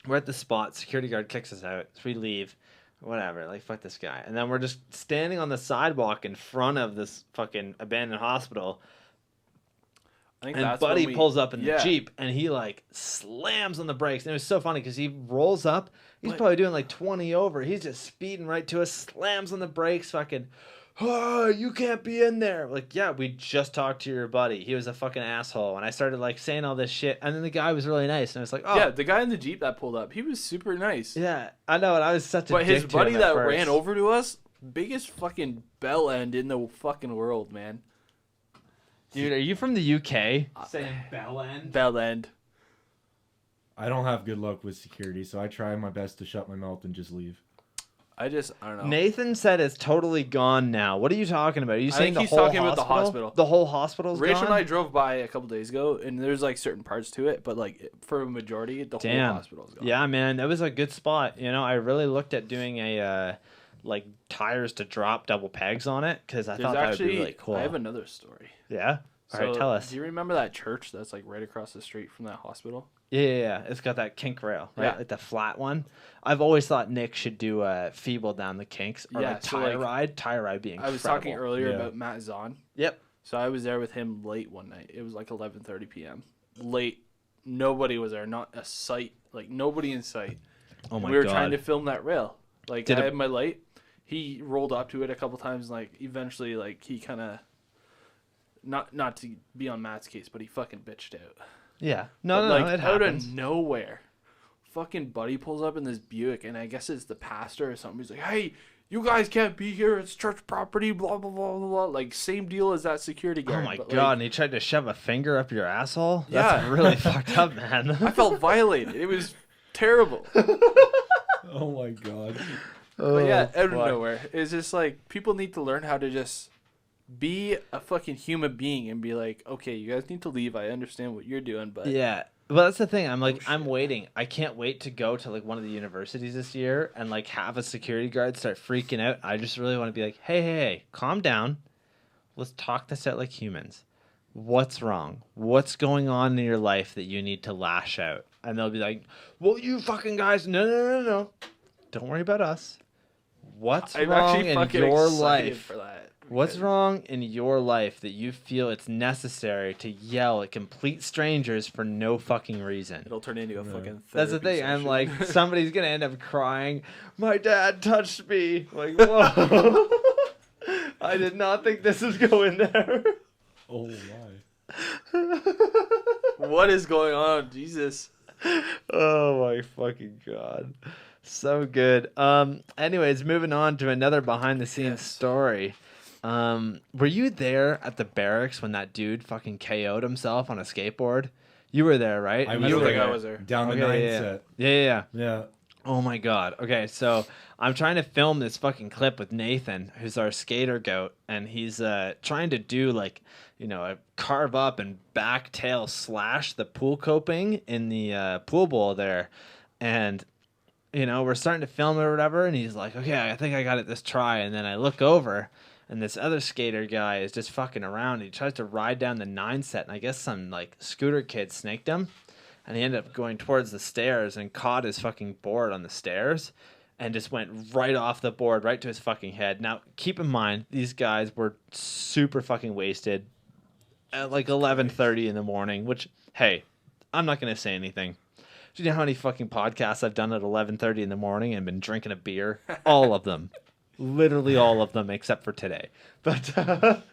we're at the spot. Security guard kicks us out. So we leave. Whatever, like, fuck this guy. And then we're just standing on the sidewalk in front of this fucking abandoned hospital. I think and that's Buddy pulls up in the Yeah. Jeep, and he, like, slams on the brakes. And it was so funny because he rolls up. He's probably doing, like, 20 over. He's just speeding right to us, slams on the brakes, fucking, oh, you can't be in there. Like, yeah, we just talked to your buddy. He was a fucking asshole. And I started, like, saying all this shit. And then the guy was really nice. And I was like, oh. Yeah, the guy in the Jeep that pulled up, he was super nice. Yeah, I know. And I was such a But dick his to buddy him at that first. ran over to us, biggest fucking bell end in the fucking world, man. Dude, are you from the UK? Saying bell end? Bell end. I don't have good luck with security, so I try my best to shut my mouth and just leave. I don't know. Nathan said it's totally gone now. What are you talking about? Are you saying think the he's whole talking hospital? about the hospital. The whole hospital's Rachel gone? and I drove by a couple days ago, and there's like certain parts to it, but like for a majority, the whole hospital's gone. Yeah, man, that was a good spot. You know, I really looked at doing a like tires to drop double pegs on it because I thought that would be really cool. I have another story. Yeah. All right, tell us. Do you remember that church that's like right across the street from that hospital? Yeah. It's got that kink rail, right? Yeah. Like the flat one. I've always thought Nick should do a feeble down the kinks or like tire ride. Tire ride being incredible. I was talking earlier about Matt Zahn. Yep. So I was there with him late one night. It was like 11:30 p.m. Late. Nobody was there. Not a sight. Like nobody in sight. Oh my god. We were trying to film that rail. Like I had my light. He rolled up to it a couple times. Like eventually, like he kind of. Not to be on Matt's case, but he fucking bitched out. Yeah. No, Like it out happens. of nowhere, fucking Buddy pulls up in this Buick, and I guess it's the pastor or something. He's like, "Hey, you guys can't be here. It's church property." Blah blah blah blah blah. Like same deal as that security guard. Oh my but, god! like, And he tried to shove a finger up your asshole. Yeah. That's really fucked up, man. I felt violated. It was terrible. Oh my god. But yeah, out of nowhere, it's just like people need to learn how to just be a fucking human being and be like, okay, you guys need to leave. I understand what you're doing, but Yeah. Well, that's the thing. I'm like, I'm waiting. I can't wait to go to like one of the universities this year and like have a security guard start freaking out. I just really want to be like, hey, calm down. Let's talk this out like humans. What's wrong? What's going on in your life that you need to lash out? And they'll be like, well, you fucking guys, no. Don't worry about us. What's I'm wrong actually in fucking your excited life? for that. What's because- wrong in your life that you feel it's necessary to yell at complete strangers for no fucking reason? It'll turn into a fucking. That's the therapy thing. I'm session. like, somebody's gonna end up crying. My dad touched me. Like, whoa! I did not think this was going there. Oh my. what is going on? Jesus. Oh my fucking god. So good. Anyways, moving on to another behind the scenes story. Were you there at the barracks when that dude fucking KO'd himself on a skateboard? You were there, right? I I was don't there. think I was there. Down the Okay, 9 yeah. set. Yeah. Yeah. Oh my god. Okay, so I'm trying to film this fucking clip with Nathan, who's our skater goat, and he's trying to do like, a carve up and back tail slash the pool coping in the pool bowl there. And we're starting to film it or whatever, and he's like, okay, I think I got it this try. And then I look over, and this other skater guy is just fucking around. He tries to ride down the 9 set, and I guess some like scooter kid snaked him. And he ended up going towards the stairs and caught his fucking board on the stairs and just went right off the board, right to his fucking head. Now, keep in mind, these guys were super fucking wasted at like 11:30 in the morning, which, hey, I'm not going to say anything. Do you know how many fucking podcasts I've done at 11:30 in the morning and been drinking a beer? All of them. Literally all of them except for today. But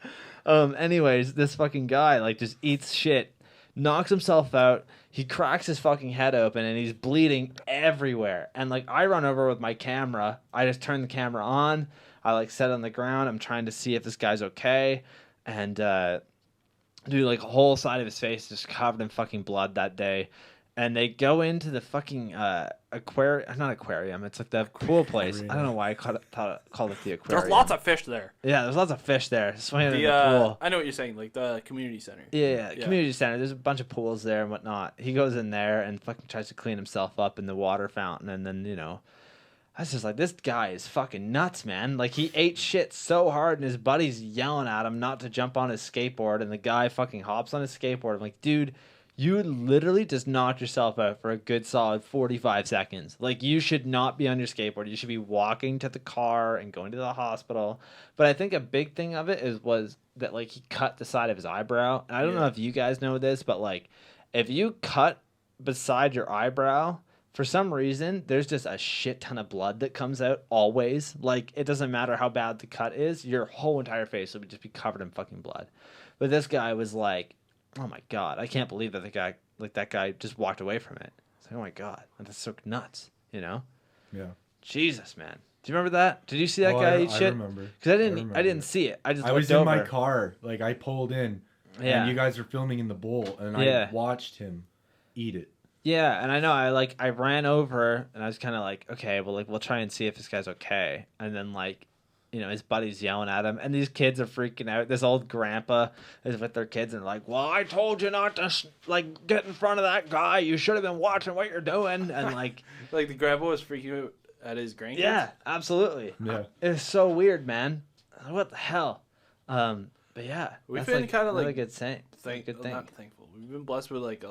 anyways, this fucking guy like just eats shit, knocks himself out. He cracks his fucking head open and he's bleeding everywhere. And like I run over with my camera. I just turn the camera on. I like set on the ground. I'm trying to see if this guy's okay. And dude, like a whole side of his face just covered in fucking blood that day. And they go into the fucking aquarium. Not aquarium. It's like the pool place. I don't know why I called it the aquarium. There's lots of fish there. Yeah, there's lots of fish there swimming in the pool. I know what you're saying, like the community center. Yeah, community center. There's a bunch of pools there and whatnot. He goes in there and fucking tries to clean himself up in the water fountain. And then, I was just like, this guy is fucking nuts, man. Like, he ate shit so hard and his buddy's yelling at him not to jump on his skateboard. And the guy fucking hops on his skateboard. I'm like, dude, you literally just knocked yourself out for a good solid 45 seconds. Like, you should not be on your skateboard. You should be walking to the car and going to the hospital. But I think a big thing of it was that, like, he cut the side of his eyebrow. And I don't know if you guys know this, but, like, if you cut beside your eyebrow, for some reason, there's just a shit ton of blood that comes out always. Like, it doesn't matter how bad the cut is. Your whole entire face will just be covered in fucking blood. But this guy was like, oh my god, I can't believe that that guy just walked away from it. It's like, oh my god, that's so nuts, Yeah. Jesus, man. Do you remember that? Did you see that Well, guy I eat shit? remember. Because I didn't see it. I just I was looked in my over. car. Like, I pulled in. Yeah. And you guys were filming in the bowl. And Yeah. I watched him eat it. Yeah, and I know I ran over and I was kind of like, okay, well, like we'll try and see if this guy's okay. And then like, his buddy's yelling at him, and these kids are freaking out. This old grandpa is with their kids, and like, well, I told you not to like get in front of that guy. You should have been watching what you're doing, and like, like the grandpa was freaking out at his grandkids. yeah, absolutely. Yeah. It's so weird, man. What the hell? But yeah, We've that's been kind of really like good thing. Good thing. Not thankful. We've been blessed with like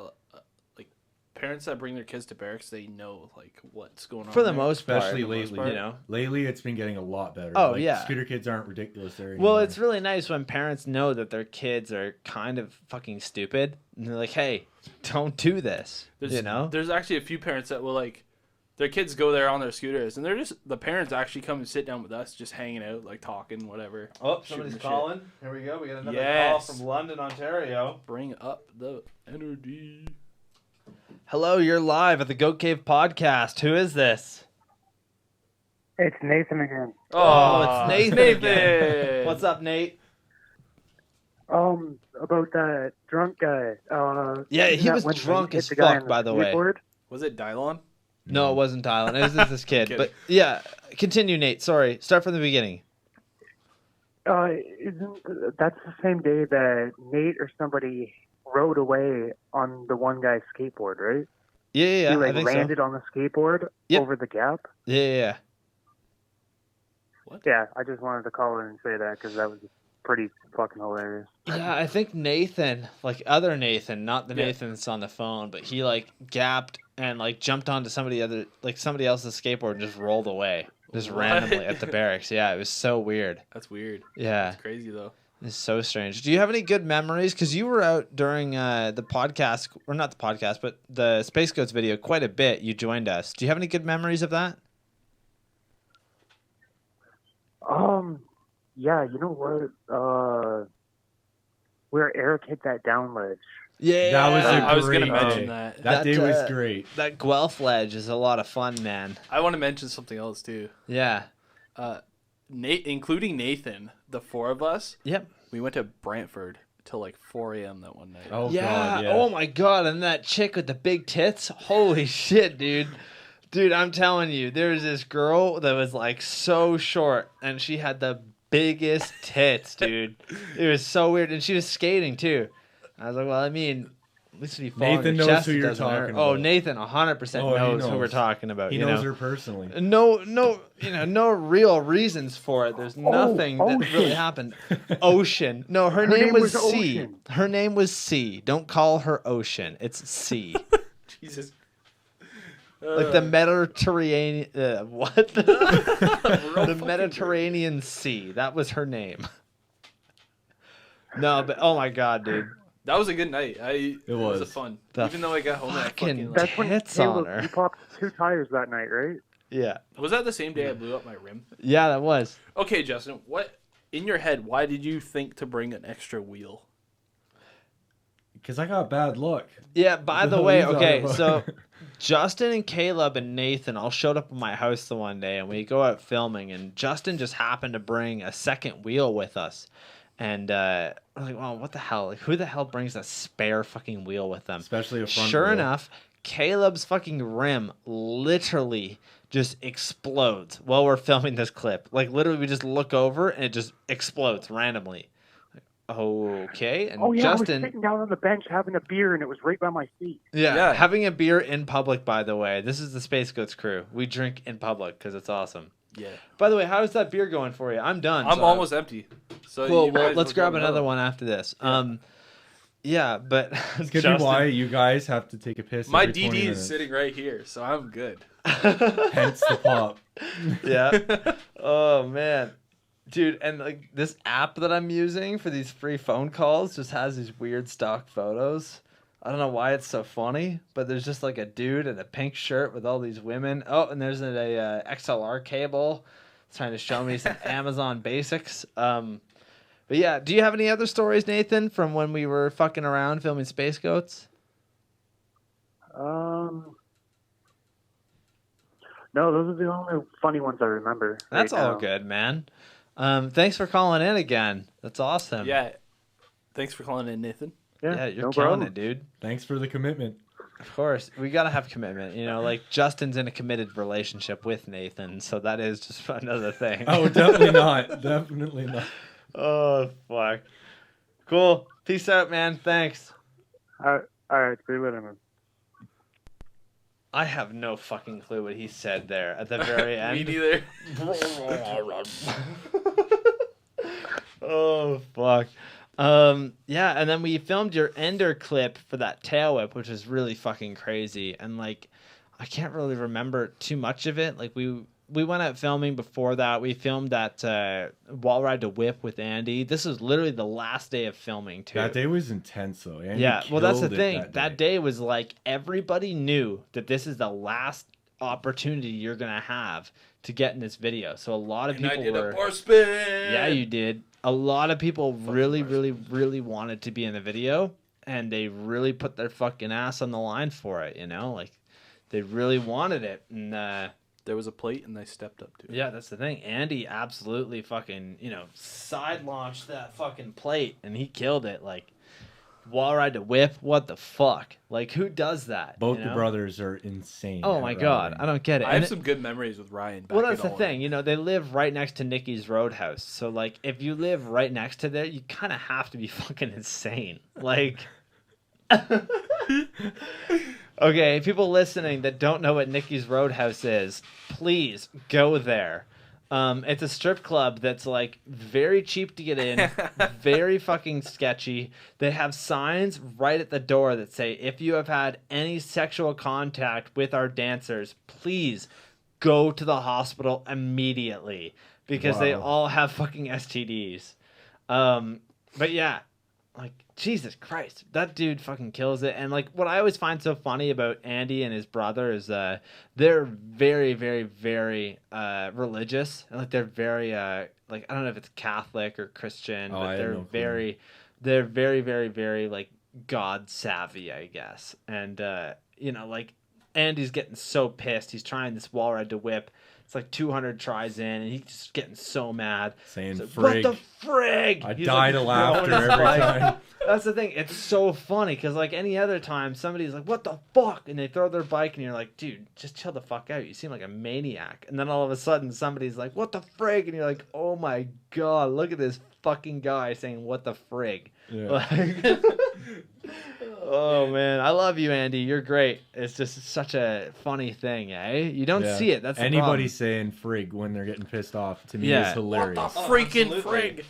parents that bring their kids to barracks. They know like what's going on For the there. most part, Especially lately. Lately, it's been getting a lot better. Oh, like, yeah. Scooter kids aren't ridiculous there anymore. Well, it's really nice when parents know that their kids are kind of fucking stupid, and they're like, "Hey, don't do this." There's actually a few parents that will like their kids go there on their scooters, and the parents actually come and sit down with us, just hanging out, like talking, whatever. Oh, somebody's calling. Here we go. We got another Yes. call from London, Ontario. Bring up the energy. Hello, you're live at the Goat Cave podcast. Who is this? It's Nathan again. Oh, it's Nathan. Nathan. What's up, Nate? About that drunk guy. Yeah, he that was when he drunk hit as the guy fuck, on by the way. skateboard? Was it Dylon? No, it wasn't Tylen. It was just this kid. Kidding. But yeah, continue, Nate. Sorry. Start from the beginning. Isn't that's the same day that Nate or somebody rode away on the one guy's skateboard, right? Yeah, yeah, He yeah, I like think so. landed on the skateboard Yep. over the gap. Yeah, yeah, yeah. What? Yeah, I just wanted to call in and say that because that was pretty fucking hilarious. Yeah, I think Nathan, like other Nathan, not the Yeah. Nathan that's on the phone, but he like gapped and like jumped onto somebody else's skateboard and just rolled away, just What? randomly at the barracks. Yeah, it was so weird. That's weird. Yeah, That's crazy though. it's so strange. Do you have any good memories? Because you were out during the podcast, or not the podcast, but the Space Goats video quite a bit. You joined us. Do you have any good memories of that? Yeah, you know what? Where Eric hit that down ledge. Yeah, That was a I was gonna great mention day. that. That day was That, great. that Guelph ledge is a lot of fun, man. I want to mention something else too. Yeah. Nate, including Nathan, the four of us, Yep. we went to Brantford till like 4 a.m. that one night. Oh Yeah. God, yeah. Oh my God. And that chick with the big tits. Holy shit, dude. Dude, I'm telling you, there was this girl that was like so short and she had the biggest tits, dude. It was so weird. And she was skating too. I was like, well, I mean, at least if you fall on Nathan your knows chest, who it you're doesn't hurt. talking Oh, about. Nathan 100% Oh, he knows who we're knows. talking about. He you knows know? her personally. No, no real reasons for it. There's nothing that Ocean. really happened. Ocean. No, her, Her name name was was C. Ocean. Her name was C. Don't call her Ocean. It's C. Jesus. Like the Mediterranean. What? The Mediterranean Sea. That was her name. No, but oh my God, dude. That was a good night. It was a was. fun. The Even though I got home at fucking fucking. Like, That's when Tits on Caleb, her. you popped 2 tires that night, right? Yeah. was that the same day I blew up my rim? Yeah, that was. Okay, Justin. What in your head? Why did you think to bring an extra wheel? Because I got bad luck. Yeah, by What the the way, hell are you okay, talking so about? Justin and Kaleb and Nathan all showed up at my house the one day and we go out filming and Justin just happened to bring a second wheel with us. And we're like, well, what the hell? Like, who the hell brings a spare fucking wheel with them? Especially a front Sure wheel. enough, Caleb's fucking rim literally just explodes while we're filming this clip. Like, literally, we just look over and it just explodes randomly. Okay, and Oh yeah, I was Justin, sitting down on the bench having a beer, and it was right by my feet. yeah, having a beer in public. By the way, this is the Space Goats crew. We drink in public because it's awesome. Yeah. By the way, how's that beer going for you? I'm done. I'm so- almost empty. So Cool. you Well, guys let's will grab go another one after this. Yeah, but It's gonna be why you guys have to take a piss. My every 20 DD is minutes. sitting right here, so I'm good. Hence the pop. Yeah. Oh man, dude, and like this app that I'm using for these free phone calls just has these weird stock photos. I don't know why it's so funny, but there's just like a dude in a pink shirt with all these women. Oh, and there's a XLR cable. It's trying to show me some Amazon basics. But yeah, do you have any other stories, Nathan, from when we were fucking around filming Space Goats? No, those are the only funny ones I remember. That's right all now. good, man. Thanks for calling in again. That's awesome. Yeah. Thanks for calling in, Nathan. Yeah, you're no killing problem. it, dude. Thanks for the commitment. Of course, we gotta have commitment. You know, like Justin's in a committed relationship with Nathan, so that is just another thing. Oh, definitely not. Definitely not. Oh, fuck. Cool. Peace out, man. Thanks. All right, see you later, man. I have no fucking clue what he said there at the very end. Me neither. Oh, fuck. Yeah, and then we filmed your ender clip for that tail whip, which is really fucking crazy. And like, I can't really remember too much of it. Like we went out filming before that. We filmed that wall ride to whip with Andy. This was literally the last day of filming too. That day was intense though. Andy Yeah, well, that's the killed it thing. That day was like everybody knew that this is the last opportunity you're gonna have to get in this video. So a lot of And I people did were. a bar spin. Yeah, you did. A lot of people really, really, really wanted to be in the video, and they really put their fucking ass on the line for it. You know, like they really wanted it, and There was a plate, and I stepped up to it. yeah, that's the thing. Andy absolutely fucking side launched that fucking plate, and he killed it. Like wall ride to whip. What the fuck? Like, who does that? Both you the know? brothers are insane. Oh at my god, riding. I don't get it. I And have some good memories with Ryan. Back well, that's in the Owen. thing. You know, they live right next to Nicky's Roadhouse. So, like, if you live right next to there, you kind of have to be fucking insane. Like, okay, people listening that don't know what Nicky's Roadhouse is, please go there. It's a strip club that's like very cheap to get in, very fucking sketchy. They have signs right at the door that say, if you have had any sexual contact with our dancers, please go to the hospital immediately because they Wow. all have fucking STDs. But yeah, like, Jesus Christ, that dude fucking kills it. And like, what I always find so funny about Andy and his brother is they're very, very, very religious, and like they're very like, I don't know if it's Catholic or Christian, Oh, but I have they're no clue. they're very, very, very like God savvy, I guess. And you know, like, Andy's getting so pissed. He's trying this wall ride to whip. It's like 200 tries in, and he's just getting so mad. Saying So, frig. what the frig? I He's died of laughter throwing his every bike. time. That's the thing. It's so funny because, like, any other time, somebody's like, what the fuck? And they throw their bike, and you're like, dude, just chill the fuck out. You seem like a maniac. And then all of a sudden, somebody's like, what the frig? And you're like, oh my God, look at this fucking guy saying, what the frig? Yeah. Like, oh, man. I love you, Andy. You're great. It's just such a funny thing, eh? You don't Yeah. see it. That's the Anybody problem. saying frig when they're getting pissed off to me Yeah. is hilarious. Freaking absolutely. frig.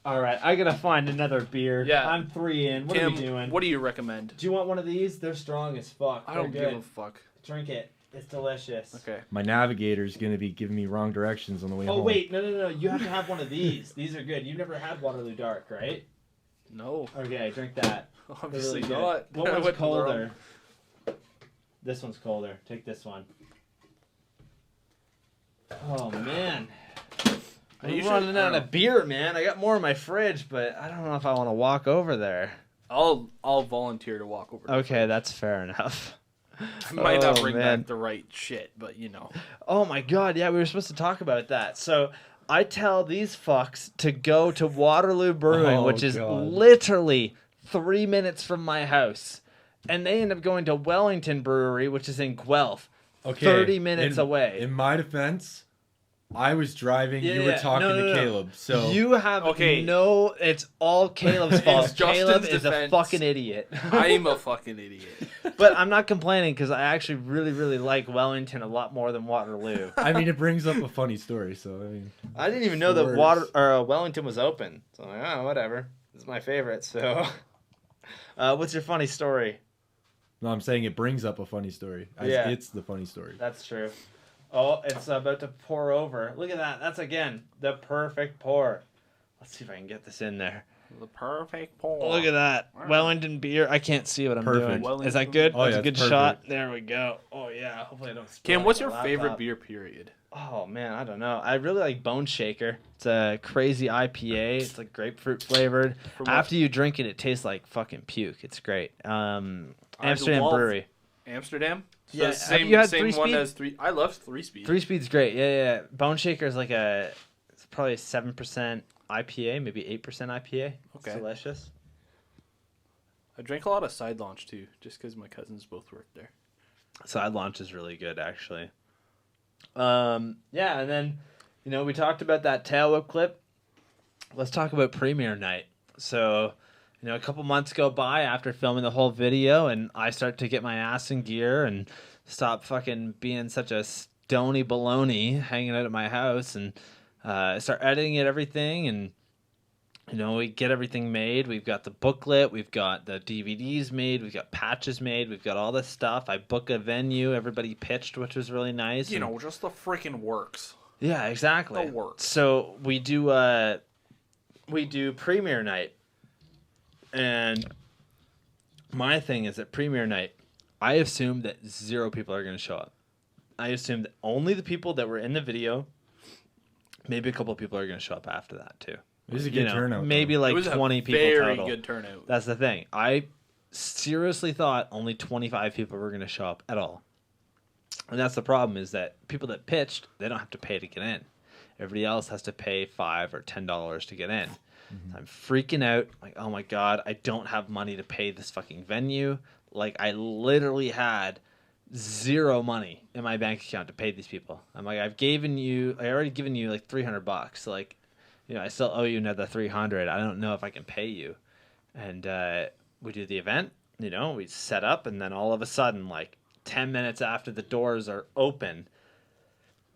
All right, I gotta find another beer. Yeah. I'm 3 in. What Tim, are we doing? what do you recommend? Do you want one of these? They're strong as fuck. I don't They're give a good. fuck. Drink it. It's delicious. Okay. My navigator's gonna be giving me wrong directions on the way home. Oh wait, no. You have to have one of these. These are good. You've never had Waterloo Dark, right? No. Okay, drink that. They're Obviously really good. not. What I one's went to the wrong- colder? This one's colder. Take this one. Oh man. I'm usually- running I out don't know. of beer, man. I got more in my fridge, but I don't know if I want to walk over there. I'll volunteer to walk over. To Okay, that's fair enough. I might not Oh, bring man. back the right shit, but you know. Oh my God, yeah, we were supposed to talk about that. So I tell these fucks to go to Waterloo Brewing, Oh, which is God. literally 3 minutes from my house. And they end up going to Wellington Brewery, which is in Guelph, Okay, 30 minutes in- away. In my defense, I was driving. You were Yeah, talking no, to Caleb. So you have Okay. no, it's all Caleb's fault. It's Justin's Caleb is a defense. fucking idiot. I'm a fucking idiot. But I'm not complaining because I actually really, really like Wellington a lot more than Waterloo. I mean, it brings up a funny story. So I mean, I didn't even know that Wellington was open. So I'm like, oh, whatever. It's my favorite. So, what's your funny story? no, I'm saying it brings up a funny story. Yeah. It's the funny story. That's true. Oh, it's about to pour over. Look at that. That's again the perfect pour. Let's see if I can get this in there. The perfect pour. Look at that Wellington beer. I can't see what I'm Perfect. doing. Is that good? Oh, That's yeah, a good it's perfect. shot. There we go. Oh yeah. Hopefully I don't. spill Cam, it what's on your the favorite laptop. beer? Period. Oh man, I don't know. I really like Bone Shaker. It's a crazy IPA. It's like grapefruit flavored. From what- After you drink it, it tastes like fucking puke. It's great. Amsterdam love- Brewery. Amsterdam. So Yeah, have Same, you had same 3 one Speed? as 3. I love 3 Speed. 3 Speed's great. Yeah. Bone Shaker is like it's probably 7% IPA, maybe 8% IPA. It's Okay. delicious. I drank a lot of Side Launch too, just because my cousins both worked there. Side Launch is really good, actually. Yeah, and then, we talked about that tail whip clip. Let's talk about premiere night. So, a couple months go by after filming the whole video, and I start to get my ass in gear and stop fucking being such a stony baloney hanging out at my house, and start editing it, everything, and we get everything made. We've got the booklet, we've got the DVDs made, we've got patches made, we've got all this stuff. I book a venue, everybody pitched, which was really nice. You and- know, just the freaking works. yeah, exactly. The works. So we do premiere night, and my thing is at premiere night, I assume that 0 people are going to show up. I assume that only the people that were in the video, maybe a couple of people are going to show up after that too. It was a good turnout. Maybe though. like It was 20 a people very total. good turnout. That's the thing. I seriously thought only 25 people were going to show up at all. And that's the problem, is that people that pitched, they don't have to pay to get in. Everybody else has to pay $5 or $10 to get in. I'm freaking out. Like, oh my God, I don't have money to pay this fucking venue. Like, I literally had zero money in my bank account to pay these people. I'm like, I already given you like $300. So like, I still owe you another 300. I don't know if I can pay you. And we do the event, we set up, and then all of a sudden, like 10 minutes after the doors are open,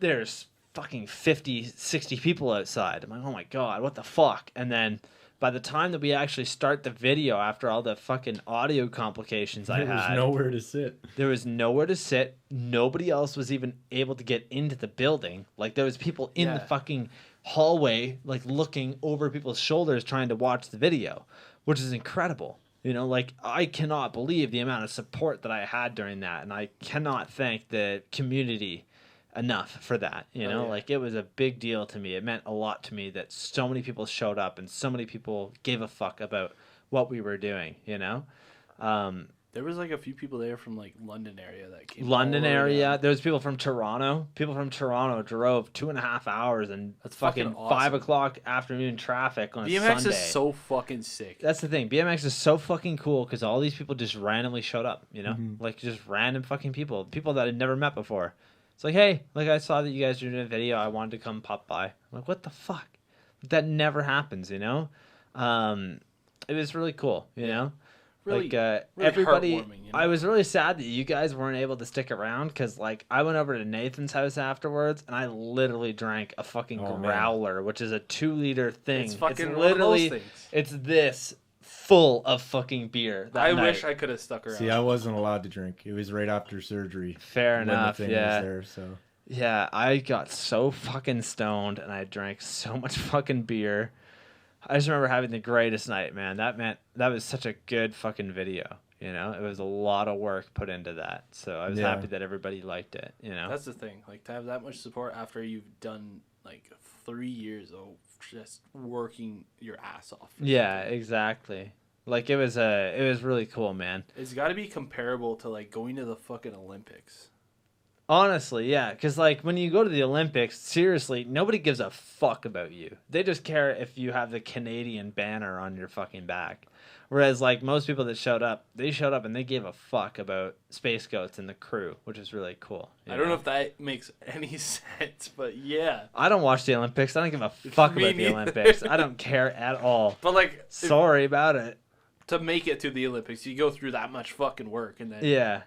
there's fucking 50, 60 people outside. I'm like, oh my God, what the fuck? And then by the time that we actually start the video, after all the fucking audio complications I had, there was nowhere to sit. There was nowhere to sit. Nobody else was even able to get into the building. Like, there was people in the fucking hallway, like looking over people's shoulders trying to watch the video, which is incredible. Like, I cannot believe the amount of support that I had during that, and I cannot thank the community enough for that. Like, it was a big deal to me. It meant a lot to me that so many people showed up and so many people gave a fuck about what we were doing. There was like a few people there from like London area that came. London area. There was people from Toronto. People from Toronto drove 2.5 hours and That's fucking fucking awesome. 5 o'clock afternoon traffic on a BMX Sunday. is so fucking sick. That's the thing. BMX is so fucking cool because all these people just randomly showed up. Like, just random fucking people that I'd never met before. It's like, hey, like, I saw that you guys were doing a video. I wanted to come pop by. I'm like, what the fuck? That never happens. It was really cool. Really, really everybody. heartwarming, I was really sad that you guys weren't able to stick around because, like, I went over to Nathan's house afterwards and I literally drank a fucking growler, which is a 2-liter thing. It's fucking literally, one of those things. it's this full of fucking beer. I wish I could have stuck around. See, I wasn't allowed to drink. It was right after surgery. Fair when enough. The thing Yeah. was there, so. Yeah, I got so fucking stoned and I drank so much fucking beer. I just remember having the greatest night, man. That was such a good fucking video. It was a lot of work put into that. So I was happy that everybody liked it. That's the thing. Like, to have that much support after you've done like 3 years of just working your ass off. Yeah, exactly. Like, it was really cool, man. It's got to be comparable to like going to the fucking Olympics. Honestly, yeah, because, like, when you go to the Olympics, seriously, nobody gives a fuck about you. They just care if you have the Canadian banner on your fucking back. Whereas, like, most people that showed up, they showed up and they gave a fuck about SPACEGOATS and the crew, which is really cool. I don't know if that makes any sense, but yeah. I don't watch the Olympics. I don't give a fuck Me about the neither. Olympics. I don't care at all. But, like, Sorry about it. to make it to the Olympics, you go through that much fucking work, and then Yeah.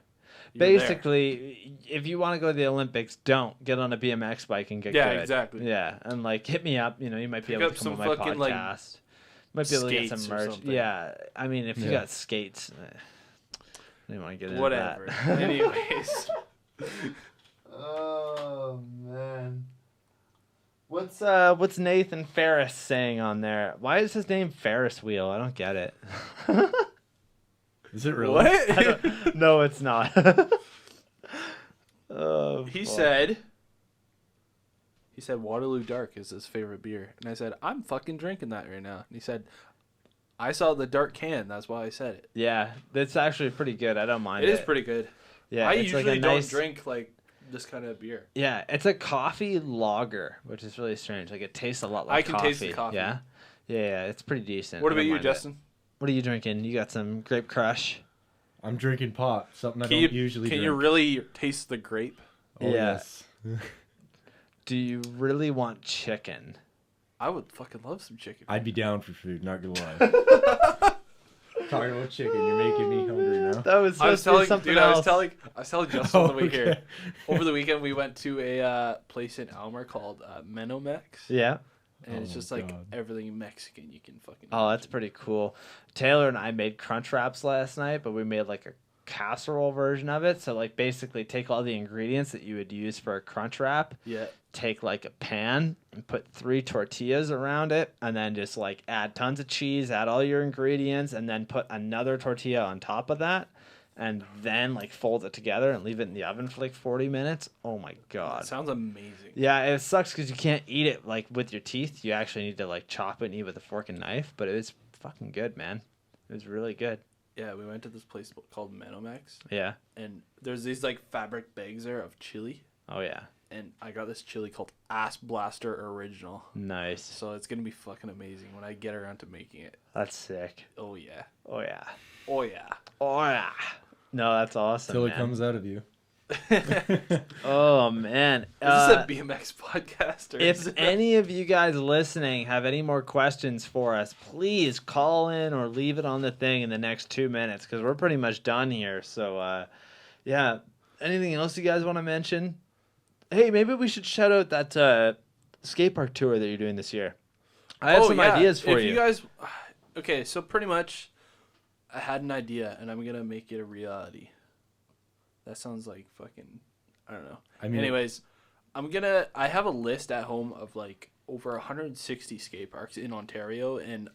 you're Basically, if you want to go to the Olympics, don't get on a BMX bike and get good. Yeah, exactly. Yeah, and, like, hit me up. You might be Pick able up to come on some my fucking, like, podcast. Might be able to get skates some or merch. something. Yeah, I mean, if you got skates, I didn't want to get into whatever. that. Anyways, Oh man, what's Nathan Ferris saying on there? Why is his name Ferris Wheel? I don't get it. Is it really? what? No, it's not. Oh, He fuck. said Waterloo Dark is his favorite beer, and I said I'm fucking drinking that right now. And he said, I saw the dark can, that's why I said it. Yeah, that's actually pretty good. I don't mind it. It is pretty good. Yeah, I it's usually like a don't nice... drink like this kind of beer. Yeah, it's a coffee lager, which is really strange. Like, it tastes a lot like I can coffee. taste the coffee. Yeah, yeah, it's pretty decent. What I about don't you, mind it. Justin? What are you drinking? You got some Grape Crush? I'm drinking pop, something I Can don't usually Can drink. you really taste the grape? Oh, Yeah. yes. Do you really want chicken? I would fucking love some chicken. I'd be down for food, not gonna lie. Talking about chicken, you're making me hungry now. That was I was supposed to be telling, something dude, I else. was telling Justin on the way Okay. here. Over the weekend, we went to a place in Almer called Menomex, Yeah. and it's Oh, just like God. everything Mexican you can fucking. Oh, that's pretty cool. Taylor and I made crunch wraps last night, but we made like a casserole version of it. So, like, basically take all the ingredients that you would use for a crunch wrap, Yeah. take like a pan and put 3 tortillas around it, and then just like add tons of cheese, add all your ingredients, and then put another tortilla on top of that, and then like fold it together and leave it in the oven for like 40 minutes. Oh my god. That sounds amazing. Yeah, it sucks because you can't eat it like with your teeth. You actually need to like chop it and eat with a fork and knife. But it was fucking good, man. It was really good. Yeah, we went to this place called Menomex, Yeah. and there's these like fabric bags there of chili. Oh yeah. and I got this chili called Ass Blaster Original. Nice. So it's gonna be fucking amazing when I get around to making it. That's sick. Oh yeah. Oh yeah. Oh yeah. Oh yeah. No, that's awesome. Till it man. comes out of you. Oh man. Is this a BMX podcast? Or If any of you guys listening have any more questions for us, please call in or leave it on the thing in the next 2 minutes because we're pretty much done here. So, yeah. Anything else you guys want to mention? Hey, maybe we should shout out that skate park tour that you're doing this year. I have some ideas for if you. you guys, okay, so pretty much, I had an idea and I'm gonna make it a reality. That sounds like fucking, I don't know. I mean, Anyways, I have a list at home of like over 160 skate parks in Ontario, and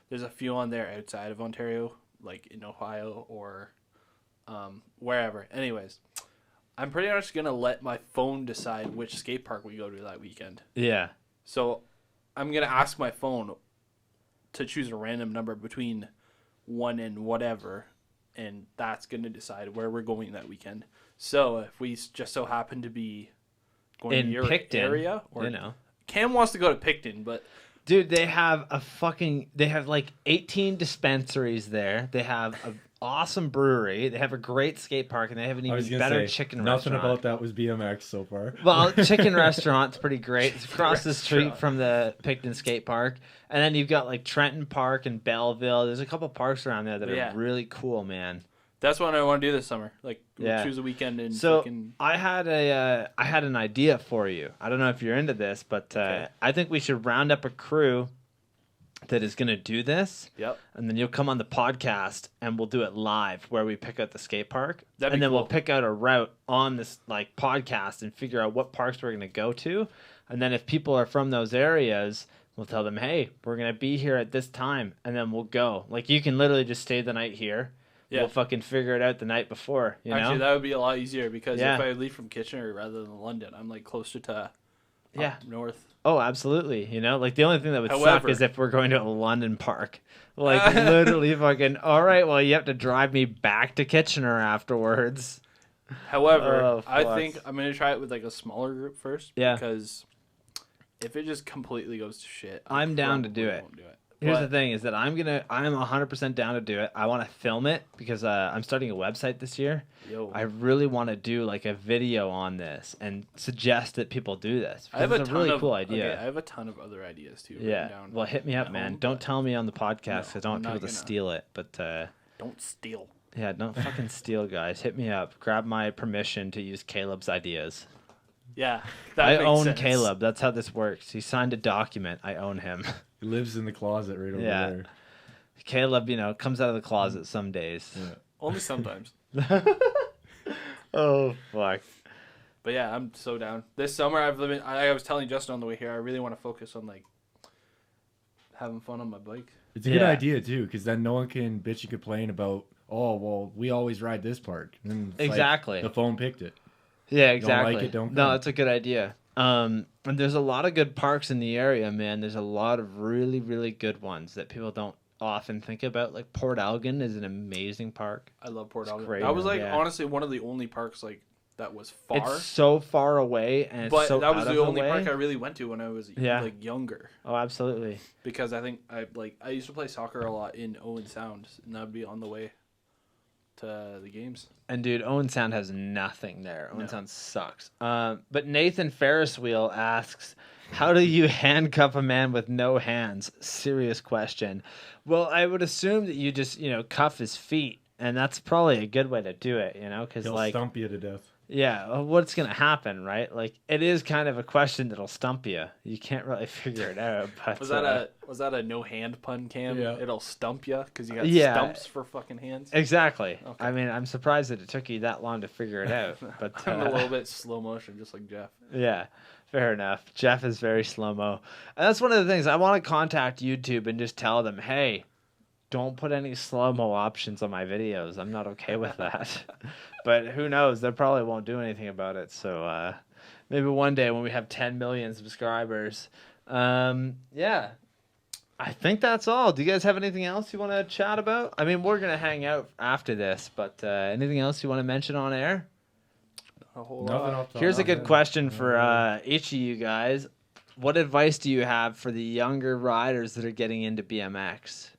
there's a few on there outside of Ontario, like in Ohio or wherever. Anyways, I'm pretty much going to let my phone decide which skate park we go to that weekend. Yeah. So I'm going to ask my phone to choose a random number between 1 and whatever, and that's going to decide where we're going that weekend. So if we just so happen to be going In to your Picton, area, or you know. Cam wants to go to Picton, but Dude, they have like 18 dispensaries there. They have an awesome brewery. They have a great skate park, and they have an I was even gonna better say, chicken nothing restaurant. about that was BMX so far. Well, chicken restaurant's pretty great. It's across the street Restaurant. from the Picton skate park. And then you've got like Trenton Park and Belleville. There's a couple parks around there that Yeah. are really cool, man. that's what I want to do this summer. Like, Yeah. choose a weekend and So fucking... I had an idea for you. I don't know if you're into this, but Okay. I think we should round up a crew that is going to do this. Yep. And then you'll come on the podcast and we'll do it live where we pick out the skate park. That'd be and then we'll cool. pick out a route on this like podcast and figure out what parks we're going to go to. And then if people are from those areas, we'll tell them, hey, we're going to be here at this time. And then we'll go. Like you can literally just stay the night here. Yeah. We'll fucking figure it out the night before, you Actually, know? that would be a lot easier because Yeah. if I leave from Kitchener rather than London, I'm like closer to Yeah. north. Oh, absolutely. You know, like the only thing that would suck However- is if we're going to a London park. Like literally fucking, all right, well, you have to drive me back to Kitchener afterwards. However, Oh, I fuck. think I'm going to try it with like a smaller group first. Yeah. Because if it just completely goes to shit, I'm down to do probably it. won't do it. Here's But- the thing is that I'm 100% down to do it. I want to film it because I'm starting a website this year. Yo, I really want to do like a video on this and suggest that people do this. I have a It's a ton really of cool idea. Okay, I have a ton of other ideas too. written Yeah. down Well, hit me up, at man. home, Don't but tell me on the podcast because I don't I'm want not people to gonna. steal it. But Don't steal. yeah, don't fucking steal, guys. Hit me up. Grab my permission to use Caleb's ideas. Yeah, that I makes own sense. Caleb. That's how this works. He signed a document. I own him. He lives in the closet right over Yeah. there. Caleb, comes out of the closet some days. Yeah. Only sometimes. Oh, fuck. But yeah, I'm so down. This summer, I was telling Justin on the way here, I really want to focus on like having fun on my bike. It's a good Yeah. idea too, because then no one can bitch and complain about, oh well, we always ride this park. And then it's like, Exactly. the phone picked it. Yeah, Don't exactly. like it, don't No, come. it's a good idea. And there's a lot of good parks in the area, man. There's a lot of really, really good ones that people don't often think about. Like Port Elgin is an amazing park. I love Port It's Elgin. great, That was like yeah. honestly one of the only parks like that was far. It's so far away, and it's But so that was out the of only way. park I really went to when I was Yeah. like younger. Oh, absolutely. Because I think I used to play soccer a lot in Owen Sound, and that'd be on the way to the games. And dude, Owen Sound has nothing there. Owen No. Sound sucks. But Nathan Ferris Wheel asks, how do you handcuff a man with no hands? Serious question. Well, I would assume that you just, cuff his feet. And that's probably a good way to do it, because He'll like, stump you to death. yeah, what's going to happen, right? Like, it is kind of a question that'll stump you. You can't really figure it out. But, Was that a no hand pun, Cam? Yeah. It'll stump you because you got Yeah. stumps for fucking hands. Exactly. Okay. I mean, I'm surprised that it took you that long to figure it out. But I'm a little bit slow motion, just like Jeff. Yeah, fair enough. Jeff is very slow-mo. And that's one of the things. I want to contact YouTube and just tell them, hey, don't put any slow-mo options on my videos. I'm not okay with that. But who knows? They probably won't do anything about it. So maybe one day when we have 10 million subscribers. Yeah. I think that's all. Do you guys have anything else you want to chat about? I mean, we're going to hang out after this, but anything else you want to mention on air? a whole Nothing lot. off the top Here's a of my good head. question for each of you guys. What advice do you have for the younger riders that are getting into BMX?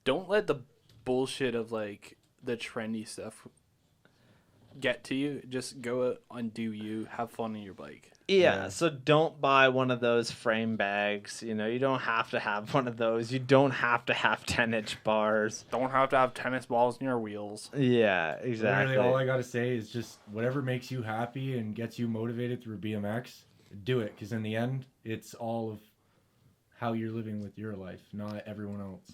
Don't let the bullshit of like the trendy stuff get to you. Just go and do you. Have fun on your bike. Yeah, Yeah. so don't buy one of those frame bags. You know, you don't have to have one of those. You don't have to have 10-inch bars. Don't have to have tennis balls in your wheels. Yeah, exactly. Literally, all I gotta say is just whatever makes you happy and gets you motivated through BMX, do it. Because in the end, it's all of how you're living with your life, not everyone else.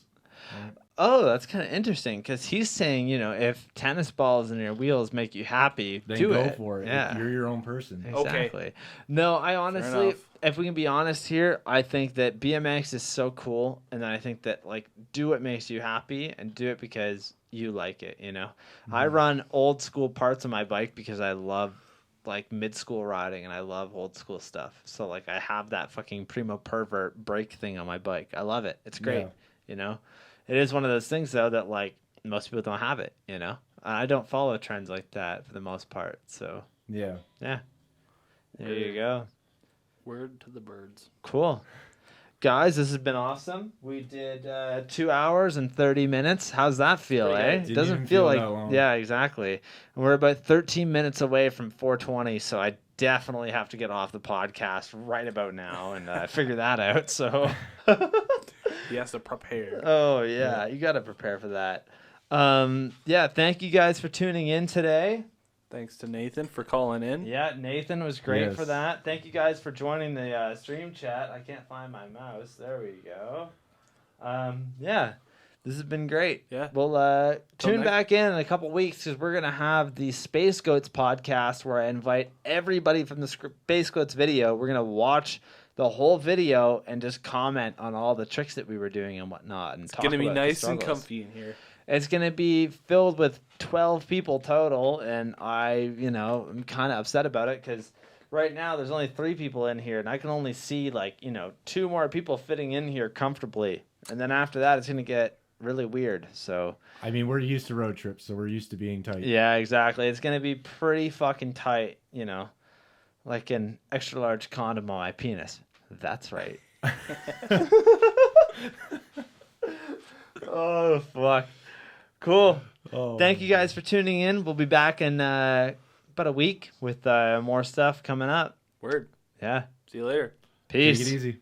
Right? Oh, that's kind of interesting because he's saying, you know, if tennis balls in your wheels make you happy, Then do go it. for it. Yeah. You're your own person. Okay. Exactly. No, I honestly, enough. if we can be honest here, I think that BMX is so cool, and then I think that like do what makes you happy and do it because you like it. You know, I run old school parts of my bike because I love like mid school riding and I love old school stuff. So like I have that fucking primo pervert brake thing on my bike. I love it. It's great. Yeah. You know, it is one of those things though that like most people don't have it. You know, I don't follow trends like that for the most part. So Yeah. yeah. There you go. Word to the birds. Cool. Guys, this has been awesome. We did 2 hours and 30 minutes. How's that feel, Pretty eh? good. It Didn't doesn't even feel feel like... that long. Yeah, exactly. And we're about 13 minutes away from 420, so I definitely have to get off the podcast right about now and figure that out. So, He has to prepare. oh, yeah, you got to prepare for that. Yeah, thank you guys for tuning in today. Thanks to Nathan for calling in. Yeah, Nathan was great Yes. for that. Thank you guys for joining the stream chat. I can't find my mouse. There we go. Yeah, this has been great. Yeah. We'll Till tune next- back in a couple weeks because we're going to have the Space Goats podcast where I invite everybody from the Space Goats video. We're going to watch the whole video and just comment on all the tricks that we were doing and whatnot. And It's gonna be about the nice and struggles. comfy in here. It's going to be filled with 12 people total, and I'm kind of upset about it because right now there's only 3 people in here, and I can only see, 2 more people fitting in here comfortably. And then after that, it's going to get really weird, so... I mean, we're used to road trips, so we're used to being tight. Yeah, exactly. It's going to be pretty fucking tight, like an extra-large condom on my penis. That's right. Oh, fuck. Cool. Oh, Thank you guys for tuning in. We'll be back in about a week with more stuff coming up. Word. Yeah. See you later. Peace. Take it easy.